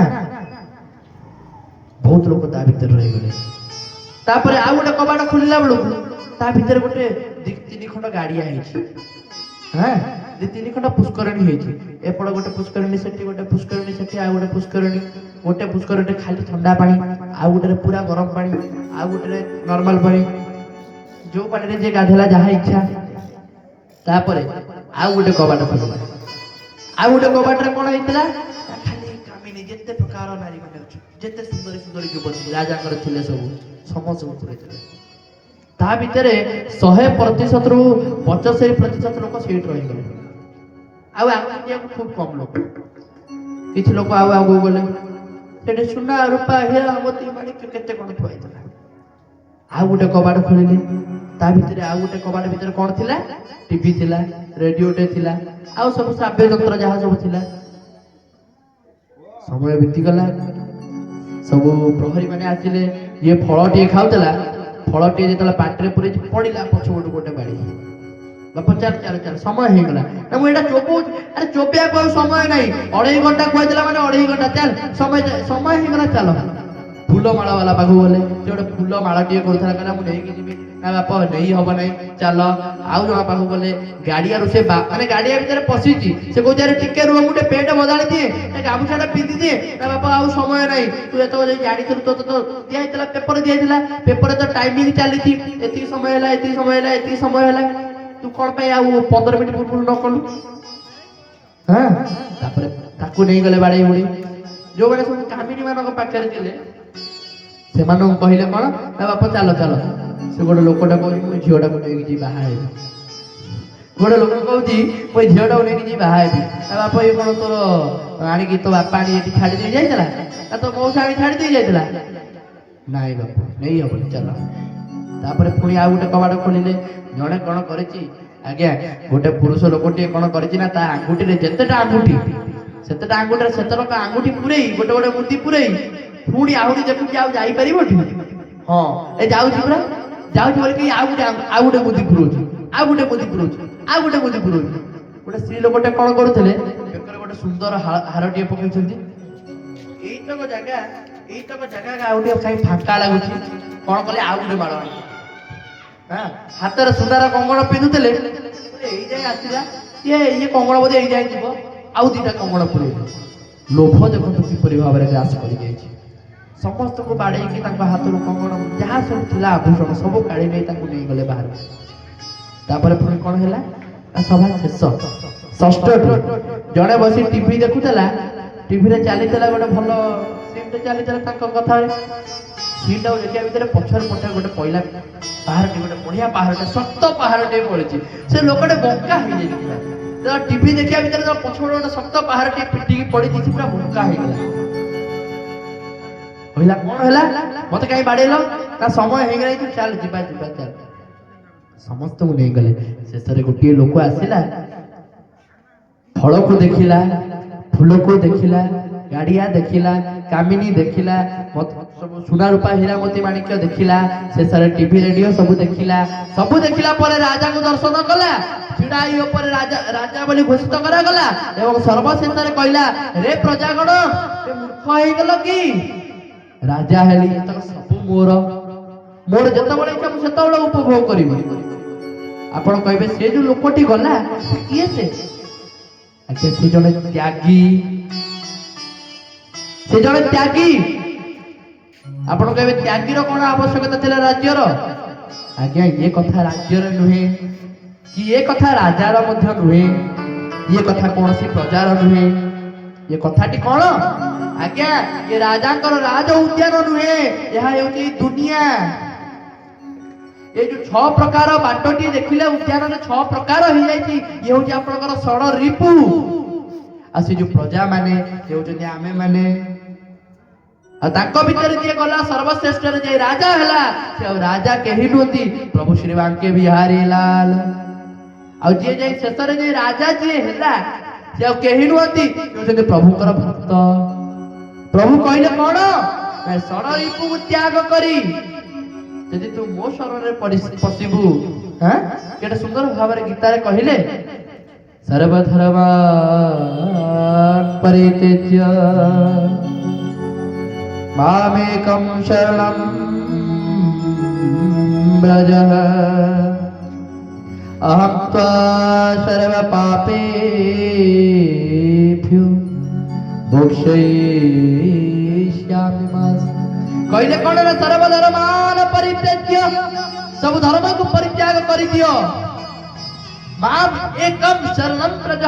ବହୁତ ଲୋକ ତା ଭିତରେ ରହିଗଲେ। ତାପରେ ଆଉ ଗୋଟେ କବାଟ ଖୋଲିଲା ବେଳକୁ ତା ଭିତରେ ଗୋଟେ 2-3 ଖଣ୍ଡ ଗାଡିଆ ହେଇଛି, 2-3 ଖଣ୍ଡ ପୁଷ୍କରଣୀ ହେଇଛି। ଏପଟ ଗୋଟେ ପୁଷ୍କରଣୀ, ସେଠି ଗୋଟେ ପୁଷ୍କରଣୀ, ସେଠି ଆଉ ଗୋଟେ ପୁଷ୍କରଣୀ। ଗୋଟେ ପୁଷ୍କରଣୀରେ ଖାଲି ଥଣ୍ଡା ପାଣି, ଆଉ ଗୋଟେ ପୁରା ଗରମ ପାଣି, ଆଉ ଗୋଟେ ନର୍ମାଲ ପାଣି, ଯୋଉ ପାଣିରେ ଯିଏ ଗାଧେଇଲା ଯାହା ଇଚ୍ଛା। ତାପରେ ଆଉ ଗୋଟେ କବାଟ ଖୋଲିଲା। ଆଉ ଗୋଟେ କବାଟରେ କଣ ହେଇଥିଲା? ଖାଲି କାମିନୀ, ଯେତେ ପ୍ରକାର ନାରୀ ମାନେ ଅଛନ୍ତି, ଯେତେ ସୁନ୍ଦରୀ ସୁନ୍ଦରୀ ଯୁବତୀ ରାଜାଙ୍କର ଥିଲେ, ସବୁ ସମସ୍ତଙ୍କୁ ପୁରେଇଥିଲେ। ତା ଭିତରେ 100%ରୁ 75% ଲୋକ ସେଇଠି ରହିଗଲେ। ଆଉ ଆଗକୁ ଯିବାକୁ ଖୁବ କମ ଲୋକ, କିଛି ଲୋକ ଆଉ ଆଗକୁ ଗଲେ। ସେଠି ସୁନା ରୂପା ହୀରା ମୋତି ମାଣିକ୍ୟ କେତେ କଣ ଥୁଆ ହେଇଥିଲା। ଆଉ ଗୋଟେ କବାଟ ଖୋଲିଲେ, ତା ଭିତରେ ଆଉ ଗୋଟେ କବାଟ ଭିତରେ କଣ ଥିଲା? ଟିଭି ଥିଲା, ରେଡିଓଟେ ଥିଲା, ଆଉ ସବୁ ଶ୍ରାବ୍ୟ ଯନ୍ତ୍ର ଯାହା ସବୁ ଥିଲା। ସମୟ ବିତିଗଲା, ସବୁ ପ୍ରହରୀ ମାନେ ଆସିଲେ। ଇଏ ଫଳଟିଏ ଖାଉଥିଲା, ଫଳଟିଏ ଯେତେବେଳେ ପାଟିରେ ପୁରେଇଛି, ପଡିଲା ପଛପଟୁ ଗୋଟେ ବାଡି। ବାପ ଚାଲ ଚାଲ ଚାଲ, ସମୟ ହେଇଗଲା। ନା ମୁଁ ଏଇଟା ଚୋବଉଛି, ଆରେ ଚୋବିବାକୁ ଆଉ ସମୟ ନାହିଁ। 2.5 ଘଣ୍ଟା କୁହାଇଥିଲା ମାନେ 2.5 ଘଣ୍ଟା, ଚାଲ ସମୟ ହେଇଗଲା, ଚାଲ। ଫୁଲ ମାଳ ବାଲା ପାଖକୁ ଗଲେ, ସେ ଗୋଟେ ଫୁଲ ମାଳ ଟିକେ କରୁଥିଲା, କହିଲା ମୁଁ ନେଇକି ଯିବି। ନା ବାପ ନେଇ ହବ ନାହିଁ, ଚାଲ। ଆଉ ଜଣ ପାଖକୁ ଗଲେ, ଗାଡିଆରୁ ସେ ମାନେ ଗାଡିଆ ଭିତରେ ପଶିଛି, ସେ କହୁଛି ଆରେ ଟିକେ ରୁହ ମୁଁ ଗୋଟେ ପେଣ୍ଟ ବଦଳି ଦିଏ, ଗାମୁଛାଟା ପିନ୍ଧି ଦିଏ। ନା ବାପା ଆଉ ସମୟ ନାହିଁ, ତୁ ଯେତେବେଳେ ଜାଣିଥିଲୁ ତ ଦିଆହେଇଥିଲା ପେପର, ଦିଆହେଇଥିଲା ପେପରରେ ତ ଟାଇମିଂ ଚାଲିଛି, ଏତିକି ସମୟ ହେଲା, ଏତିକି ସମୟ ହେଲା, ଏତିକି ସମୟ ହେଲା, ତୁ କଣ ପାଇଁ ଆଉ 15 ମିନିଟ୍ ପୂର୍ବରୁ ନ କଲୁ? ହଁ, ତାପରେ ତାକୁ ନେଇଗଲେ ବାଡେଇ ବୁଡେଇ। ଯୋଉମାନେ ସବୁ କାମିନୀ ମାନଙ୍କ ପାଖରେ ଥିଲେ ସେମାନଙ୍କୁ କହିଲେ କଣ, ନା ବାପ ଚାଲ ଚାଲ। ସେ ଗୋଟେ ଲୋକଟା କହୁଛି ମୁଁ ଝିଅଟାକୁ ନେଇକି ଯିବି ବାହା ହେବି। ଗୋଟେ ଲୋକ କହୁଛି ମୁଁ ଏଇ ଝିଅଟାକୁ ନେଇକି ଯିବି ବାହା ହେବି। ତା ବାପ ଇଏ କଣ ତୋର ଆଣିକି ତୋ ବାପା ଆଣି ଏଠି ଛାଡି ଦେଇ ଯାଇଥିଲା, ନା ତୋ ମଉସା ଆଣି ଛାଡି ଦେଇ ଯାଇଥିଲା? ନାଇଁ ବାପ ନେଇ ହବନି, ଚାଲ। ତାପରେ ପୁଣି ଆଉ ଗୋଟେ କବାଟ ଖୋଲିଲେ। ଜଣେ କଣ କରିଛି, ଆଜ୍ଞା ଗୋଟେ ପୁରୁଷ ଲୋକଟିଏ କଣ କରିଛି ନା ତା ଆଙ୍ଗୁଠିରେ ଯେତେଟା ଆଙ୍ଗୁଠି, ସେତେଟା ଆଙ୍ଗୁଠିରେ ସେତେ ଟଙ୍କା ଆଙ୍ଗୁଠି ପୁରେଇ, ଗୋଟେ ଗୋଟେ ମୁଦି ପୁରେଇ, ପୁଣି ଆହୁରି ଦେଖୁଛି ଆଉ ଯାଇପାରିବଟି? ହଁ ଏ ଯାଉଛି ପୁରା, ଯାଉଛି ବୋଲି ଆଉ ଗୋଟେ ମୁଦି ପୁରଉଛି, ଆଉ ଗୋଟେ ମୁଦି ପୁରଉଛି, ଆଉ ଗୋଟେ ମୁଦି ପୁରଉଛି। ଗୋଟେ ସ୍ତ୍ରୀ ଲୋକଟେ କଣ କରୁଥିଲେ, ବେକରେ ଗୋଟେ ସୁନ୍ଦର ହାରଟିଏ ପକେଇଛନ୍ତି। ଏଇତକ ଜାଗା ଆଉ ଟିକେ କାହିଁ ଫାଙ୍କା ଲାଗୁଛି, କଣ କଲେ ଆଉ ଗୋଟେ ମାଳ ଆଣିଲେ। ହାତରେ ସୁନାର କଙ୍ଗଣ ପିନ୍ଧୁଥିଲେ, ଏଇ ଯାଏ ଆସିଲା, ଇଏ କଙ୍ଗଣ ବୋଧେ ଏଇ ଯାଏ ଯିବ, ଆଉ ଦିଟା କଙ୍ଗଣ ପୁରେଇଲେ। ଲୋଭ ଦେଖନ୍ତୁ କିପରି ଭାବରେ ଗ୍ରାସ କରିଯାଇଛି। ସମସ୍ତଙ୍କୁ ବାଡେଇକି ତାଙ୍କ ହାତରୁ କଙ୍ଗଣ ଯାହା ସବୁ ଥିଲା ଆଭୂଷଣ ସବୁ କାଢି ନେଇ ତାଙ୍କୁ ନେଇଗଲେ ବାହାରକୁ। ତାପରେ ପୁଣି କଣ ହେଲା, ସଭା ଶେଷ ଷଷ୍ଠଟି। ଜଣେ ବସି ଟିଭି ଦେଖୁଥିଲା, ଟିଭିରେ ଚାଲିଥିଲା ଗୋଟେ ଭଲ ସିନ୍ଟେ ଚାଲିଥିଲା ତାଙ୍କ କଥାରେ। ସିନ୍ଟାକୁ ଦେଖିବା ଭିତରେ ପଛରେ ଗୋଟେ ପଇଲା ପାହାଡ଼ଟେ, ଗୋଟେ ବଢିଆ ପାହାଡ଼ଟେ, ଶକ୍ତ ପାହାଡ଼ଟେ ପଡିଛି। ସେ ଲୋକଟେ ବଙ୍କା ହେଇଯାଇଥିଲା। ଟିଭି ଦେଖିବା ଭିତରେ ପଛପଟେ ଗୋଟେ ଶକ୍ତ ପାହାଡ଼ଟେ ପିଟିକି ପଡିଛି, ସେ ପୁରା ବଙ୍କା ହେଇଗଲା। କହିଲା କଣ ହେଲା, ମତେ କାହିଁ ବାଡେଇଲ? ତା ସମୟ ହେଇଗଲାଣି, ତୁ ଚାଲ ଯିବା ଯିବା ଚାଲ। ସମସ୍ତଙ୍କୁ ନେଇଗଲେ। ଶେଷରେ ଗୋଟିଏ ଲୋକ ଆସିଲା, ଫଳକୁ ଦେଖିଲା, ଫୁଲକୁ ଦେଖିଲା, ଗାଡିଆ ଦେଖିଲା, କାମିନୀ ଦେଖିଲା, ସବୁ ସୁନା ରୂପା ହୀରା ମୋତି ମାଣିକ୍ୟ ଦେଖିଲା, ଶେଷରେ ଟିଭି ରେଡିଓ ସବୁ ଦେଖିଲା। ସବୁ ଦେଖିଲା ପରେ ରାଜାକୁ ଦର୍ଶନ କଲା, ଛିଡା ଏଇ ଉପରେ ରାଜା ବୋଲି ଘୋଷିତ କରାଗଲା ଏବଂ ସର୍ବଶେଷରେ କହିଲା, ରେ ପ୍ରଜାଗଣ ମୂର୍ଖ ହେଇଗଲ କି? ରାଜା ହେଲି, ଏତକ ସବୁ ମୋର ଯେତେବେଳେ ଇଚ୍ଛା ମୁଁ ସେତେବେଳେ ଉପଭୋଗ କରିବି। ଆପଣ କହିବେ ସେ ଯୋଉ ଲୋକଟି ଗଲା କିଏ ସେ? ଆଜ୍ଞା ସେ ଜଣେ ତ୍ୟାଗୀ, ସେ ଜଣେ ତ୍ୟାଗୀ। ଆପଣ କହିବେ ତ୍ୟାଗୀର କଣ ଆବଶ୍ୟକତା ଥିଲା ରାଜ୍ୟର? ଆଜ୍ଞା ଏ କଥା ରାଜ୍ୟର ନୁହେଁ, କି ଏ କଥା ରାଜାର ମଧ୍ୟ ନୁହେଁ, ଏ କଥା କୌଣସି ପ୍ରଜାର ନୁହେଁ। ଏ କଥାଟି କଣ? ଆଜ୍ଞା ଏ ରାଜାଙ୍କର ରାଜ ଉଦ୍ୟାନ ନୁହେଁ, ଏହା ହେଉଛି ଦୁନିଆ। এই যে 6 প্রকার বাটটি দেখিলে উদ্যাନରେ 6 প্রকার ହେଇଯାଇଛି, ଇଏ ହେଉଛି ଆପଣଙ୍କର ଷଡ଼ ରିପୁ। ଆଉ ସେ ଯୋଉ ପ୍ରଜା ମାନେ ହେଉଛନ୍ତି ଆମେ ମାନେ, ଆଉ ତାଙ୍କ ଭିତରେ ଯିଏ ଗଲା ସର୍ବଶ୍ରେଷ୍ଠରେ ଯେ ରାଜା ହେଲା, ସେ ଆଉ ରାଜା କେହି ନୁହନ୍ତି, ପ୍ରଭୁ ଶ୍ରୀ ବାଙ୍କେ ବିହାରୀ ଲାଲ। ଆଉ ଯିଏ ଯାଇ ଶେଷରେ ଯେ ରାଜା ଯିଏ ହେଲା, ସେ ଆଉ କେହି ନୁହନ୍ତି, ସେ ହେଉଛନ୍ତି ପ୍ରଭୁଙ୍କର ଭକ୍ତ। ପ୍ରଭୁ କହିଲେ କଣ, ଷଡ଼ ରିପୁକୁ ତ୍ୟାଗ କରି ଯଦି ତୁ ମୋ ଶରଣରେ ପଶିବୁ, କେତେ ସୁନ୍ଦର ଭାବରେ ଗୀତାରେ କହିଲେ, ସର୍ବଧର୍ମାନ୍ ପରିତ୍ୟଜ୍ୟ ମାମେକଂ ଶରଣଂ ବ୍ରଜ ଅହଂ ତ୍ୱା ସର୍ବ ପାପେଭ୍ୟୋ ମୋକ୍ଷୟିଷ୍ୟାମି ମା। କହିଲେ କଣ ନା ସର୍ବଧର୍ମାନ ପରିତ୍ୟଜ୍ୟ, ସବୁ ଧର୍ମକୁ ପରିତ୍ୟାଗ କରିଦିଅ। ମାମ୍ ଏକଂ ଶରଣଂ ବ୍ରଜ,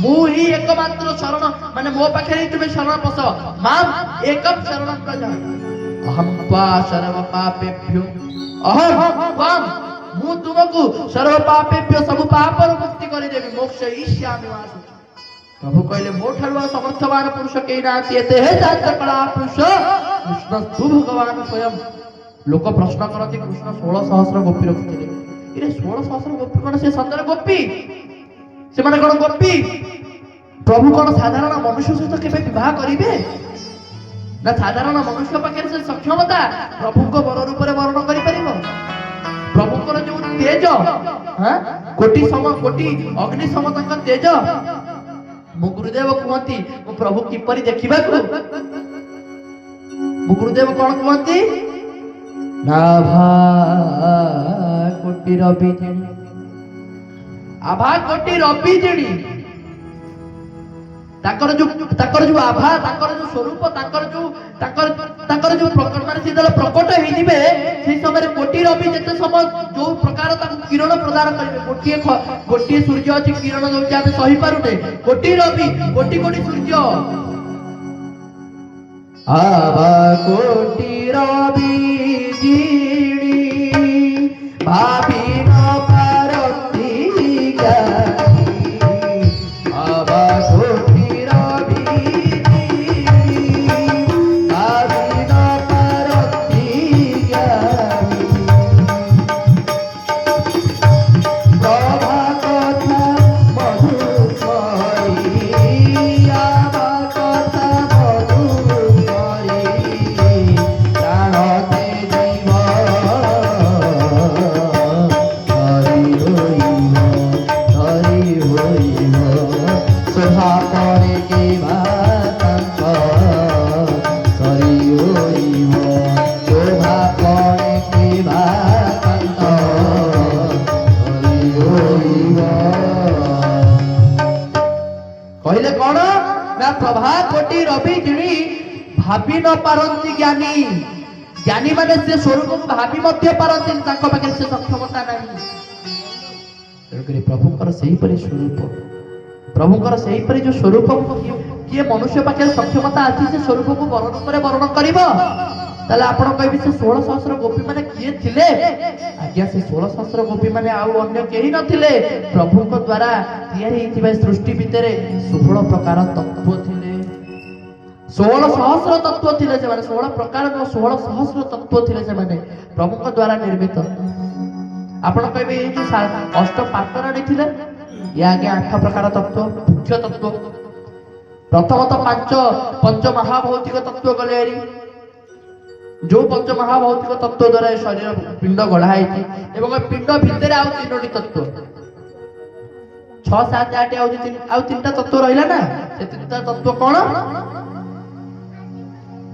ମୁଁ ହିଁ ଏକମାତ୍ର ଶରଣ, ମାନେ ମୋ ପାଖରେ ହିଁ ତୁମେ ଶରଣ ପଶ। ମାମ୍ ଏକଂ ଶରଣଂ ବ୍ରଜ ଅହଂ ତ୍ୱା ସର୍ବ ପାପେଭ୍ୟୋ, ଅହଂ ତ୍ୱାଂ ମୁଁ ତୁମକୁ ସର୍ବ ପାପେଭ୍ୟୋ ସବୁ ପାପରୁ ମୁକ୍ତି କରିଦେବି, ମୋକ୍ଷୟିଷ୍ୟାମି ମା। ପ୍ରଭୁ କହିଲେ ମୋ ଠାରୁ ଆଉ ସମର୍ଥବାନ ପୁରୁଷ କେହି ନାହାନ୍ତି, ଏତେ ହେ ଜାତ କଳା ପୁରୁଷ କୃଷ୍ଣ ତୁ ଭଗବାନ ସ୍ୱୟଂ। ଲୋକ ପ୍ରଶ୍ନ କରନ୍ତି କୃଷ୍ଣ 16 ସହସ୍ର ଗୋପୀ ରଖିଥିଲେ, ଏରେ 16 ସହସ୍ର ଗୋପୀ କଣ ସେ ସତରେ ଗୋପୀ? ସେମାନେ କଣ ଗୋପୀ? ପ୍ରଭୁ କଣ ସାଧାରଣ ମନୁଷ୍ୟ ସହିତ କେବେ ବିବାହ କରିବେ? ନା ସାଧାରଣ ମନୁଷ୍ୟ ପାଖରେ ସେ ସକ୍ଷମତା ପ୍ରଭୁଙ୍କ ବର ରୂପରେ ବର୍ଣ୍ଣନ କରିପାରିବ? ପ୍ରଭୁଙ୍କର ଯୋଉ ତେଜ, କୋଟି ଅଗ୍ନି ସମ ତାଙ୍କ ତେଜ। ମୋ ଗୁରୁଦେବ କୁହନ୍ତି, ମୋ ପ୍ରଭୁ କିପରି ଦେଖିବାକୁ? ଗୁରୁଦେବ କଣ କୁହନ୍ତି ନାଭା କୋଟି ରବି ଜିଣି ଆଭା କୋଟି ରବି ଜିଣି ତାଙ୍କର ଯୋଉ ଆଭା ତାଙ୍କର ଯୋଉ ସ୍ୱରୂପ ତାଙ୍କର ଯୋଉ ପ୍ରକଟ ମାନେ ସେ ଯେତେବେଳେ ପ୍ରକଟ ହେଇଯିବେ ସେଇ ସମୟରେ କୋଟି ରବି ଯେତେ ସମୟ ଯୋଉ ପ୍ରକାର ତାଙ୍କୁ କିରଣ ପ୍ରଦାନ କରିବେ ଗୋଟିଏ ସୂର୍ଯ୍ୟ ଅଛି କିରଣ ଦଉଛି ଆମେ ସହିପାରୁନେ କୋଟି ରବି କୋଟି କୋଟି ସୂର୍ଯ୍ୟ ଆଭା କୋଟି ରବି ଜିଣି ଭାବି ନ ପାରନ୍ତି ଜ୍ଞାନୀ ଆଭା କୋଟି ରବି ଜିଣି ଭାବି ନ ପାରନ୍ତି ଜ୍ଞାନୀ ପ୍ରଭା କଥା ମଧୁକରୀ ଆଭା କଥା ମଧୁକରୀ ପ୍ରାଣ ତେଜିବ ଧରି ହୋଇବ ଶୋଭା ପରେ କେବା ତାଙ୍କ ସରି ହୋଇବ ଶୋଭା ପରେ କେବା ତାଙ୍କ ସରି ହୋଇବ କହିଲେ କଣ ନା ପ୍ରଭା କୋଟି ରବି ଜିଣି ଭାବି ନ ପାରନ୍ତି ଜ୍ଞାନୀ ଜ୍ଞାନୀ ମାନେ ସେ ସ୍ୱରୂପକୁ ଭାବି ମଧ୍ୟ ପାରନ୍ତିନି ତାଙ୍କ ପାଖରେ ସେ ସକ୍ଷମତା ନାହିଁ ତେଣୁକରି ପ୍ରଭୁଙ୍କର ସେହିପରି ସ୍ୱରୂପ ପ୍ରଭୁଙ୍କର ସେହିପରି ଯୋଉ ସ୍ୱରୂପ କିଏ ମନୁଷ୍ୟ ପାଖରେ ସକ୍ଷମତା ଅଛି ସେ ସ୍ୱରୂପକୁ ବର୍ଣ୍ଣ କରିବ ତାହେଲେ ଆପଣ କହିବେ ସେ 16 ସହସ୍ର ଗୋପୀ ମାନେ କିଏ ଥିଲେ ଆଜ୍ଞା ସେ 16 ସହସ୍ର ଗୋପୀ ମାନେ ଆଉ ଅନ୍ୟ କେହି ନଥିଲେ ପ୍ରଭୁଙ୍କ ଦ୍ୱାରା ତିଆରି ହେଇଥିବା ସୃଷ୍ଟି ଭିତରେ 16 ପ୍ରକାର ତତ୍ତ୍ୱ ଥିଲେ 16 ସହସ୍ର ତତ୍ତ୍ୱ ଥିଲେ ସେମାନେ 16 ପ୍ରକାର 16 ସହସ୍ର ତତ୍ତ୍ୱ ଥିଲେ ସେମାନେ ପ୍ରଭୁଙ୍କ ଦ୍ୱାରା ନିର୍ମିତ ଆପଣ କହିବେ ଏଇ ଯୋଉ ଅଷ୍ଟ ପାଟରାଣୀ ଥିଲେ ଇଏ ଆଜ୍ଞା 8 ପ୍ରକାର ତତ୍ତ୍ୱ ମୁଖ୍ୟ ତତ୍ତ୍ୱ ପ୍ରଥମତଃ ପଞ୍ଚ ମହାଭୌତିକ ତତ୍ତ୍ୱ ଗଲେ ଏରି ଯୋଉ ପଞ୍ଚ ମହାଭୌତିକ ତତ୍ତ୍ୱ ଦ୍ୱାରା ଏ ଶରୀର ପିଣ୍ଡ ଗଢା ହେଇଛି ଏବଂ ଏ ପିଣ୍ଡ ଭିତରେ ଆଉ 3ଟି ତତ୍ତ୍ୱ 6 7 8 ଆଉ 3ଟା ତତ୍ତ୍ୱ ରହିଲା ନା ସେ 3ଟା ତତ୍ତ୍ୱ କଣ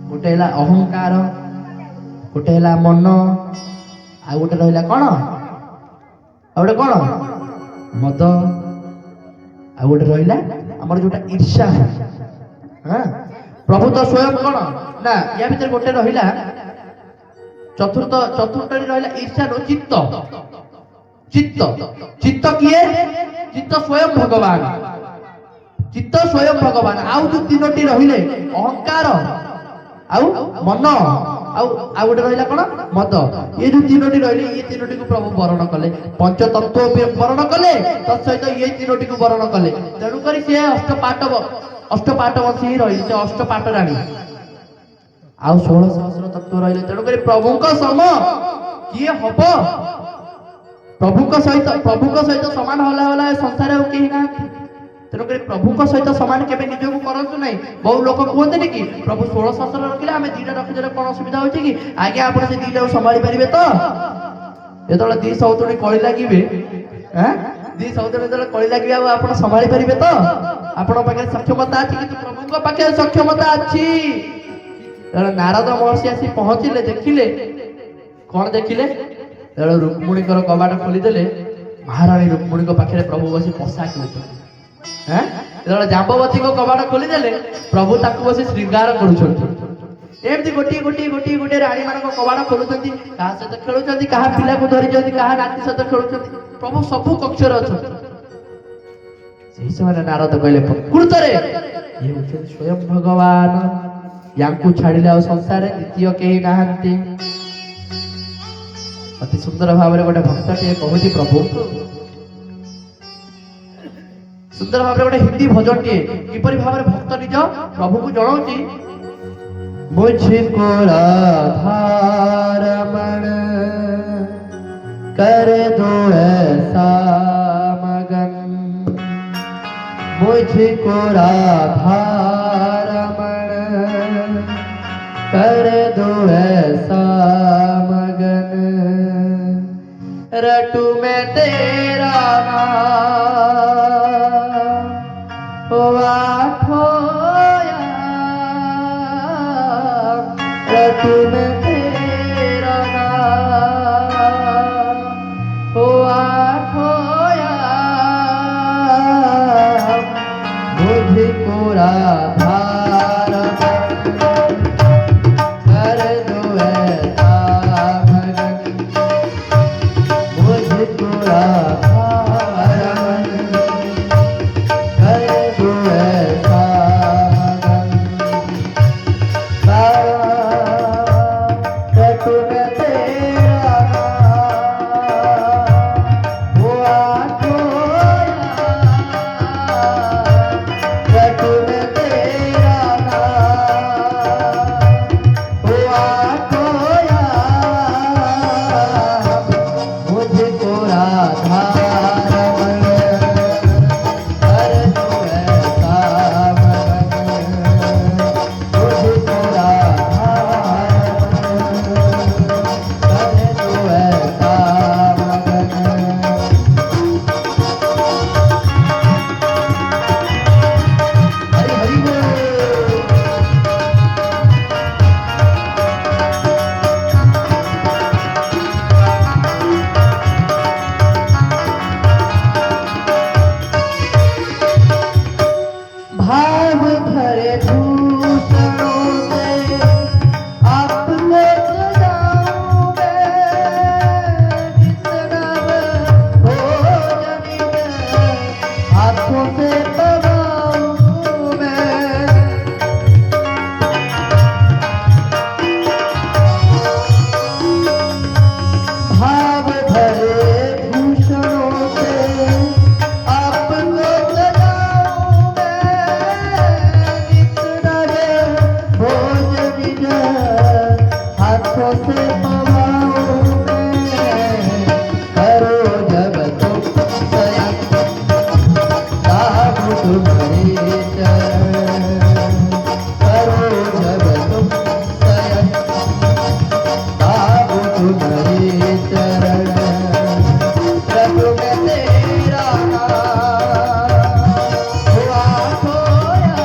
ଗୋଟେ ହେଲା ଅହଙ୍କାର ଗୋଟେ ହେଲା ମନ ଆଉ ଗୋଟେ ରହିଲା କଣ ଆଉ ଗୋଟେ କଣ ମଦ ଆଉ ଗୋଟେ ରହିଲା ଆମର ଯୋଉଟା ଈର୍ଷା ପ୍ରଭୁ ତ ସ୍ୱୟଂ କଣ ନା ୟା ଭିତରେ ଗୋଟେ ରହିଲା ଚତୁର୍ଥଟି ରହିଲା ଈର୍ଷା ରୁ ଚିତ୍ତ କିଏ ଚିତ୍ତ ସ୍ୱୟଂ ଭଗବାନ ଆଉ ଯୋଉ 3ଟି ରହିଲେ ଅହଙ୍କାର ଆଉ ମନ ଆଉ ଗୋଟେ ରହିଲା କଣ ମଦ ଏ ଯୋଉ 3ଟି ରହିଲେ ଏ 3ଟିକୁ ପ୍ରଭୁ ବରଣ କଲେ ପଞ୍ଚ ତତ୍ତ୍ୱ ବରଣ କଲେ ତତ୍ ସହିତ ଏ 3ଟିକୁ ବରଣ କଲେ ତେଣୁକରି ସେ ଅଷ୍ଟପାଟବ ହିଁ ରହିଲେ ସେ ଅଷ୍ଟପାଟରାଣୀ ଆଉ 16 ସହସ୍ର ତତ୍ତ୍ୱ ରହିଲେ ତେଣୁକରି ପ୍ରଭୁଙ୍କ ସମ କିଏ ହବ ପ୍ରଭୁଙ୍କ ସହିତ ସମାନ ହେଲା ଏ ସଂସାରରେ ଆଉ କେହି ନାହାନ୍ତି ତେଣୁକରି ପ୍ରଭୁଙ୍କ ସହିତ ସମାନ କେବେ ନିଜକୁ କରନ୍ତୁ ନାହିଁ ବହୁ ଲୋକ କୁହନ୍ତିନି କି ପ୍ରଭୁ 16 ସହସ୍ର ରଖିଲେ ଆମେ 2ଟା ରଖିଦେଲେ କଣ ଅସୁବିଧା ହଉଛି କି ଆଜ୍ଞା ଆପଣ ସେ 2ଟାକୁ ସମ୍ଭାଳି ପାରିବେ ତ ଯେତେବେଳେ 2 ସଉତୁଣୀ କଳି ଲାଗିବେ 2 ସଉତୁଣୀ ଯେତେବେଳେ କଳି ଲାଗିବେ ଆଉ ଆପଣ ସମ୍ଭାଳି ପାରିବେ ତ ଆପଣଙ୍କ ପାଖରେ ସକ୍ଷମତା ଅଛି କିନ୍ତୁ ପ୍ରଭୁଙ୍କ ପାଖରେ ସକ୍ଷମତା ଅଛି ନାରଦ ମହର୍ଷି ଆସି ପହଞ୍ଚିଲେ ଦେଖିଲେ କଣ ଦେଖିଲେ ଯେତେବେଳେ ରୁକ୍ମିଣୀଙ୍କର କବାଟ ଖୋଲିଦେଲେ ମହାରାଣୀ ରୁକ୍ମିଣୀଙ୍କ ପାଖରେ ପ୍ରଭୁ ବସି ପୋଷା ଖେଳୁଛନ୍ତି ଯେତେବେଳେ ଜାମ୍ବବତୀଙ୍କ କବାଟ ଖୋଲିଦେଲେ ପ୍ରଭୁ ତାକୁ ବସି ଶୃଙ୍ଗାର କରୁଛନ୍ତି ଏମିତି ଗୋଟିଏ ରାଣୀ ମାନଙ୍କ କବାଟ ଖୋଲୁଛନ୍ତି କାହା ସହିତ ଖେଳୁଛନ୍ତି କାହା ପିଲାକୁ ଧରିଛନ୍ତି କାହା ନାତି ସହିତ ଖେଳୁଛନ୍ତି ପ୍ରଭୁ ସବୁ କକ୍ଷରେ ଅଛନ୍ତି ସେହି ସମୟରେ ନାରଦ କହିଲେ ପ୍ରକୃତରେ ଇଏ ହେଉଛନ୍ତି ସ୍ୱୟଂ ଭଗବାନ ୟାଙ୍କୁ ଛାଡ଼ିଲେ ଆଉ ସଂସାରରେ ଦ୍ୱିତୀୟ କେହି ନାହାନ୍ତି ଅତି ସୁନ୍ଦର ଭାବରେ ଗୋଟେ ଭକ୍ତଟିଏ କହୁଛି ପ୍ରଭୁଙ୍କୁ ସୁନ୍ଦର ଭାବରେ ଗୋଟେ ହିନ୍ଦୀ ଭଜନଟିଏ କିପରି ଭାବରେ ଭକ୍ତ ନିଜ ପ୍ରଭୁଙ୍କୁ ଜଣାଉଛି मुझको राधा रमण कर दो ऐसा मगन मुझको राधा रमण कर दो ऐसा मगन रटू में तेरा नाम आठों में तेरा नाम हो आठोया मुझको राधार कर दो ऐसा मगन मुझको राधार कर दो ऐसा भाव भरे भूषणों से आपको सजाऊं मैं जितना भोजन हाथों से पवाऊं मैं भाव भरे भूषणों से आपको सजाऊं हाथों से पवाऊं मैं करो जब तुम शयन दाबो तुम्हारे चरण करो जब तुम शयन दाबो तुम्हारे चरण प्रभु मैं तेरा नाम हुआ खोया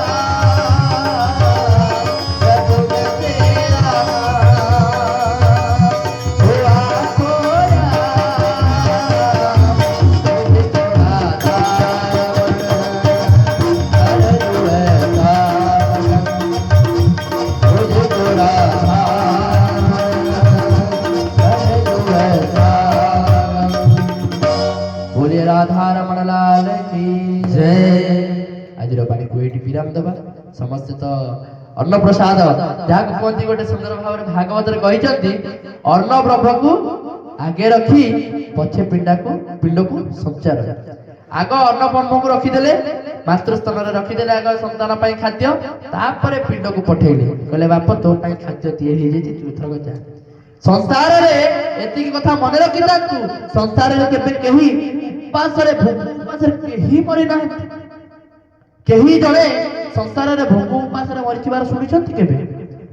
प्रभु मैं तेरा बोले राधा रमण लाल की जय। आज बाणी को ये विराम दबा समस्त तो अन्न प्रसाद जहाँ कहते गोटे सुंदर भाव भागवत अन्न ब्रह्म को आगे रखी पछे पिंड को संचार आग अन्न ब्रह्म को रखीदे मातृस्थान रखीदे आग संतान खाद्य तापर पिंड को पठेले कहले बाप तो खाद्य तैयारी हो तू एथरक जा संसार रे एति कथा मन रखी तू संसार रे केबे केही उपास रे भूख उपास रे केही मरि ना केही जणे संसार रे भूख उपास रे मरिथिबार सुनिछंती केबे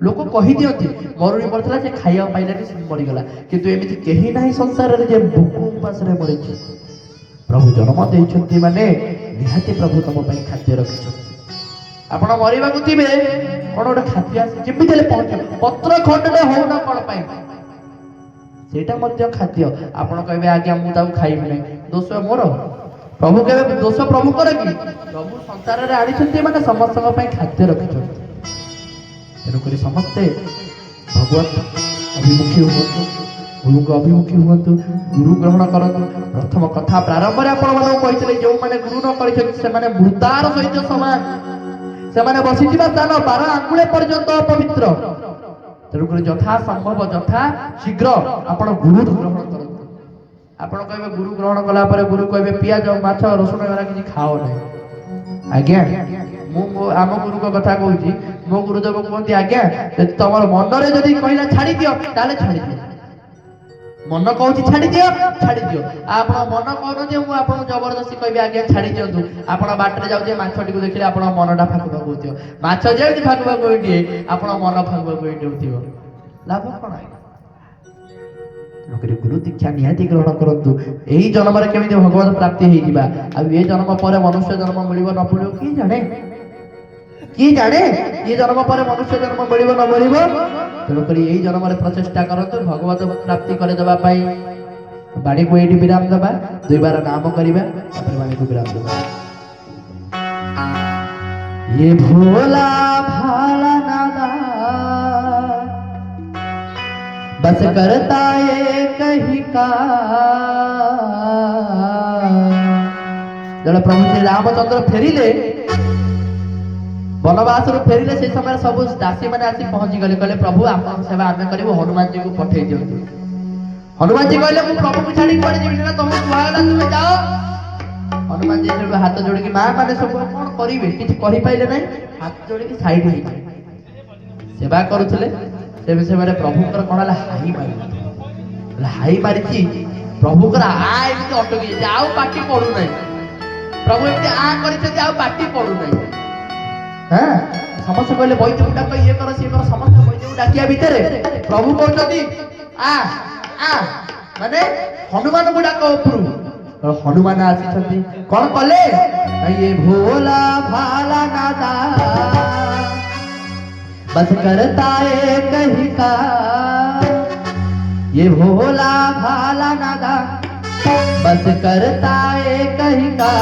लोक कहि दियंती मरुणी पड़थला जे खाइया पाइला से मरि गला किंतु एमिति केही नाही संसार रे जे भूख उपास रे मरिछि प्रभु जन्म देइछंती माने निहाती प्रभु तम पई खाद्य रखिछंती आपण मरिबा को थिबे कोन ओटा खाद्य जेमिति ले पहुंच पत्र खंडले हो ना कोन पई सेटा मध्य खाद्य आपण कहबे आज्ञा मु ताऊ खाइब नै दोष मोर प्रभु केबे दोष प्रभु करे कि प्रभु संसार रे आडिछंती माने समस्त पई खाद्य रखिछंती तेनु करी समस्ते भगवान अभिमुखी हुअन्तु गुरु को अभिमुखी हुअन्तु गुरु ग्रहण करन्तु प्रथम कथा प्रारंभ रे आपण माने कहितले जो माने गुरु न करिछंती से माने भूतार सहित समान से माने बसिथिबा स्थान 12 आंगुळे पर्यंत पवित्र तेनु करी यथा संभव यथा शीघ्र आपण गुरु ग्रहण करन्तु आपण कहबे गुरु ग्रहण कला परे गुरु कहबे पियाज माछ रसुण एरा किछि खाओ नै आज्ञा मु आम गुरु को कथा कहूची मो गुरुदेव कहते आज्ञा तुम मन रे जदि कहला छाड़ी दियो ताले छाड़ी दियो मन कहूची छाड़ी दियो आप मन कहन जे मु आपन जबरदस्ती कहबी आज्ञा छाड़ी दियंतु आपण बाटरे जाउ जे माछटी को देखले आपण मनटा फाकुबा कहतियो माछ जेति फाकुबा कहदिए आपण मन फाकुबा कहदियो लाभ कोन नकरी गुरु दीक्षा निहाती ग्रहण करंतु एही जन्म रे केमिति भगवत प्राप्ति हेइ दिबा आ ए जन्म परे मनुष्य जन्म मिलिबो न मिलिबो की जाने ये जन्म पर मनुष्य जन्म मिलिबो न मिलिबो ତେଣୁକରି ଏଇ ଜନ୍ମରେ ପ୍ରଚେଷ୍ଟା କରନ୍ତୁ ଭଗବତ ପ୍ରାପ୍ତି କରିଦେବା ପାଇଁ। ବାଣୀକୁ ଏଇଠି ବିରାମ ଦେବା, 2 ବାର ନାମ କରିବା, ତାପରେ ବାଣୀକୁ ବିରାମ ଦେବା। ये भोला भाला नादा बस करता एक ही का। जब प्रभु श्री रामचंद्र फेरिले वनवास फेरिले से समय सब दासी मैंने आसी पहुंची गले, कहले प्रभु आप सेवा आम करूँ, हनुमान जी को पठे दिंतु। हनुमान जी कहले मुझे प्रभु को छाड़ी पड़े जीवन ना, तुम कुआला तुम्हें जाओ। हनुमान जी हाथ जोड़ी माँ मैंने सब कौन करेंगे किसी पाइले ना, हाथ जोड़ी साइड हो सेवा करुले। से समय प्रभुकर कौन है हाई मारी, हाई मारी प्रभुकर आ एमती अटकी जाए आउ पाटी पड़ू ना। प्रभु एमती आ कर पाटी पड़ू ना। हाँ समस्त कहले बैद्य को डाक, ये कर सी कर, समस्त बैद्य को डाकिया भितर प्रभु कहते आ आ माने हनुमान को डाक उपरू। हनुमान आसी कौन कले, ये भोला भाला नादा बस करता एक ही का। ये भोला भाला नादा बस करता एक ही का।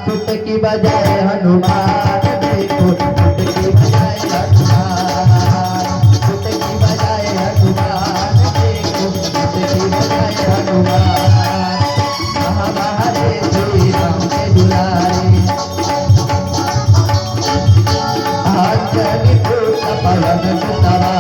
चुटकी बजाए हनुमान देखो, चुटकी बजाए हनुमान, चुटकी बजाए हनुमान देखो, चुटकी बजाए हनुमान। हमारे श्री राम के दुलारे अंजनी पुत्र पवन सुतवा।